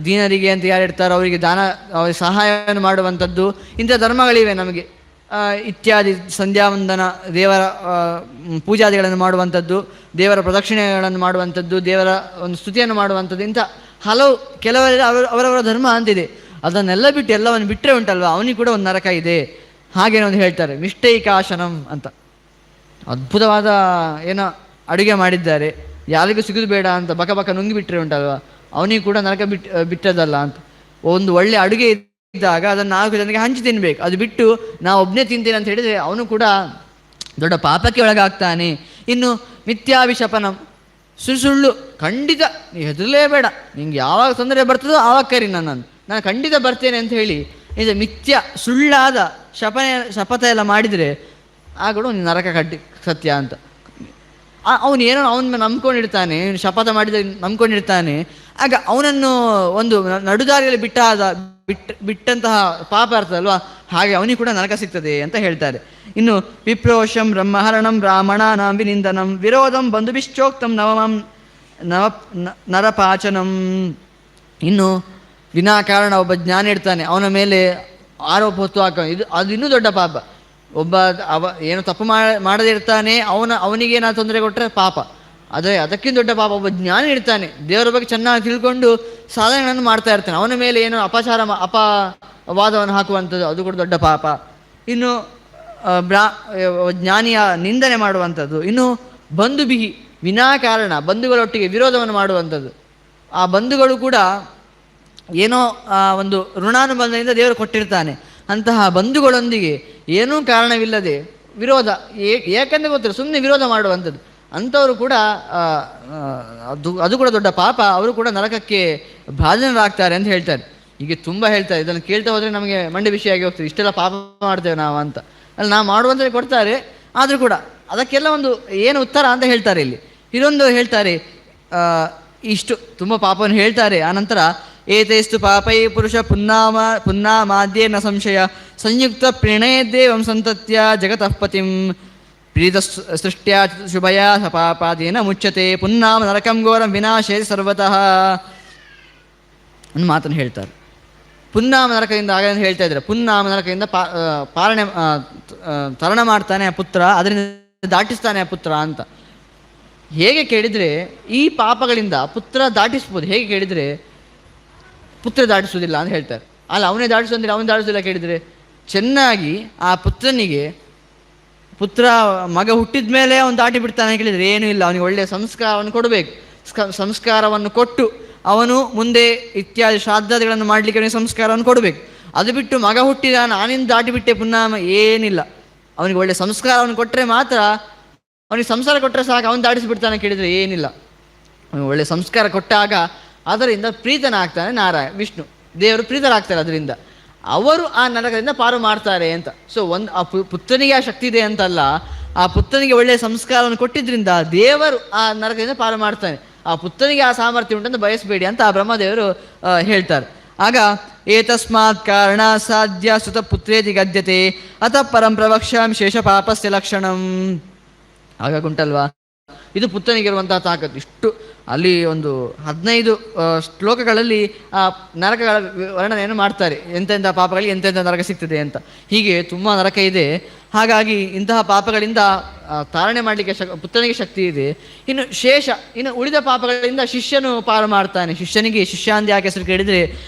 ದೀನರಿಗೆ ಅಂತ ಯಾರು ಇರ್ತಾರೋ ಅವರಿಗೆ ಅವರಿಗೆ ಸಹಾಯವನ್ನು ಮಾಡುವಂಥದ್ದು, ಇಂಥ ಧರ್ಮಗಳಿವೆ ನಮಗೆ. ಇತ್ಯಾದಿ ಸಂಧ್ಯಾವಂದನ, ದೇವರ ಪೂಜಾದಿಗಳನ್ನು ಮಾಡುವಂಥದ್ದು, ದೇವರ ಪ್ರದಕ್ಷಿಣೆಗಳನ್ನು ಮಾಡುವಂಥದ್ದು, ದೇವರ ಒಂದು ಸ್ತುತಿಯನ್ನು ಮಾಡುವಂಥದ್ದು, ಇಂಥ ಕೆಲವರೆಲ್ಲ ಅವರವರ ಧರ್ಮ ಅಂತಿದೆ. ಅದನ್ನೆಲ್ಲ ಬಿಟ್ಟು ಎಲ್ಲವನ್ನು ಬಿಟ್ಟರೆ ಉಂಟಲ್ವ, ಅವನಿಗೆ ಕೂಡ ಒಂದು ನರಕ ಇದೆ. ಹಾಗೇನೋ ಒಂದು ಹೇಳ್ತಾರೆ ಮಿಷ್ಟೈಕಾಶನಂ ಅಂತ. ಅದ್ಭುತವಾದ ಏನೋ ಅಡುಗೆ ಮಾಡಿದ್ದಾರೆ, ಯಾರಿಗೂ ಸಿಗೋದು ಬೇಡ ಅಂತ ಬಕ ಬಕ ನುಂಗಿಬಿಟ್ರೆ ಉಂಟಲ್ವ, ಅವನಿಗೆ ಕೂಡ ನರಕ ಬಿಟ್ಟದಲ್ಲ ಅಂತ. ಒಂದು ಒಳ್ಳೆ ಅಡುಗೆ ಇದ್ದಾಗ ಅದನ್ನು 4 ಜನರಿಗೆ ಹಂಚಿ ತಿನ್ನಬೇಕು, ಅದು ಬಿಟ್ಟು ನಾವು ಒಬ್ಬನೇ ತಿಂತೇನೆ ಅಂತ ಹೇಳಿದರೆ ಅವನು ಕೂಡ ದೊಡ್ಡ ಪಾಪಕ್ಕೆ ಒಳಗಾಗ್ತಾನೆ. ಇನ್ನು ಮಿಥ್ಯಾಭಿಶಪನಂ, ಸುಳ್ಳು, ಖಂಡಿತ ನೀ ಹೆದರಲೇಬೇಡ, ನಿಂಗೆ ಯಾವಾಗ ತೊಂದರೆ ಬರ್ತದೋ ಆವಾಗ ಕರಿ ನಾನು ಖಂಡಿತ ಬರ್ತೇನೆ ಅಂತ ಹೇಳಿ ಇದು ಮಿಥ್ಯ ಸುಳ್ಳಾದ ಶಪಥ ಎಲ್ಲ ಮಾಡಿದರೆ ಆಗ ನರಕ ಸತ್ಯ ಅಂತ. ಅವನೇನೋ ಅವನ ನಂಬ್ಕೊಂಡಿರ್ತಾನೆ, ಶಪಥ ಮಾಡಿದ ನಂಬ್ಕೊಂಡಿರ್ತಾನೆ, ಆಗ ಅವನನ್ನು ಒಂದು ನಡುದಾರಿಯಲ್ಲಿ ಬಿಟ್ಟಂತಹ ಪಾಪ ಇರ್ತದಲ್ವ, ಹಾಗೆ ಅವನಿಗೆ ಕೂಡ ನರಕ ಸಿಗ್ತದೆ ಅಂತ ಹೇಳ್ತಾರೆ. ಇನ್ನು ವಿಪ್ರೋಷಂ ಬ್ರಹ್ಮಹರಣಂ ಬ್ರಾಹ್ಮಣಾನಾಂ ವಿನಿಂದನಂ ವಿರೋಧಂ ಬಂಧುಭಿಶ್ಚೋಕ್ತಂ ನವಮಂ ನರಪಾಚನಂ. ಇನ್ನು ವಿನಾಕಾರಣ ಒಬ್ಬ ಜ್ಞಾನಿ ಇರ್ತಾನೆ, ಅವನ ಮೇಲೆ ಆರೋಪ ಹೊತ್ತು ಅದು ಇನ್ನೂ ದೊಡ್ಡ ಪಾಪ. ಏನು ತಪ್ಪು ಮಾಡದೇ ಇರ್ತಾನೆ, ಅವನಿಗೇನಾದ್ರು ತೊಂದರೆ ಕೊಟ್ಟರೆ ಪಾಪ, ಆದರೆ ಅದಕ್ಕಿಂತ ದೊಡ್ಡ ಪಾಪ ಒಬ್ಬ ಜ್ಞಾನಿ ಇರ್ತಾನೆ, ದೇವರ ಬಗ್ಗೆ ಚೆನ್ನಾಗಿ ತಿಳ್ಕೊಂಡು ಸಾಧನೆಗಳನ್ನು ಮಾಡ್ತಾ ಇರ್ತಾನೆ, ಅವನ ಮೇಲೆ ಏನೋ ಅಪವಾದವನ್ನು ಹಾಕುವಂಥದ್ದು, ಅದು ಕೂಡ ದೊಡ್ಡ ಪಾಪ. ಇನ್ನು ಜ್ಞಾನಿಯ ನಿಂದನೆ ಮಾಡುವಂಥದ್ದು. ಇನ್ನು ಬಂಧುಬಿಹಿ, ವಿನಾಕಾರಣ ಬಂಧುಗಳೊಟ್ಟಿಗೆ ವಿರೋಧವನ್ನು ಮಾಡುವಂಥದ್ದು. ಆ ಬಂಧುಗಳು ಕೂಡ ಏನೋ ಒಂದು ಋಣಾನುಬಂಧದಿಂದ ದೇವರು ಕೊಟ್ಟಿರ್ತಾನೆ. ಅಂತಹ ಬಂಧುಗಳೊಂದಿಗೆ ಏನೂ ಕಾರಣವಿಲ್ಲದೆ ವಿರೋಧ, ಏಕೆಂದರೆ ಗೊತ್ತಿಲ್ಲ, ಸುಮ್ಮನೆ ವಿರೋಧ ಮಾಡುವಂಥದ್ದು, ಅಂಥವರು ಕೂಡ ಅದು ಕೂಡ ದೊಡ್ಡ ಪಾಪ. ಅವರು ಕೂಡ ನರಕಕ್ಕೆ ಭಾಜನರಾಗ್ತಾರೆ ಅಂತ ಹೇಳ್ತಾರೆ. ಹೀಗೆ ತುಂಬ ಹೇಳ್ತಾರೆ. ಇದನ್ನು ಕೇಳ್ತಾ ಹೋದರೆ ನಮಗೆ ಮಂಡೆ ಬಿಸಿಯಾಗಿ ಹೋಗ್ತದೆ, ಇಷ್ಟೆಲ್ಲ ಪಾಪ ಮಾಡ್ತೇವೆ ನಾವು ಅಂತ. ಅಲ್ಲಿ ನಾವು ಮಾಡುವಂಥದ್ದು ಕೊಡ್ತಾರೆ, ಆದರೂ ಕೂಡ ಅದಕ್ಕೆಲ್ಲ ಒಂದು ಏನು ಉತ್ತರ ಅಂತ ಹೇಳ್ತಾರೆ. ಇಲ್ಲಿ ಇದೊಂದು ಹೇಳ್ತಾರೆ, ಇಷ್ಟು ತುಂಬ ಪಾಪವನ್ನು ಹೇಳ್ತಾರೆ. ಆನಂತರ ಏತೈಸ್ತು ಪಾಪೈ ಪುರುಷ ಪುನ್ನಾಮಾದ್ಯೇ ನ ಸಂಶಯ ಸಂಯುಕ್ತ ಪ್ರಣಯದೇವಂ ಸಂತತ್ಯ ಜಗತಃ ಪತಿಂ ಪ್ರೀತ ಸೃಷ್ಟ್ಯಾ ಶುಭಯ ಸಪಾಪಾದೇನ ಮುಚ್ಚತೆ ಪುನ್ನಾಮ ನರಕಂ ಘೋರಂ ವಿನಾಶೇ ಸರ್ವತಃ. ಒಂದು ಮಾತನ್ನು ಹೇಳ್ತಾರೆ, ಪುನ್ನಾಮ ನರಕದಿಂದ ಆಗ ಹೇಳ್ತಾ ಇದ್ದಾರೆ, ಪುನ್ನಾಮ ನರಕದಿಂದ ತರಣ ಮಾಡ್ತಾನೆ ಆ ಪುತ್ರ, ಅದರಿಂದ ದಾಟಿಸ್ತಾನೆ ಆ ಪುತ್ರ ಅಂತ. ಹೇಗೆ ಕೇಳಿದರೆ ಈ ಪಾಪಗಳಿಂದ ಪುತ್ರ ದಾಟಿಸ್ಬೋದು. ಹೇಗೆ ಕೇಳಿದರೆ ಪುತ್ರ ದಾಟಿಸೋದಿಲ್ಲ ಅಂತ ಹೇಳ್ತಾರೆ. ಅಲ್ಲ, ಅವನೇ ದಾಟಿಸೋದಿಲ್ಲ, ಅವನು ದಾಟಿಸೋದಿಲ್ಲ ಕೇಳಿದರೆ, ಚೆನ್ನಾಗಿ ಆ ಪುತ್ರನಿಗೆ ಮಗ ಹುಟ್ಟಿದ ಮೇಲೆ ಅವನು ದಾಟಿ ಬಿಡ್ತಾನೆ ಕೇಳಿದರೆ ಏನೂ ಇಲ್ಲ. ಅವನಿಗೆ ಒಳ್ಳೆಯ ಸಂಸ್ಕಾರವನ್ನು ಕೊಡಬೇಕು. ಸಂಸ್ಕಾರವನ್ನು ಕೊಟ್ಟು ಅವನು ಮುಂದೆ ಇತ್ಯಾದಿ ಶ್ರಾದ್ದಾದಿಗಳನ್ನು ಮಾಡಲಿಕ್ಕೆ ಅವನಿಗೆ ಸಂಸ್ಕಾರವನ್ನು ಕೊಡಬೇಕು. ಅದು ಬಿಟ್ಟು ಮಗ ಹುಟ್ಟಿದ ನಾನಿಂದ ದಾಟಿಬಿಟ್ಟೆ ಪುನಃ ಏನಿಲ್ಲ. ಅವನಿಗೆ ಒಳ್ಳೆಯ ಸಂಸ್ಕಾರವನ್ನು ಕೊಟ್ಟರೆ ಮಾತ್ರ, ಅವನಿಗೆ ಸಂಸಾರ ಕೊಟ್ಟರೆ ಸಾಕು, ಅವನು ದಾಟಿಸಿಬಿಡ್ತಾನೆ ಕೇಳಿದರೆ ಏನಿಲ್ಲ. ಅವನಿಗೆ ಒಳ್ಳೆಯ ಸಂಸ್ಕಾರ ಕೊಟ್ಟಾಗ ಅದರಿಂದ ಪ್ರೀತನಾಗ್ತಾನೆ ವಿಷ್ಣು ದೇವರು ಪ್ರೀತರಾಗ್ತಾರೆ. ಅದರಿಂದ ಅವರು ಆ ನರಕದಿಂದ ಪಾರು ಮಾಡ್ತಾರೆ ಅಂತ. ಸೊ ಆ ಪುತ್ರನಿಗೆ ಆ ಶಕ್ತಿ ಇದೆ ಅಂತಲ್ಲ, ಆ ಪುತ್ರನಿಗೆ ಒಳ್ಳೆಯ ಸಂಸ್ಕಾರವನ್ನು ಕೊಟ್ಟಿದ್ದರಿಂದ ದೇವರು ಆ ನರಕದಿಂದ ಪಾರು ಮಾಡ್ತಾನೆ. ಆ ಪುತ್ರನಿಗೆ ಆ ಸಾಮರ್ಥ್ಯ ಉಂಟಂತ ಬಯಸಬೇಡಿ ಅಂತ ಆ ಬ್ರಹ್ಮದೇವರು ಹೇಳ್ತಾರೆ. ಆಗ ಏತಸ್ಮಾತ್ ಕಾರಣ ಸಾಧ್ಯ ಸುತ ಪುತ್ರೇತಿ ಗದ್ಯತೆ ಅತ ಪರಂ ಪ್ರವಕ್ಷ್ಯಾಮಿ ಶೇಷ ಪಾಪಸ್ಯ ಲಕ್ಷಣಂ. ಹಾಗಾಗುಂಟಲ್ವಾ, ಇದು ಪುತ್ರನಿಗಿರುವಂತಹ ತಾಕತ್ತು. ಇಷ್ಟು ಅಲ್ಲಿ ಒಂದು 15 ಶ್ಲೋಕಗಳಲ್ಲಿ ಆ ನರಕಗಳ ವರ್ಣನೆಯನ್ನು ಮಾಡ್ತಾರೆ. ಎಂತೆಂಥ ಪಾಪಗಳಿಗೆ ಎಂತೆಂಥ ನರಕ ಸಿಗ್ತದೆ ಅಂತ. ಹೀಗೆ ತುಂಬ ನರಕ ಇದೆ. ಹಾಗಾಗಿ ಇಂತಹ ಪಾಪಗಳಿಂದ ತಾರಣೆ ಮಾಡಲಿಕ್ಕೆ ಪುತ್ರನಿಗೆ ಶಕ್ತಿ ಇದೆ. ಇನ್ನು ಉಳಿದ ಪಾಪಗಳಿಂದ ಶಿಷ್ಯನು ಪಾರು ಮಾಡ್ತಾನೆ. ಶಿಷ್ಯನಿಗೆ ಶಿಷ್ಯಾಂದಿ ಯಾಕೆ ಹೆಸರು ಕೇಳಿದರೆ,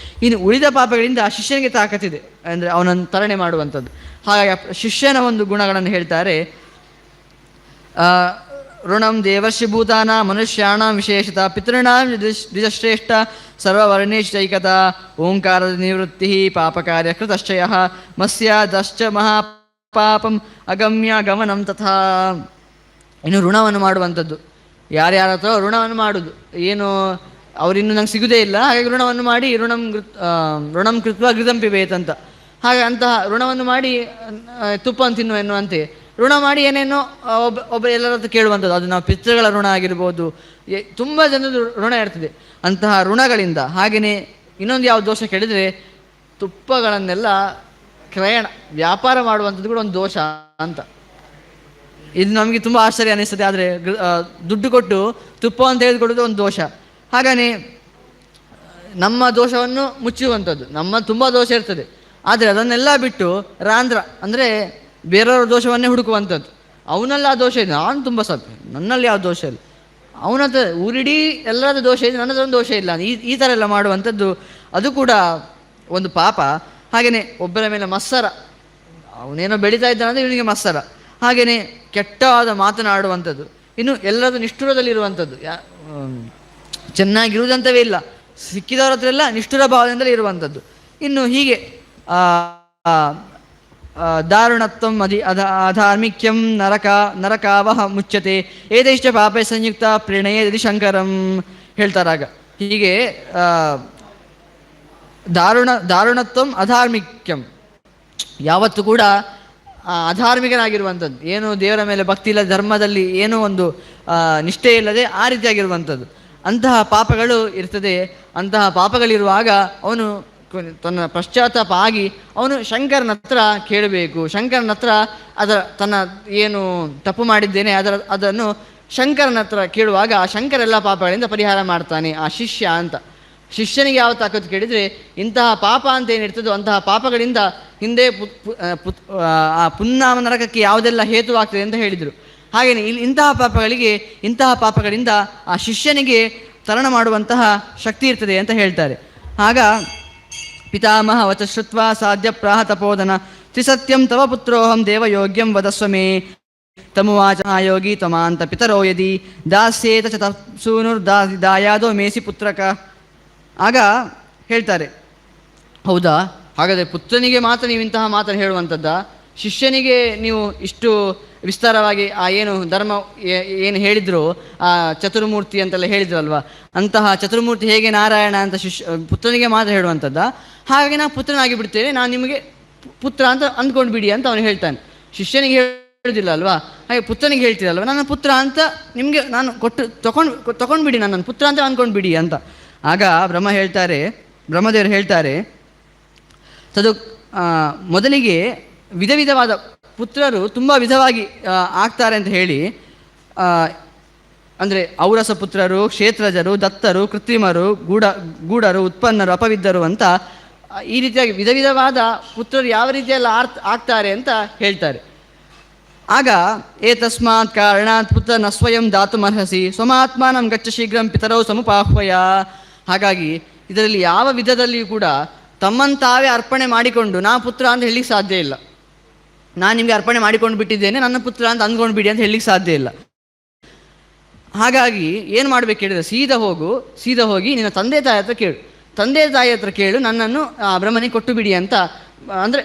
ಇನ್ನು ಉಳಿದ ಪಾಪಗಳಿಂದ ಶಿಷ್ಯನಿಗೆ ತಾಕತ್ತಿದೆ, ಅಂದರೆ ಅವನನ್ನು ತರಣೆ ಮಾಡುವಂಥದ್ದು. ಹಾಗಾಗಿ ಶಿಷ್ಯನ ಒಂದು ಗುಣಗಳನ್ನು ಹೇಳ್ತಾರೆ. ಋಣಂ ದೇವರ್ಷಿ ಭೂತಾನ ಮನುಷ್ಯಾಣ ವಿಶೇಷತ ಪಿತೃಣಾಂ ದ್ವಿಜಶ್ರೇಷ್ಠ ಸರ್ವವರ್ಣೇಶ್ಚೈಕತ ಓಂಕಾರದ ನಿವೃತ್ತಿ ಪಾಪಕಾರ್ಯ ಕೃತಶ್ಚಯ ಮಸ್ಯಾದಶ್ಚ ಮಹಾಪಾಪಂ ಅಗಮ್ಯ ಗಮನಂ ತಥಾ. ಇನ್ನು ಋಣವನ್ನು ಮಾಡುವಂಥದ್ದು, ಯಾರ್ಯಾರ ಹತ್ರ ಋಣವನ್ನು ಮಾಡುವುದು, ಏನು ಅವರಿನ್ನೂ ನಂಗೆ ಸಿಗುವುದೇ ಇಲ್ಲ, ಹಾಗಾಗಿ ಋಣವನ್ನು ಮಾಡಿ ಋಣಂ ಕೃತ್ವ ಘೃತಂ ಪಿಬೇತ್ ಅಂತ. ಹಾಗೆ ಅಂತಹ ಋಣವನ್ನು ಮಾಡಿ ತುಪ್ಪವನ್ನು ತಿನ್ನು ಎನ್ನುವಂತೆ ಋಣ ಮಾಡಿ ಏನೇನೋ ಒಬ್ಬ ಎಲ್ಲರದ್ದು ಕೇಳುವಂಥದ್ದು. ಅದು ನಾವು ಪಿತೃಗಳ ಋಣ ಆಗಿರ್ಬೋದು, ತುಂಬ ಜನದ ಋಣ ಇರ್ತದೆ. ಅಂತಹ ಋಣಗಳಿಂದ. ಹಾಗೆಯೇ ಇನ್ನೊಂದು ಯಾವ ದೋಷ ಕೇಳಿದರೆ, ತುಪ್ಪಗಳನ್ನೆಲ್ಲ ವ್ಯಾಪಾರ ಮಾಡುವಂಥದ್ದು ಕೂಡ ಒಂದು ದೋಷ ಅಂತ. ಇದು ನಮಗೆ ತುಂಬ ಆಶ್ಚರ್ಯ ಅನ್ನಿಸ್ತದೆ. ಆದರೆ ದುಡ್ಡು ಕೊಟ್ಟು ತುಪ್ಪವನ್ನು ತೆಗೆದುಕೊಳ್ಳೋದು ಒಂದು ದೋಷ. ಹಾಗೆಯೇ ನಮ್ಮ ದೋಷವನ್ನು ಮುಚ್ಚುವಂಥದ್ದು, ನಮ್ಮ ತುಂಬ ದೋಷ ಇರ್ತದೆ. ಆದರೆ ಅದನ್ನೆಲ್ಲ ಬಿಟ್ಟು ರಾಂಧ್ರ ಅಂದರೆ ಬೇರೆಯವ್ರ ದೋಷವನ್ನೇ ಹುಡುಕುವಂಥದ್ದು. ಅವನಲ್ಲಿ ಆ ದೋಷ ಇದೆ, ನಾನು ತುಂಬ ಸ್ವಲ್ಪ, ನನ್ನಲ್ಲಿ ಯಾವ ದೋಷ ಇಲ್ಲ, ಅವನತ್ರ ಊರಿಡೀ ಎಲ್ಲರದ್ದು ದೋಷ ಇದೆ, ನನ್ನದೊಂದು ದೋಷ ಇಲ್ಲ, ಈ ಥರ ಎಲ್ಲ ಮಾಡುವಂಥದ್ದು ಅದು ಕೂಡ ಒಂದು ಪಾಪ. ಹಾಗೆಯೇ ಒಬ್ಬರ ಮೇಲೆ ಮತ್ಸರ, ಅವನೇನೋ ಬೆಳೀತಾ ಇದ್ದಾನಂದರೆ ಇವನಿಗೆ ಮತ್ಸರ. ಹಾಗೆಯೇ ಕೆಟ್ಟವಾದ ಮಾತನಾಡುವಂಥದ್ದು. ಇನ್ನು ಎಲ್ಲರದ್ದು ನಿಷ್ಠುರದಲ್ಲಿರುವಂಥದ್ದು, ಚೆನ್ನಾಗಿರುವುದಂತವೇ ಇಲ್ಲ, ಸಿಕ್ಕಿದವರ ಹತ್ರ ಎಲ್ಲ ನಿಷ್ಠುರ ಭಾವದಿಂದಲೇ ಇರುವಂಥದ್ದು. ಇನ್ನು ಹೀಗೆ ದಾರುಣತ್ವಂ ಅಧಾರ್ಮಿಕ್ಯಂ ನರಕಾವಹ ಮುಚ್ಚತೆ ಏತೈಶ್ಚ ಪಾಪೈ ಸಂಯುಕ್ತ ಪ್ರಣಯದಿ ಶಂಕರಂ ಹೇಳ್ತಾರಾಗ. ಹೀಗೆ ದಾರುಣತ್ವಂ ಅಧಾರ್ಮಿಕ್ಯಂ, ಯಾವತ್ತೂ ಕೂಡ ಅಧಾರ್ಮಿಕನಾಗಿರುವಂಥದ್ದು, ಏನು ದೇವರ ಮೇಲೆ ಭಕ್ತಿ ಇಲ್ಲ, ಧರ್ಮದಲ್ಲಿ ಏನೋ ಒಂದು ನಿಷ್ಠೆ ಇಲ್ಲದೆ ಆ ರೀತಿಯಾಗಿರುವಂಥದ್ದು, ಅಂತಹ ಪಾಪಗಳು ಇರ್ತದೆ. ಅಂತಹ ಪಾಪಗಳಿರುವಾಗ ಅವನು ತನ್ನ ಪಶ್ಚಾತ್ತಾಪ ಆಗಿ ಅವನು ಶಂಕರನ ಹತ್ರ ಕೇಳಬೇಕು. ಶಂಕರನ ಹತ್ರ ತನ್ನ ಏನು ತಪ್ಪು ಮಾಡಿದ್ದೇನೆ ಅದನ್ನು ಶಂಕರನ ಹತ್ರ ಕೇಳುವಾಗ ಆ ಶಂಕರ ಎಲ್ಲ ಪಾಪಗಳಿಂದ ಪರಿಹಾರ ಮಾಡ್ತಾನೆ ಆ ಶಿಷ್ಯ ಅಂತ. ಶಿಷ್ಯನಿಗೆ ಯಾವ ತಾಕತ್ತು ಕೇಳಿದರೆ, ಇಂತಹ ಪಾಪ ಅಂತ ಏನಿರ್ತದೋ ಅಂತಹ ಪಾಪಗಳಿಂದ ಹಿಂದೆ ಆ ಪುನ್ನಾಮ ನರಕಕ್ಕೆ ಯಾವುದೆಲ್ಲ ಹೇತುವಾಗ್ತದೆ ಅಂತ ಹೇಳಿದರು. ಹಾಗೆಯೇ ಇಲ್ಲಿ ಇಂತಹ ಪಾಪಗಳಿಂದ ಆ ಶಿಷ್ಯನಿಗೆ ತರಣ ಮಾಡುವಂತಹ ಶಕ್ತಿ ಇರ್ತದೆ ಅಂತ ಹೇಳ್ತಾರೆ. ಆಗ ಪಿತಾಮಹ ವಚ ಶ್ರುತ್ವ ಸಾಧ್ಯ ಪ್ರಾಹ ತಪೋದನ ತ್ರಿಸತ್ಯಂ ತವ ಪುತ್ರೋಹಂ ದೇವಯೋಗ್ಯಂ ವದಸ್ವ ಮೇ ತಮುವಾಚ ಯೋಗಿ ತಮಾಂತ ಪಿತರೋ ಯದಿ ದಾಸ್ಯೇತ ಚ ಸೂನುರ್ದಾಯಾದೋ ಮೇಸಿ ಪುತ್ರಕ. ಆಗ ಹೇಳ್ತಾರೆ, ಹೌದಾ, ಹಾಗಾದರೆ ಪುತ್ರನಿಗೆ ಮಾತ್ರ ನೀವು ಇಂತಹ ಮಾತನ್ನು ಹೇಳುವಂಥದ್ದಾ? ಶಿಷ್ಯನಿಗೆ ನೀವು ಇಷ್ಟು ವಿಸ್ತಾರವಾಗಿ ಆ ಏನು ಧರ್ಮ ಏನು ಹೇಳಿದ್ರು, ಆ ಚತುರ್ಮೂರ್ತಿ ಅಂತೆಲ್ಲ ಹೇಳಿದ್ರಲ್ವ, ಅಂತಹ ಚತುರ್ಮೂರ್ತಿ ಹೇಗೆ ನಾರಾಯಣ ಅಂತ ಪುತ್ರನಿಗೆ ಮಾತ್ರ ಹೇಳುವಂಥದ್ದಾ? ಹಾಗಾಗಿ ನಾನು ಪುತ್ರನಾಗಿ ಬಿಡ್ತೇನೆ, ನಾನು ನಿಮಗೆ ಪುತ್ರ ಅಂತ ಅಂದ್ಕೊಂಡು ಬಿಡಿ ಅಂತ ಅವನು ಹೇಳ್ತಾನೆ. ಶಿಷ್ಯನಿಗೆ ಹೇಳುವುದಿಲ್ಲ ಅಲ್ವಾ, ಹಾಗೆ ಪುತ್ರನಿಗೆ ಹೇಳ್ತೀರಲ್ವ, ನನ್ನ ಪುತ್ರ ಅಂತ ನಿಮಗೆ ನಾನು ತಗೊಂಡು ಬಿಡಿ, ನನ್ನನ್ನು ಪುತ್ರ ಅಂತ ಅಂದ್ಕೊಂಡು ಬಿಡಿ ಅಂತ. ಆಗ ಬ್ರಹ್ಮದೇವರು ಹೇಳ್ತಾರೆ, ತದು ಮೊದಲಿಗೆ ವಿಧ ವಿಧವಾದ ಪುತ್ರರು ತುಂಬ ವಿಧವಾಗಿ ಆಗ್ತಾರೆ ಅಂತ ಹೇಳಿ, ಅಂದರೆ ಔರಸ ಪುತ್ರರು, ಕ್ಷೇತ್ರಜರು, ದತ್ತರು, ಕೃತ್ರಿಮರು, ಗೂಢರು, ಉತ್ಪನ್ನರು, ಅಪವಿದ್ದರು ಅಂತ ಈ ರೀತಿಯಾಗಿ ವಿಧ ವಿಧವಾದ ಪುತ್ರರು ಯಾವ ರೀತಿಯೆಲ್ಲ ಆಗ್ತಾರೆ ಅಂತ ಹೇಳ್ತಾರೆ. ಆಗ ಏತಸ್ಮಾತ್ ಕಾರಣಾತ್ ಪುತ್ರ ನ ಸ್ವಯಂ ದಾತುಮರ್ಹಸಿ ಸ್ವಮಾತ್ಮಾನಂ ಗಚ್ಚ ಶೀಘ್ರಂ ಪಿತರೌ ಸಮುಪಾಹ್ವಯ. ಹಾಗಾಗಿ ಇದರಲ್ಲಿ ಯಾವ ವಿಧದಲ್ಲಿಯೂ ಕೂಡ ತಮ್ಮಂತಾವೇ ಅರ್ಪಣೆ ಮಾಡಿಕೊಂಡು ನಾ ಪುತ್ರ ಅಂತ ಹೇಳಲಿಕ್ಕೆ ಸಾಧ್ಯ ಇಲ್ಲ. ನಾನು ನಿಮಗೆ ಅರ್ಪಣೆ ಮಾಡಿಕೊಂಡು ಬಿಟ್ಟಿದ್ದೇನೆ, ನನ್ನ ಪುತ್ರ ಅಂತ ಅಂದ್ಕೊಂಡು ಬಿಡಿ ಅಂತ ಹೇಳಲಿಕ್ಕೆ ಸಾಧ್ಯ ಇಲ್ಲ. ಹಾಗಾಗಿ ಏನು ಮಾಡಬೇಕು ಹೇಳಿದರೆ, ಸೀದಾ ಹೋಗಿ ನಿನ್ನ ತಂದೆ ತಾಯಿ ಹತ್ರ ಕೇಳು, ನನ್ನನ್ನು ಬ್ರಹ್ಮನಿಗೆ ಕೊಟ್ಟು ಬಿಡಿ ಅಂತ, ಅಂದರೆ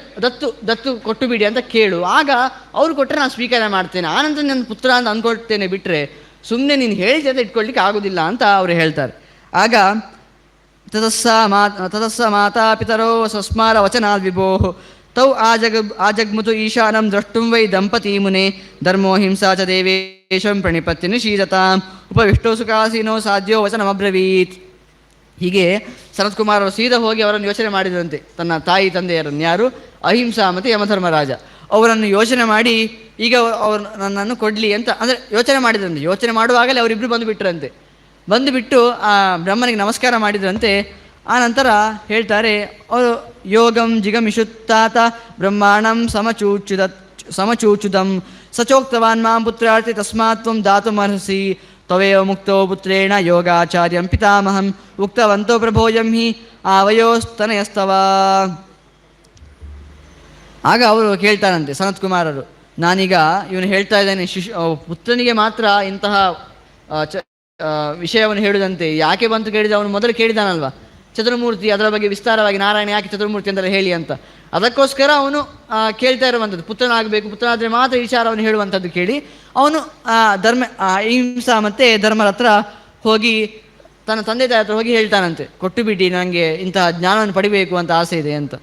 ದತ್ತು ಕೊಟ್ಟು ಬಿಡಿ ಅಂತ ಕೇಳು. ಆಗ ಅವ್ರು ಕೊಟ್ಟರೆ ನಾನು ಸ್ವೀಕಾರ ಮಾಡ್ತೇನೆ, ಆನಂತರ ನನ್ನ ಪುತ್ರ ಅಂತ ಅಂದ್ಕೊಳ್ತೇನೆ, ಬಿಟ್ಟರೆ ಸುಮ್ಮನೆ ನೀನು ಹೇಳಿದ ಅಂತ ಇಟ್ಕೊಳ್ಲಿಕ್ಕೆ ಆಗೋದಿಲ್ಲ ಅಂತ ಅವರು ಹೇಳ್ತಾರೆ. ಆಗ ತತಸ್ಸ ಮಾತಾ ಪಿತರೋ ಸಸ್ಮಾರ ವಚನಾದ್ ವಿಭೋ ತೌ ಆಜಗ್ಮುತು ಈಶಾನಂ ದ್ರಷ್ಟುಂ ವೈ ದಂಪತಿ ಮುನೆ ಧರ್ಮೋ ಹಿಂಸಾ ಚ ದೇವೇಶಂ ಪ್ರಣಿಪತ್ಯ ನಿಷೀದತಾಂ ಉಪವಿಷ್ಟೋ ಸುಖಾಸೀನೋ ಸಾಧ್ಯ ವಚನಮಬ್ರವೀತ್. ಹೀಗೆ ಸನತ್ಕುಮಾರರು ಸೀದಾ ಹೋಗಿ ಅವರನ್ನು ಯೋಚನೆ ಮಾಡಿದ್ರಂತೆ, ತನ್ನ ತಾಯಿ ತಂದೆಯರನ್ನು, ಯಾರು, ಅಹಿಂಸಾ ಮತ್ತು ಯಮಧರ್ಮರಾಜ, ಅವರನ್ನು ಯೋಚನೆ ಮಾಡಿ ಈಗ ಅವರು ನನ್ನನ್ನು ಕೊಡಲಿ ಅಂತ ಅಂದರೆ ಯೋಚನೆ ಮಾಡಿದ್ರಂತೆ. ಯೋಚನೆ ಮಾಡುವಾಗಲೇ ಅವರಿಬ್ಬರು ಬಂದುಬಿಟ್ಟು ಆ ಬ್ರಹ್ಮನಿಗೆ ನಮಸ್ಕಾರ ಮಾಡಿದ್ರಂತೆ. ಆ ನಂತರ ಹೇಳ್ತಾರೆ ಅವರು, ಯೋಗಂ ಜಿಗಮಿಷುತ್ತಾತ ಬ್ರಹ್ಮಾಣಂ ಸಮಚೂಚುದಂ ಸಚೋಕ್ತವಾನ್ ಮಾಂ ಪುತ್ರಾರ್ಥಿ ತಸ್ಮಾತ್ ತ್ವಂ ದಾತುಮರ್ಹಸಿ ತ್ವವೇವ ಮುಕ್ತೋ ಪುತ್ರೇಣ ಯೋಗಾಚಾರ್ಯಂ ಪಿತಾಮಹಂ ಉಕ್ತವಂತೋ ಪ್ರಭೋಯಂ ಹಿ ಆವಯೋಸ್ತನಯಸ್ತವ. ಆಗ ಅವರು ಕೇಳ್ತಾರಂತೆ ಸನತ್ಕುಮಾರರು, ನಾನೀಗ ಇವನು ಹೇಳ್ತಾ ಇದ್ದಾನೆ ಪುತ್ರನಿಗೆ ಮಾತ್ರ ಇಂತಹ ವಿಷಯವನ್ನು ಹೇಳುದಂತೆ, ಯಾಕೆ ಬಂತು ಕೇಳಿದ, ಅವನು ಮೊದಲು ಕೇಳಿದಾನಲ್ವ ಚತುರ್ಮೂರ್ತಿ, ಅದರ ಬಗ್ಗೆ ವಿಸ್ತಾರವಾಗಿ ನಾರಾಯಣ ಯಾಕೆ ಚತುರ್ಮೂರ್ತಿ ಅಂತೆಲ್ಲ ಹೇಳಿ ಅಂತ, ಅದಕ್ಕೋಸ್ಕರ ಅವನು ಕೇಳ್ತಾ ಇರುವಂಥದ್ದು, ಪುತ್ರನಾದರೆ ಮಾತ್ರ ವಿಚಾರವನ್ನು ಹೇಳುವಂಥದ್ದು ಕೇಳಿ ಅವನು ಅಹಿಂಸಾ ಮತ್ತು ಧರ್ಮರ ಹತ್ರ ಹೋಗಿ ತನ್ನ ತಂದೆ ತಾಯಿ ಹತ್ರ ಹೋಗಿ ಹೇಳ್ತಾನಂತೆ, ಕೊಟ್ಟು ಬಿಡಿ, ನನಗೆ ಇಂತಹ ಜ್ಞಾನವನ್ನು ಪಡಿಬೇಕು ಅಂತ ಆಸೆ ಇದೆ ಅಂತ.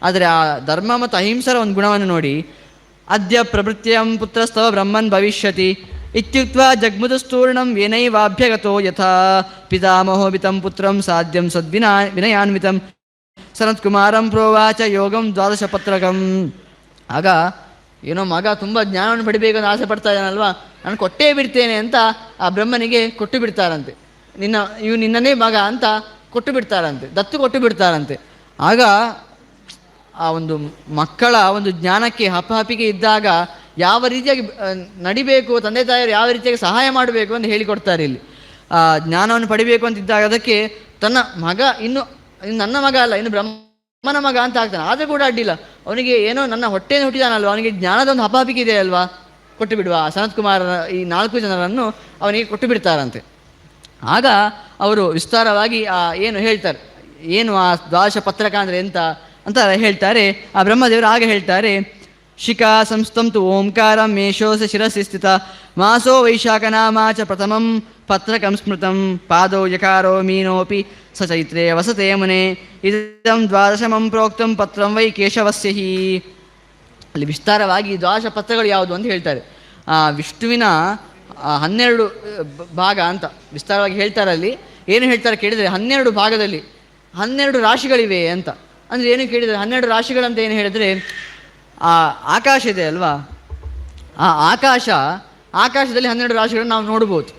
ಆದರೆ ಆ ಧರ್ಮ ಮತ್ತು ಅಹಿಂಸರ ಒಂದು ಗುಣವನ್ನು ನೋಡಿ, ಅದ್ಯ ಪ್ರಭೃತ್ಯಂ ಪುತ್ರಸ್ತವ ಬ್ರಹ್ಮನ್ ಭವಿಷ್ಯತಿ ಇತ್ಯುಕ್ತ್ವಾ ಜಗ್ಮುತಸ್ತೂರ್ಣಂ ವಿನೈವಾಭ್ಯಗತೋ ಯಥಾ ಪಿತಾಮಹೋಬಿತಂ ಪುತ್ರಂ ಸಾಧ್ಯಂ ವಿನಯಾನ್ವಿತಂ ಸನತ್ಕುಮಾರಂ ಪ್ರೋವಾಚ ಯೋಗಂ ದ್ವಾದಶ ಪತ್ರಕಂ. ಆಗ ಏನೋ ಮಗ ತುಂಬ ಜ್ಞಾನವನ್ನು ಪಡಿಬೇಕಂತ ಆಸೆ ಪಡ್ತಾ ಇದ್ದಾನಲ್ವಾ, ನಾನು ಕೊಟ್ಟೇ ಬಿಡ್ತೇನೆ ಅಂತ ಆ ಬ್ರಹ್ಮನಿಗೆ ಕೊಟ್ಟು ಬಿಡ್ತಾರಂತೆ, ನಿನ್ನನೇ ಮಗ ಅಂತ ಕೊಟ್ಟು ಬಿಡ್ತಾರಂತೆ, ದತ್ತು ಕೊಟ್ಟು ಬಿಡ್ತಾರಂತೆ. ಆಗ ಆ ಒಂದು ಮಕ್ಕಳ ಒಂದು ಜ್ಞಾನಕ್ಕೆ ಹಪಹಪಿಕೆ ಇದ್ದಾಗ ಯಾವ ರೀತಿಯಾಗಿ ನಡಿಬೇಕು, ತಂದೆ ತಾಯಿಯರು ಯಾವ ರೀತಿಯಾಗಿ ಸಹಾಯ ಮಾಡಬೇಕು ಅಂತ ಹೇಳಿಕೊಡ್ತಾರೆ ಇಲ್ಲಿ. ಜ್ಞಾನವನ್ನು ಪಡಿಬೇಕು ಅಂತಿದ್ದಾಗ ಅದಕ್ಕೆ ತನ್ನ ಮಗ ಇನ್ನು ನನ್ನ ಮಗ ಅಲ್ಲ, ಇನ್ನು ಬ್ರಹ್ಮನ ಮಗ ಅಂತ ಆಗ್ತಾನೆ, ಆದರೆ ಕೂಡ ಅಡ್ಡಿಲ್ಲ, ಅವನಿಗೆ ಏನೋ ನನ್ನ ಹೊಟ್ಟೆಯನ್ನು ಹುಟ್ಟಿದಾನಲ್ವ, ಅವನಿಗೆ ಜ್ಞಾನದೊಂದು ಹಪಹಪಿಕೆ ಇದೆ ಅಲ್ವಾ, ಕೊಟ್ಟು ಬಿಡುವ. ಸನತ್ಕುಮಾರ ಈ 4 ಜನರನ್ನು ಅವನಿಗೆ ಕೊಟ್ಟು ಬಿಡ್ತಾರಂತೆ. ಆಗ ಅವರು ವಿಸ್ತಾರವಾಗಿ ಏನು ಹೇಳ್ತಾರೆ, ಏನು ಆ ದ್ವಾದಶ ಪತ್ರಕ ಅಂದರೆ ಎಂತ ಅಂತ ಹೇಳ್ತಾರೆ. ಆ ಬ್ರಹ್ಮದೇವರು ಆಗ ಹೇಳ್ತಾರೆ, ಶಿಖಾ ಸಂಸ್ತಂತು ಓಂಕಾರಂ ಮೇಷೋಸ ಶಿರಸಿ ಸ್ಥಿತ ಮಾಸೋ ವೈಶಾಖನಾಮಾಚ ಪ್ರಥಮಂ ಪತ್ರಕಂ ಸ್ಮೃತಂ ಪಾದೋ ಯಕಾರೋ ಮೀನೋಪಿ ಸ ಚೈತ್ರೇ ವಸತೆ ಮುನೆ ಇದಂ ದ್ವಾದಶಮಂ ಪ್ರೋಕ್ತಂ ಪತ್ರಂ ವೈ ಕೇಶವಸ್ಯ ಹಿ. ಅಲ್ಲಿ ವಿಸ್ತಾರವಾಗಿ ದ್ವಾದಶ ಪತ್ರಗಳು ಯಾವುದು ಅಂತ ಹೇಳ್ತಾರೆ. ವಿಷ್ಣುವಿನ 12 ಭಾಗ ಅಂತ ವಿಸ್ತಾರವಾಗಿ ಹೇಳ್ತಾರೆ. ಅಲ್ಲಿ ಏನು ಹೇಳ್ತಾರೆ ಕೇಳಿದರೆ, 12 ಭಾಗದಲ್ಲಿ 12 ರಾಶಿಗಳಿವೆ ಅಂತ. ಅಂದರೆ ಏನು ಕೇಳಿದರೆ 12 ರಾಶಿಗಳಂತ ಏನು ಹೇಳಿದರೆ, ಆ ಆಕಾಶ ಇದೆ ಅಲ್ವಾ, ಆ ಆಕಾಶದಲ್ಲಿ 12 ರಾಶಿಗಳನ್ನು ನಾವು ನೋಡ್ಬೋದು.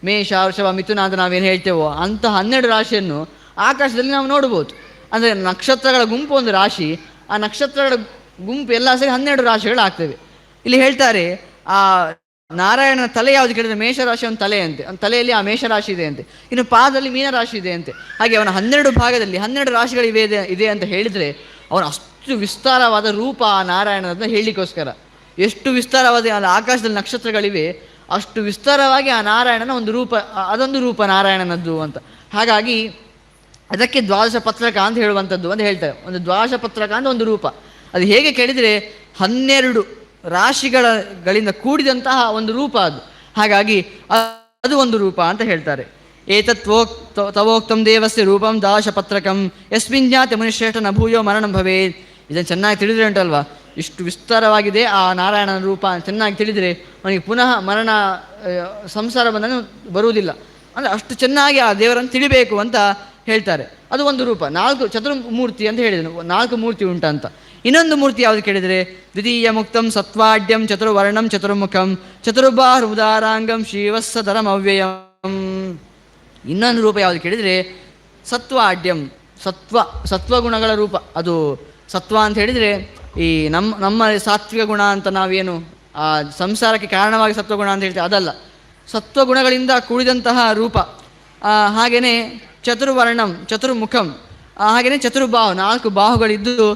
ಮೇಷ, ವೃಷಭ, ಮಿಥುನ ಅಂತ ನಾವೇನು ಹೇಳ್ತೇವೋ ಅಂಥ 12 ರಾಶಿಯನ್ನು ಆಕಾಶದಲ್ಲಿ ನಾವು ನೋಡ್ಬೋದು. ಅಂದರೆ ನಕ್ಷತ್ರಗಳ ಗುಂಪು ಒಂದು ರಾಶಿ, ಆ ನಕ್ಷತ್ರಗಳ ಗುಂಪು ಎಲ್ಲ ಸೇರಿ 12 ರಾಶಿಗಳಾಗ್ತವೆ. ಇಲ್ಲಿ ಹೇಳ್ತಾರೆ, ಆ ನಾರಾಯಣನ ತಲೆ ಯಾವುದು ಕೇಳಿದರೆ ಮೇಷರಾಶಿ ಒಂದು ತಲೆ ಅಂತೆ, ಒಂದು ತಲೆಯಲ್ಲಿ ಆ ಮೇಷರಾಶಿ ಇದೆ ಅಂತೆ, ಇನ್ನು ಪಾದದಲ್ಲಿ ಮೀನರಾಶಿ ಇದೆ ಅಂತೆ. ಹಾಗೆ ಅವನ 12 ಭಾಗದಲ್ಲಿ 12 ರಾಶಿಗಳಿವೆ ಇದೆ ಅಂತ ಹೇಳಿದರೆ, ಅವನ ಅಷ್ಟು ವಿಸ್ತಾರವಾದ ರೂಪ ಆ ನಾರಾಯಣನ ಹೇಳಲಿಕ್ಕೋಸ್ಕರ, ಎಷ್ಟು ವಿಸ್ತಾರವಾದ ಆಕಾಶದಲ್ಲಿ ನಕ್ಷತ್ರಗಳಿವೆ ಅಷ್ಟು ವಿಸ್ತಾರವಾಗಿ ಆ ನಾರಾಯಣನ ಒಂದು ರೂಪ, ಅದೊಂದು ರೂಪ ನಾರಾಯಣನದ್ದು ಅಂತ. ಹಾಗಾಗಿ ಅದಕ್ಕೆ ದ್ವಾದಶ ಪತ್ರಕ ಅಂತ ಹೇಳುವಂಥದ್ದು ಅಂತ ಹೇಳ್ತಾರೆ. ಒಂದು ದ್ವಾದಶ ಪತ್ರಕ ಅಂತ ಒಂದು ರೂಪ. ಅದು ಹೇಗೆ ಕೇಳಿದರೆ 12 ರಾಶಿಗಳಿಂದ ಕೂಡಿದಂತಹ ಒಂದು ರೂಪ ಅದು. ಹಾಗಾಗಿ ಅದು ಒಂದು ರೂಪ ಅಂತ ಹೇಳ್ತಾರೆ. ತವೋಕ್ತಂ ದೇವಸ್ಯ ರೂಪಂ ದ್ವಾದಶ ಪತ್ರಕಂ ಯಸ್ಮಿನ್ ಜ್ಞಾತೆ ಮುನಿಶ್ರೇಷ್ಠ ನ ಭೂಯೋ ಮರಣಂ ಭವೇತ್. ಇದನ್ನು ಚೆನ್ನಾಗಿ ತಿಳಿದ್ರೆ ಉಂಟಲ್ವಾ, ಇಷ್ಟು ವಿಸ್ತಾರವಾಗಿದೆ ಆ ನಾರಾಯಣನ ರೂಪ ಚೆನ್ನಾಗಿ ತಿಳಿದರೆ ಅವನಿಗೆ ಪುನಃ ಮರಣ ಸಂಸಾರ ಬಂಧನ ಬರುವುದಿಲ್ಲ. ಅಂದರೆ ಅಷ್ಟು ಚೆನ್ನಾಗಿ ಆ ದೇವರನ್ನು ತಿಳಿಬೇಕು ಅಂತ ಹೇಳ್ತಾರೆ. ಅದು ಒಂದು ರೂಪ. 4 ಚತುರ್ಮೂರ್ತಿ ಅಂತ ಹೇಳಿದನು, 4 ಮೂರ್ತಿ ಉಂಟಂತ. ಇನ್ನೊಂದು ಮೂರ್ತಿ ಯಾವುದು ಕೇಳಿದರೆ ದ್ವಿತೀಯ ಮುಕ್ತಂ ಸತ್ವಾಡ್ಯಂ ಚತುರ್ವರ್ಣಂ ಚತುರ್ಮುಖಂ ಚತುರ್ಬಾಹು ಉದಾರಾಂಗಂ ಶ್ರೀವತ್ಸಧರಂ ಅವ್ಯಯಂ. ಇನ್ನೊಂದು ರೂಪ ಯಾವುದು ಕೇಳಿದರೆ ಸತ್ವಾಡ್ಯಂ, ಸತ್ವಗುಣಗಳ ರೂಪ. ಅದು ಸತ್ವ ಅಂತ ಹೇಳಿದರೆ ಈ ನಮ್ಮ ಸಾತ್ವಿಕ ಗುಣ ಅಂತ ನಾವೇನು ಆ ಸಂಸಾರಕ್ಕೆ ಕಾರಣವಾಗಿ ಸತ್ವಗುಣ ಅಂತ ಹೇಳ್ತೇವೆ, ಅದಲ್ಲ. ಸತ್ವಗುಣಗಳಿಂದ ಕೂಡಿದಂತಹ ರೂಪ. ಹಾಗೆಯೇ ಚತುರ್ವರ್ಣಂ ಚತುರ್ಮುಖಂ, ಹಾಗೆಯೇ ಚತುರ್ಬಾಹು 4 ಬಾಹುಗಳಿದ್ದು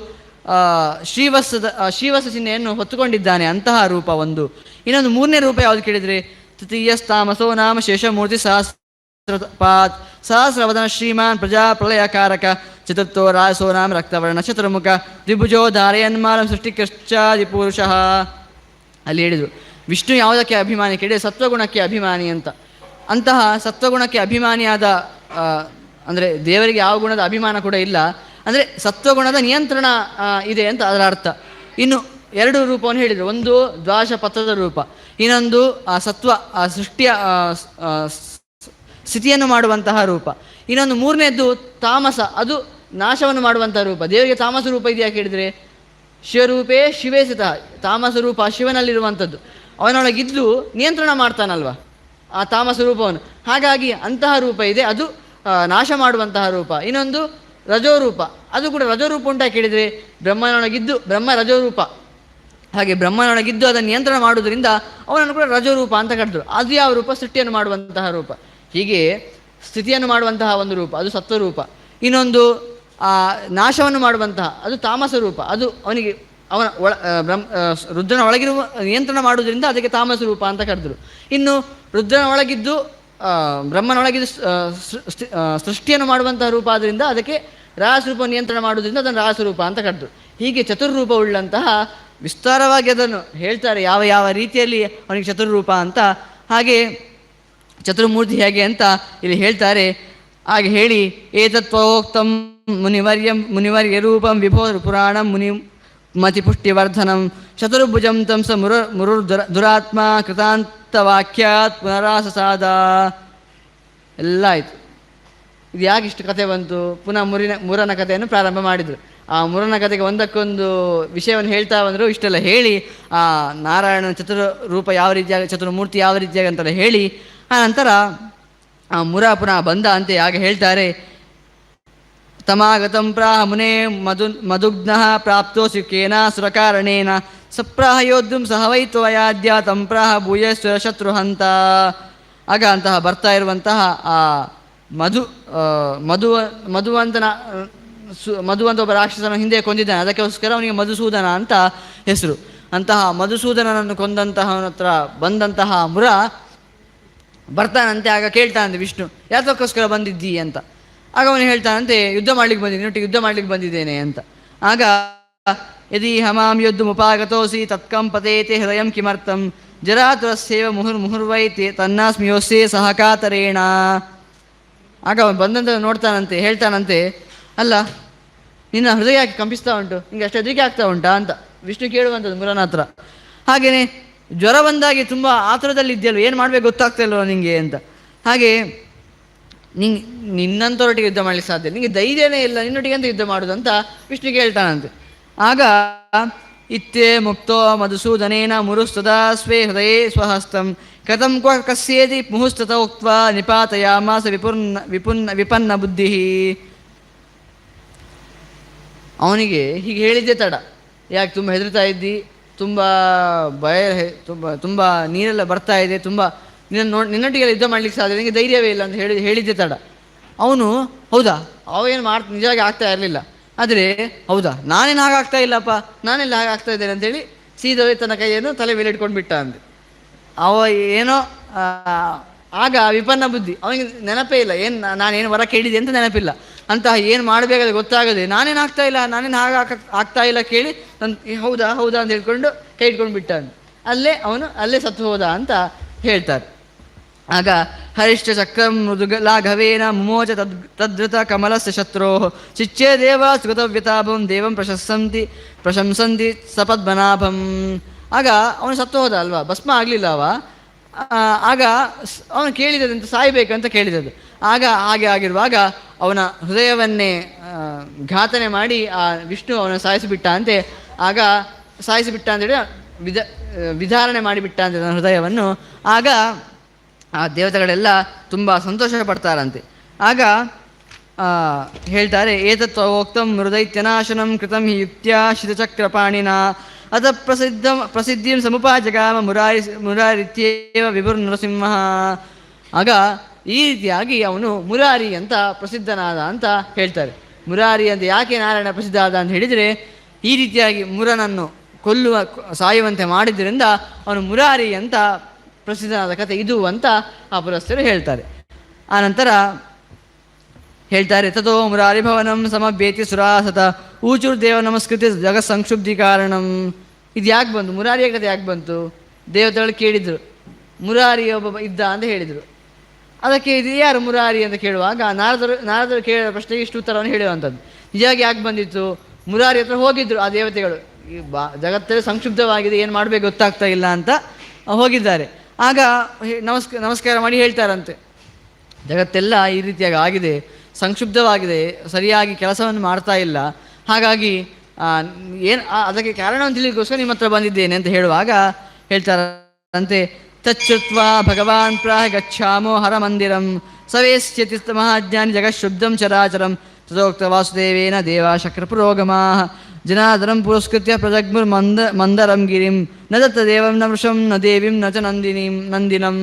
ಶ್ರೀವತ್ಸ ಚಿಹ್ನೆಯನ್ನು ಹೊತ್ತುಕೊಂಡಿದ್ದಾನೆ, ಅಂತಹ ರೂಪ ಒಂದು. ಇನ್ನೊಂದು 3ನೇ ರೂಪ ಯಾವುದು ಕೇಳಿದರೆ ತೃತೀಯಸ್ತಾಮಸೋ ನಾಮ ಶೇಷಮೂರ್ತಿ ಸಹಸ್ರವದನ ಶ್ರೀಮಾನ್ ಪ್ರಜಾ ಪ್ರಳಯಕಾರಕ ಚತುರ್ಥೋ ರಾಸೋ ನಾಮ ರಕ್ತವರ್ಣ ಚತುರ್ಮುಖ ದ್ವಿಭುಜೋ ಧಾರಯನ್ಮಾಲಂ ಸೃಷ್ಟಿಕಶ್ಚಾದಿಪುರುಷಃ. ಅಲ್ಲಿ ಹೇಳಿದರು ವಿಷ್ಣು ಯಾವುದಕ್ಕೆ ಅಭಿಮಾನಿ ಕೇಳಿದರೆ ಸತ್ವಗುಣಕ್ಕೆ ಅಭಿಮಾನಿ ಅಂತ. ಅಂತಹ ಸತ್ವಗುಣಕ್ಕೆ ಅಭಿಮಾನಿಯಾದ ಅಂದರೆ ದೇವರಿಗೆ ಯಾವ ಗುಣದ ಅಭಿಮಾನ ಕೂಡ ಇಲ್ಲ, ಅಂದರೆ ಸತ್ವಗುಣದ ನಿಯಂತ್ರಣ ಇದೆ ಅಂತ ಅದರ ಅರ್ಥ. ಇನ್ನು 2 ರೂಪವನ್ನು ಹೇಳಿದರು. ಒಂದು ದ್ವಾದಶ ಪತ್ರದ ರೂಪ, ಇನ್ನೊಂದು ಸತ್ವ ಸೃಷ್ಟಿಯ ಸ್ಥಿತಿಯನ್ನು ಮಾಡುವಂತಹ ರೂಪ. ಇನ್ನೊಂದು 3ನೇದ್ದು ತಾಮಸ, ಅದು ನಾಶವನ್ನು ಮಾಡುವಂತಹ ರೂಪ. ದೇವರಿಗೆ ತಾಮಸ ರೂಪ ಇದೆಯಾ ಕೇಳಿದರೆ ಶಿವರೂಪೇ ಶಿವೇ ಸ್ಥಿತ, ತಾಮಸ ರೂಪ ಶಿವನಲ್ಲಿರುವಂಥದ್ದು. ಅವನೊಳಗಿದ್ದು ನಿಯಂತ್ರಣ ಮಾಡ್ತಾನಲ್ವ ಆ ತಾಮಸ ರೂಪವನ್ನು. ಹಾಗಾಗಿ ಅಂತಹ ರೂಪ ಇದೆ, ಅದು ನಾಶ ಮಾಡುವಂತಹ ರೂಪ. ಇನ್ನೊಂದು ರಜೋರೂಪ, ಅದು ಕೂಡ ರಜೋರೂಪ ಉಂಟಾ ಕೇಳಿದರೆ ಬ್ರಹ್ಮನೊಳಗಿದ್ದು ಬ್ರಹ್ಮ ರಜೋರೂಪ. ಹಾಗೆ ಬ್ರಹ್ಮನೊಳಗಿದ್ದು ಅದನ್ನು ನಿಯಂತ್ರಣ ಮಾಡುವುದರಿಂದ ಅವನನ್ನು ಕೂಡ ರಜೋರೂಪ ಅಂತ ಕರೆದರು. ಅದು ಯಾವ ರೂಪ? ಸೃಷ್ಟಿಯನ್ನು ಮಾಡುವಂತಹ ರೂಪ. ಹೀಗೆ ಸ್ಥಿತಿಯನ್ನು ಮಾಡುವಂತಹ ಒಂದು ರೂಪ, ಅದು ಸತ್ವರೂಪ. ಇನ್ನೊಂದು ನಾಶವನ್ನು ಮಾಡುವಂತಹ, ಅದು ತಾಮಸ ರೂಪ. ಅದು ಅವನಿಗೆ ಅವನ ರುದ್ರನ ಒಳಗಿರುವ ನಿಯಂತ್ರಣ ಮಾಡುವುದರಿಂದ ಅದಕ್ಕೆ ತಾಮಸ ರೂಪ ಅಂತ ಕರೆದರು. ಇನ್ನು ರುದ್ರನ ಒಳಗಿದ್ದು ಬ್ರಹ್ಮನೊಳಗಿದ್ದು ಸೃಷ್ಟಿಯನ್ನು ಮಾಡುವಂತಹ ರೂಪ ಆದ್ದರಿಂದ ಅದಕ್ಕೆ ರಾಸರೂಪ ನಿಯಂತ್ರಣ ಮಾಡುವುದರಿಂದ ಅದನ್ನು ರಾಸರೂಪ ಅಂತ ಕರೆದರು. ಹೀಗೆ ಚತುರ್ರೂಪವುಳ್ಳಂತಹ ವಿಸ್ತಾರವಾಗಿ ಅದನ್ನು ಹೇಳ್ತಾರೆ, ಯಾವ ಯಾವ ರೀತಿಯಲ್ಲಿ ಅವನಿಗೆ ಚತುರ್ರೂಪ ಅಂತ. ಹಾಗೆ ಚತುರ್ಮೂರ್ತಿ ಹೇಗೆ ಅಂತ ಇಲ್ಲಿ ಹೇಳ್ತಾರೆ. ಹಾಗೆ ಹೇಳಿ ಏತತ್ವೋಕ್ತಂ ಮುನಿವರ್ಯ ರೂಪಂ ವಿಭೋ ಪುರಾಣಂ ಮುನಿ ಮತಿಪುಷ್ಟಿವರ್ಧನಂ ಚತುರ್ಭುಜಂ ತಂ ಸ ದುರಾತ್ಮ ಕೃತಾಂತವಾಕ್ಯಾತ್ ಪುನರಾಸಸಾದ. ಎಲ್ಲ ಆಯಿತು. ಇದು ಯಾಕೆ ಇಷ್ಟು ಕಥೆ ಬಂತು? ಪುನಃ ಮುರನ ಕಥೆಯನ್ನು ಪ್ರಾರಂಭ ಮಾಡಿದರು. ಆ ಮುರನ ಕಥೆಗೆ ಒಂದಕ್ಕೊಂದು ವಿಷಯವನ್ನು ಹೇಳ್ತಾ ಬಂದರು. ಇಷ್ಟೆಲ್ಲ ಹೇಳಿ ಆ ನಾರಾಯಣನ ಚತುರ್ರೂಪ ಯಾವ ರೀತಿಯಾಗಿ, ಚತುರ್ಮೂರ್ತಿ ಯಾವ ರೀತಿಯಾಗಿ ಅಂತೆಲ್ಲ ಹೇಳಿ ಆ ನಂತರ ಆ ಮುರ ಪುನಃ ಬಂದ ಅಂತೆ. ಹಾಗೆ ಹೇಳ್ತಾರೆ ತಮಾಗತಂ ಪ್ರಾಹ ಮುನೇ ಮದುಗ್ನಃ ಪ್ರಾಪ್ತೋಸಿ ಕೇನ ಸುರಕಾರಣೇನ ಸಪ್ರಾಹ ಯೋದ್ಧುಂ ಸಹವೈತ್ವಯಾದ್ಯ ತಂ ಪ್ರಾಹ ಭೂಯೇಶ್ವರ ಶತ್ರುಹಂತ. ಆಗ ಅಂತಹ ಬರ್ತಾ ಇರುವಂತಹ ಆ ಮಧುವಂತ ಒಬ್ಬ ರಾಕ್ಷಸನ ಹಿಂದೆ ಕೊಂದಿದ್ದಾನೆ, ಅದಕ್ಕೋಸ್ಕರ ಅವನಿಗೆ ಮಧುಸೂದನ ಅಂತ ಹೆಸರು. ಅಂತಹ ಮಧುಸೂದನನನ್ನು ಕೊಂದಂತಹವನ ಹತ್ರ ಬಂದಂತಹ ಮುರ ಬರ್ತಾನಂತೆ. ಆಗ ಕೇಳ್ತಾನಂತೆ ವಿಷ್ಣು, ಯಾತಕ್ಕೋಸ್ಕರ ಬಂದಿದ್ದೀ ಅಂತ. ಆಗ ಅವನು ಹೇಳ್ತಾನಂತೆ ಯುದ್ಧ ಮಾಡ್ಲಿಕ್ಕೆ ಬಂದಿದ್ದೀನಿ, ಒಟ್ಟಿಗೆ ಯುದ್ಧ ಮಾಡ್ಲಿಕ್ಕೆ ಬಂದಿದ್ದೇನೆ ಅಂತ. ಆಗ ಯದಿ ಹಮಾಂ ಯುದ್ಧ ಮುಪಾಗತೋಸಿ ತತ್ಕಂಪತೇತೆ ಹೃದಯಂ ಕಿಮರ್ಥಂ ಜರಾತುರಸ್ಯೇವ ಮುಹುರ್ವೈತೆ ತನ್ನಾಸ್ಮಿಯೋಸ್ಯೇ ಸಹಕಾತರೇಣ. ಆಗ ಅವನು ಬಂದಂತ ನೋಡ್ತಾನಂತೆ, ಹೇಳ್ತಾನಂತೆ, ಅಲ್ಲ ನಿನ್ನ ಹೃದಯ ಯಾಕೆ ಕಂಪಿಸ್ತಾ ಉಂಟು, ನಿಂಗೆ ಅಷ್ಟು ಹೆದರಿಕೆ ಆಗ್ತಾ ಉಂಟಾ ಅಂತ ವಿಷ್ಣು ಕೇಳುವಂಥದ್ದು ಮುರನ ಹತ್ರ. ಹಾಗೆಯೇ ಜ್ವರ ಬಂದಾಗಿ ತುಂಬ ಆತುರದಲ್ಲಿದ್ದೆಯಲ್ವ, ಏನು ಮಾಡಬೇಕು ಗೊತ್ತಾಗ್ತಾ ಇಲ್ವ ನಿನಗೆ ಅಂತ. ಹಾಗೆ ನಿನ್ನಂಥವರೊಟ್ಟಿಗೆ ಯುದ್ಧ ಮಾಡಲಿಕ್ಕೆ ಸಾಧ್ಯ, ನಿನಗೆ ಧೈರ್ಯನೇ ಇಲ್ಲ, ನಿನ್ನೊಟ್ಟಿಗೆ ಅಂತ ಯುದ್ಧ ಮಾಡೋದಂತ ವಿಷ್ಣುಗೆ ಹೇಳ್ತಾನಂತೆ. ಆಗ ಇತ್ತೇ ಮುಕ್ತೋ ಮಧುಸೂದನೇನ ಮುರುಸ್ತದಾ ಸ್ವೇ ಹೃದಯೇ ಸ್ವಹಸ್ತಂ ಕಥಂ ಕಸ್ಯೇತಿ ಮುಹುಸ್ತತ ಉಕ್ತ್ವಾ ನಿಪಾತಯಾಮಾಸ ವಿಪನ್ನ ಬುದ್ಧಿ. ಅವನಿಗೆ ಹೀಗೆ ಹೇಳಿದ್ದೆ ತಡ, ಯಾಕೆ ತುಂಬ ಹೆದರ್ತಾ ಇದ್ದಿ, ತುಂಬ ಭಯ, ತುಂಬ ನೀರೆಲ್ಲ ಬರ್ತಾ ಇದೆ, ತುಂಬ ನಿನ್ನೊಟ್ಟಿಗೆಲ್ಲ ಯುದ್ಧ ಮಾಡ್ಲಿಕ್ಕೆ ಸಾಧ್ಯ, ನಿನಗೆ ಧೈರ್ಯವೇ ಇಲ್ಲ ಅಂತ ಹೇಳಿದ್ದೆ ತಡ. ಅವನು ಹೌದಾ ಅವೇನು ನಿಜವಾಗಿ ಆಗ್ತಾ ಇರಲಿಲ್ಲ, ಆದರೆ ಹೌದಾ ನಾನೇನು ಹಾಗಾಗ್ತಾ ಇಲ್ಲಪ್ಪ, ನಾನೆಲ್ಲ ಹಾಗಾಗ್ತಾ ಇದ್ದೇನೆ ಅಂತೇಳಿ ಸೀದವೇ ತನ್ನ ಕೈಯನ್ನು ತಲೆ ಮೇಲೆ ಇಟ್ಕೊಂಡು ಬಿಟ್ಟ ಅಂದೆ. ಅವ ಏನೋ ಆಗ ವಿಪನ್ನ ಬುದ್ಧಿ, ಅವನಿಗೆ ನೆನಪೇ ಇಲ್ಲ, ನಾನೇನು ವರ ಕೇಳಿದೆ ಅಂತ ನೆನಪಿಲ್ಲ. ಅಂತಹ ಏನು ಮಾಡಬೇಕಾದ್ರೆ ಗೊತ್ತಾಗದೆ ನಾನೇನು ಆಗ್ತಾ ಇಲ್ಲ, ನಾನೇನು ಆಗ್ತಾ ಇಲ್ಲ ಕೇಳಿ ಹೌದಾ ಹೌದಾ ಅಂತ ಹೇಳ್ಕೊಂಡು ಕೈ ಇಟ್ಕೊಂಡು ಬಿಟ್ಟಾನೆ. ಅಲ್ಲೇ ಸತ್ತು ಹೋದ ಅಂತ ಹೇಳ್ತಾರೆ. ಆಗ ಹರಿಶ್ಚ ಚಕ್ರಂ ಮೃದುಲಾಘವೇನ ಮುಮೋಚ ತದ್ಧೃತ ಕಮಲಸ್ಯ ಶತ್ರೋ ಚಿಚ್ಚೇ ದೇವ ಸುಗತವ್ಯತಾಭಂ ದೇವಂ ಪ್ರಶಂಸಂತಿ ಸಪದ್ಮನಾಭಂ. ಆಗ ಅವನು ಸತ್ತು ಹೋದ ಅಲ್ವಾ, ಭಸ್ಮ ಆಗಲಿಲ್ಲ ಆಗ ಅವನು ಕೇಳಿದಂತ ಸಾಯ್ಬೇಕಂತ ಕೇಳಿದದ್ದು. ಆಗ ಹಾಗೆ ಆಗಿರುವಾಗ ಅವನ ಹೃದಯವನ್ನೇ ಘಾತನೆ ಮಾಡಿ ಆ ವಿಷ್ಣು ಅವನ ಸಾಯಿಸಿಬಿಟ್ಟ ಅಂತೇಳಿ ವಿಧಾರಣೆ ಮಾಡಿಬಿಟ್ಟ ಅಂತ ನನ್ನ ಹೃದಯವನ್ನು. ಆಗ ಆ ದೇವತೆಗಳೆಲ್ಲ ತುಂಬ ಸಂತೋಷ ಪಡ್ತಾರಂತೆ. ಆಗ ಹೇಳ್ತಾರೆ, ಏತತ್ವೋಕ್ತಂ ಮೃದೈತ್ಯನಾಶನಂ ಕೃತಂ ಹಿ ಯುಕ್ತ್ಯಾ ಶಿತಚಕ್ರಪಾಣಿನ ಅತ ಪ್ರಸಿದ್ಧಿಂ ಸಮುಪಾಜಗಾಮ ಮುರಾರಿತ್ಯೇವ ವಿಭುರ್ ನರಸಿಂಹ. ಆಗ ಈ ರೀತಿಯಾಗಿ ಅವನು ಮುರಾರಿ ಅಂತ ಪ್ರಸಿದ್ಧನಾದ ಅಂತ ಹೇಳ್ತಾರೆ. ಮುರಾರಿ ಅಂತ ಯಾಕೆ ನಾರಾಯಣ ಪ್ರಸಿದ್ಧ ಆದ ಅಂತ ಹೇಳಿದರೆ, ಈ ರೀತಿಯಾಗಿ ಮುರನನ್ನು ಸಾಯುವಂತೆ ಮಾಡಿದ್ದರಿಂದ ಅವನು ಮುರಾರಿ ಅಂತ ಪ್ರಸಿದ್ಧನಾದ ಕಥೆ ಇದು ಅಂತ ಆ ಪುರಸ್ಥರು ಹೇಳ್ತಾರೆ. ಆನಂತರ ಹೇಳ್ತಾರೆ, ತಥೋ ಮುರಾರಿ ಭವನಂ ಸಮಭ್ಯೇತಿ ಸುರಾಸತ ಊಚುರ್ದೇವ ನಮಸ್ಕೃತಿ ಜಗತ್ ಸಂಕ್ಷುಬ್ಧಿ ಕಾರಣಂ. ಇದು ಯಾಕೆ ಬಂತು, ಮುರಾರಿಯ ಕಥೆ ಯಾಕೆ ಬಂತು? ದೇವತೆಗಳು ಕೇಳಿದರು, ಮುರಾರಿ ಒಬ್ಬ ಇದ್ದ ಅಂತ ಹೇಳಿದರು. ಅದಕ್ಕೆ ಇದು ಯಾರು ಮುರಾರಿ ಅಂತ ಕೇಳುವಾಗ ನಾರದರು ಕೇಳಿದ ಪ್ರಶ್ನೆಗೆ ಇಷ್ಟು ಉತ್ತರವನ್ನು ಹೇಳುವಂಥದ್ದು. ನಿಜವಾಗಿ ಯಾಕೆ ಬಂದಿತ್ತು? ಮುರಾರಿ ಹತ್ರ ಹೋಗಿದ್ದರು ಆ ದೇವತೆಗಳು, ಜಗತ್ತಲ್ಲಿ ಸಂಕ್ಷುಬ್ಧವಾಗಿದೆ, ಏನು ಮಾಡಬೇಕು ಗೊತ್ತಾಗ್ತಾ ಇಲ್ಲ ಅಂತ ಹೋಗಿದ್ದಾರೆ. ಆಗ ನಮಸ್ಕಾರ ಮಾಡಿ ಹೇಳ್ತಾರಂತೆ, ಜಗತ್ತೆಲ್ಲ ಈ ರೀತಿಯಾಗಿ ಆಗಿದೆ, ಸಂಕ್ಷುಬ್ಧವಾಗಿದೆ, ಸರಿಯಾಗಿ ಕೆಲಸವನ್ನು ಮಾಡ್ತಾ ಇಲ್ಲ, ಹಾಗಾಗಿ ಅದಕ್ಕೆ ಕಾರಣವನ್ನು ತಿಳಿಗೋಸ್ಕರ ನಿಮ್ಮ ಹತ್ರ ಬಂದಿದ್ದೇನೆ ಅಂತ ಹೇಳುವಾಗ ಹೇಳ್ತಾರಂತೆ, ತಚ್ಚುತ್ವ ಭಗವಾನ್ ಪ್ರಾಹ ಗಚ್ಛಾಮೋ ಹರ ಮಂದಿರಂ ಸವೇಶ್ಯತಿ ಮಹಾಜ್ಞಾನಿ ಜಗಶುದ್ಧಂ ಚರಾಚರಂ ತದೋಕ್ತ ವಾಸುದೇವೇನ ದೇವಾ ಶಕ್ರ ಪುರೋಗಮಾ ಜನಾರ್ದನಂ ಪುರಸ್ಕೃತ್ಯ ಪ್ರಜಗ್ಮುರ್ ಮಂದರಂ ಗಿರಿಂ ನ ದತ್ತ ದೇವಂ ನ ವೃಷಂ ನ ದೇವಿಂ ನ ಚ ನಂದಿನಂ.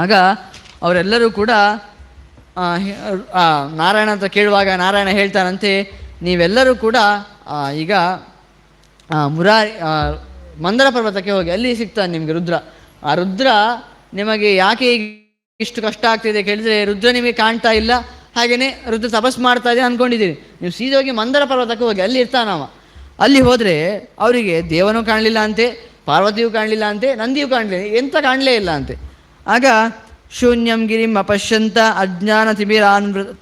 ಆಗ ಅವರೆಲ್ಲರೂ ಕೂಡ ನಾರಾಯಣ ಅಂತ ಕೇಳುವಾಗ ನಾರಾಯಣ ಹೇಳ್ತಾನಂತೆ, ನೀವೆಲ್ಲರೂ ಕೂಡ ಈಗ ಮಂದರ ಪರ್ವತಕ್ಕೆ ಹೋಗಿ, ಅಲ್ಲಿ ಸಿಗ್ತಾನೆ ನಿಮಗೆ ರುದ್ರ. ಆ ರುದ್ರ ನಿಮಗೆ ಯಾಕೆ ಇಷ್ಟು ಕಷ್ಟ ಆಗ್ತಿದೆ ಕೇಳಿದರೆ, ರುದ್ರ ನಿಮಗೆ ಕಾಣ್ತಾ ಇಲ್ಲ, ಹಾಗೆಯೇ ರುದ್ರ ತಪಸ್ ಮಾಡ್ತಾ ಇದೆ ಅಂದ್ಕೊಂಡಿದ್ದೀರಿ. ನೀವು ಸೀದಾ ಹೋಗಿ ಮಂದರ ಪರ್ವತಕ್ಕೆ ಹೋಗಿ, ಅಲ್ಲಿ ಇರ್ತಾನವ. ಅಲ್ಲಿ ಹೋದರೆ ಅವರಿಗೆ ದೇವನೂ ಕಾಣಲಿಲ್ಲ ಅಂತೆ, ಪಾರ್ವತಿಯೂ ಕಾಣಲಿಲ್ಲ ಅಂತೆ, ನಂದಿಯೂ ಕಾಣಲಿಲ್ಲ, ಎಂತ ಕಾಣಲೇ ಇಲ್ಲ ಅಂತೆ. ಆಗ ಶೂನ್ಯಂ ಗಿರಿಂ ಅಪಶ್ಯಂತ ಅಜ್ಞಾನ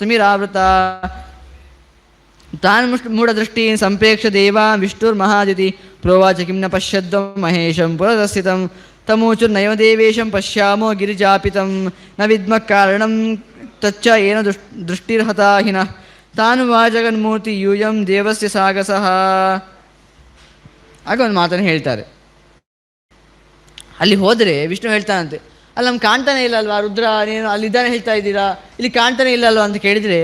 ತಿಮಿರಾವೃತ ತಾನ್ ಮೂಢದೃಷ್ಟಿ ಸಂಪ್ರೇಕ್ಷ ದೇವ ವಿಷ್ಣುರ್ಮಹಾದಿತಿ ಪ್ರೋವಾಚ ಕಿಂ ನ ಪಶ್ಯದ್ವಂ ಮಹೇಶಂ ಪುರದಸ್ಥಿತಂ ತಮೂಚುರ್ನೈವ ದೇವೇಶಂ ಪಶ್ಯಾಮೋ ಗಿರಿಜಾಪಿತಂ ನ ವಿದ್ಮ ಕಾರಣಂ ತಚ್ಚ ಏನ ದೃಷ್ಟಿರ್ಹತಾಹಿನ ತಾನು ವಾಜಗನ್ಮೂರ್ತಿ ಯೂಯಂ ದೇವಸ್ಯ ಸಾಗಸಃ. ಆಗ ಒಂದು ಮಾತನ್ನು ಹೇಳ್ತಾರೆ. ಅಲ್ಲಿ ಹೋದರೆ ವಿಷ್ಣು ಹೇಳ್ತಾನಂತೆ, ಅಲ್ಲಿ ನಮ್ಗೆ ಕಾಣ್ತಾನೆ ಇಲ್ಲ ಅಲ್ವಾ ರುದ್ರ, ನೀನು ಅಲ್ಲಿದ್ದಾನೆ ಹೇಳ್ತಾ ಇದ್ದೀರಾ, ಇಲ್ಲಿ ಕಾಣ್ತಾನೆ ಇಲ್ಲ ಅಲ್ವಾ ಅಂತ ಕೇಳಿದರೆ,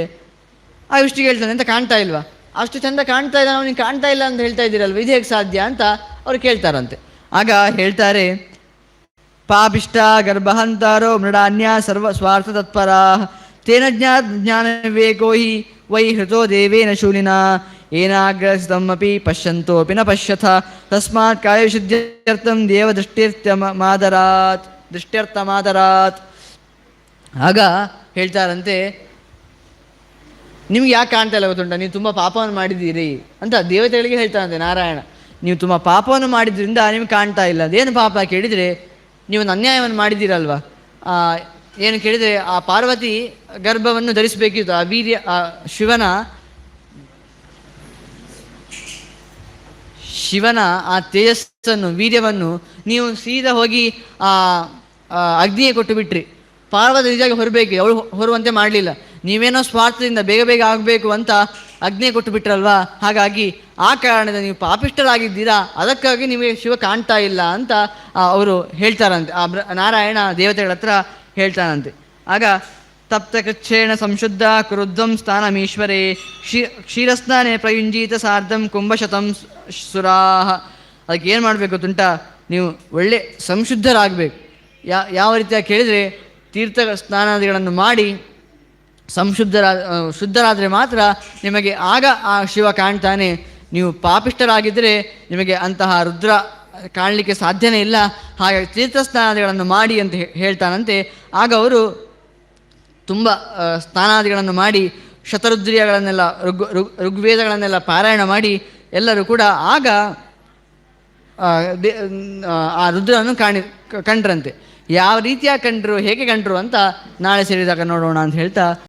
ಆ ವಿಷ್ಣುಗೆ ಹೇಳ್ತಾನೆ, ಅಂತ ಕಾಣ್ತಾ ಇಲ್ವಾ, ಅಷ್ಟು ಚಂದ ಕಾಣ್ತಾ ಇಲ್ಲ, ನೀವು ಕಾಣ್ತಾ ಇಲ್ಲ ಅಂತ ಹೇಳ್ತಾ ಇದ್ದೀರಲ್ವ, ಇದು ಹೇಗೆ ಸಾಧ್ಯ ಅಂತ ಅವ್ರು ಕೇಳ್ತಾರಂತೆ. ಆಗ ಹೇಳ್ತಾರೆ, ಪಾಪಿಷ್ಟ ಗರ್ಭಹಂತಾರೋ ಮೃಡಾನ್ಯ ಸರ್ವ ಸ್ವಾರ್ಥ ತತ್ಪರ ತೇನ ಜ್ಞಾನ ವಿವೇಕೋ ಹಿ ವೈ ಹೃತೋ ದೇವೇನ ಶೂಲಿನ ಏನಾಗ್ರಹಿತಮಪಿ ಪಶ್ಯಂತೋಪಿ ನ ಪಶ್ಯಥ ತಸ್ಮಾತ್ ಕಾಯವಿಶುದ್ಧ್ಯರ್ಥಂ ದೇವ ದೃಷ್ಟ್ಯರ್ಥಮಾದರಾತ್. ಆಗ ಹೇಳ್ತಾರಂತೆ, ನಿಮ್ಗೆ ಯಾಕೆ ಕಾಣ್ತಾ ಇಲ್ಲ ಗೊತ್ತುಂಟ, ನೀವು ತುಂಬ ಪಾಪವನ್ನು ಮಾಡಿದ್ದೀರಿ ಅಂತ ದೇವತೆಗಳಿಗೆ ಹೇಳ್ತಾರಂತೆ ನಾರಾಯಣ. ನೀವು ತುಂಬ ಪಾಪವನ್ನು ಮಾಡಿದ್ರಿಂದ ನಿಮ್ಗೆ ಕಾಣ್ತಾ ಇಲ್ಲ. ಅದೇನು ಪಾಪ ಕೇಳಿದರೆ, ನೀವೊಂದು ಅನ್ಯಾಯವನ್ನು ಮಾಡಿದ್ದೀರಲ್ವ. ಏನು ಕೇಳಿದರೆ, ಆ ಪಾರ್ವತಿ ಗರ್ಭವನ್ನು ಧರಿಸಬೇಕಿತ್ತು, ಆ ವೀರ್ಯ ಶಿವನ ಆ ತೇಜಸ್ಸನ್ನು ವೀರ್ಯವನ್ನು ನೀವು ಸೀದಾ ಹೋಗಿ ಆ ಅಗ್ನಿಗೆ ಕೊಟ್ಟು ಬಿಟ್ರಿ. ಪಾರ್ವತಿ ನಿಜವಾಗಿ ಹೊರಬೇಕು, ಅವಳು ಹೊರುವಂತೆ ಮಾಡಲಿಲ್ಲ. ನೀವೇನೋ ಸ್ವಾರ್ಥದಿಂದ ಬೇಗ ಬೇಗ ಆಗಬೇಕು ಅಂತ ಅಗ್ನಿಗೆ ಕೊಟ್ಟು ಬಿಟ್ರಲ್ವಾ, ಹಾಗಾಗಿ ಆ ಕಾರಣದಿಂದ ನೀವು ಪಾಪಿಷ್ಟರಾಗಿದ್ದೀರಾ, ಅದಕ್ಕಾಗಿ ನಿಮಗೆ ಶಿವ ಕಾಣ್ತಾ ಇಲ್ಲ ಅಂತ ಅವರು ಹೇಳ್ತಾರಂತೆ. ಆ ನಾರಾಯಣ ದೇವತೆಗಳ ಹತ್ರ ಹೇಳ್ತಾನಂತೆ. ಆಗ ತಪ್ತಕೃಚ್ಛೇಣ ಸಂಶುದ್ಧ ಕ್ರುದ್ಧಂ ಸ್ಥಾನಮೀಶ್ವರೇ ಕ್ಷೀರಸ್ನಾನೆ ಪ್ರಯುಂಜೀತ ಸಾರ್ಧಂ ಕುಂಭಶತಂ ಸುರಾಹ. ಅದಕ್ಕೆ ಏನು ಮಾಡಬೇಕು ಗೊತ್ತುಂಟ, ನೀವು ಒಳ್ಳೆ ಸಂಶುದ್ಧರಾಗಬೇಕು. ಯಾವ ರೀತಿಯಾಗಿ ಕೇಳಿದರೆ, ತೀರ್ಥ ಸ್ನಾನಾದಿಗಳನ್ನು ಮಾಡಿ ಶುದ್ಧರಾದರೆ ಮಾತ್ರ ನಿಮಗೆ ಆಗ ಆ ಶಿವ ಕಾಣ್ತಾನೆ. ನೀವು ಪಾಪಿಷ್ಟರಾಗಿದ್ದರೆ ನಿಮಗೆ ಅಂತಹ ರುದ್ರ ಕಾಣಲಿಕ್ಕೆ ಸಾಧ್ಯನೇ ಇಲ್ಲ. ಹಾಗಾಗಿ ತೀರ್ಥಸ್ನಾನಾದಿಗಳನ್ನು ಮಾಡಿ ಅಂತ ಹೇಳ್ತಾನಂತೆ. ಆಗ ಅವರು ತುಂಬ ಸ್ನಾನಾದಿಗಳನ್ನು ಮಾಡಿ ಶತರುದ್ರಿಯಗಳನ್ನೆಲ್ಲ ಋಗ್ವೇದಗಳನ್ನೆಲ್ಲ ಪಾರಾಯಣ ಮಾಡಿ ಎಲ್ಲರೂ ಕೂಡ ಆಗ ಆ ರುದ್ರನನ್ನು ಕಂಡ್ರಂತೆ. ಯಾವ ರೀತಿಯಾಗಿ ಕಂಡ್ರು, ಹೇಗೆ ಕಂಡ್ರು ಅಂತ ನಾಳೆ ಸೇರಿದಾಗ ನೋಡೋಣ ಅಂತ ಹೇಳ್ತಾ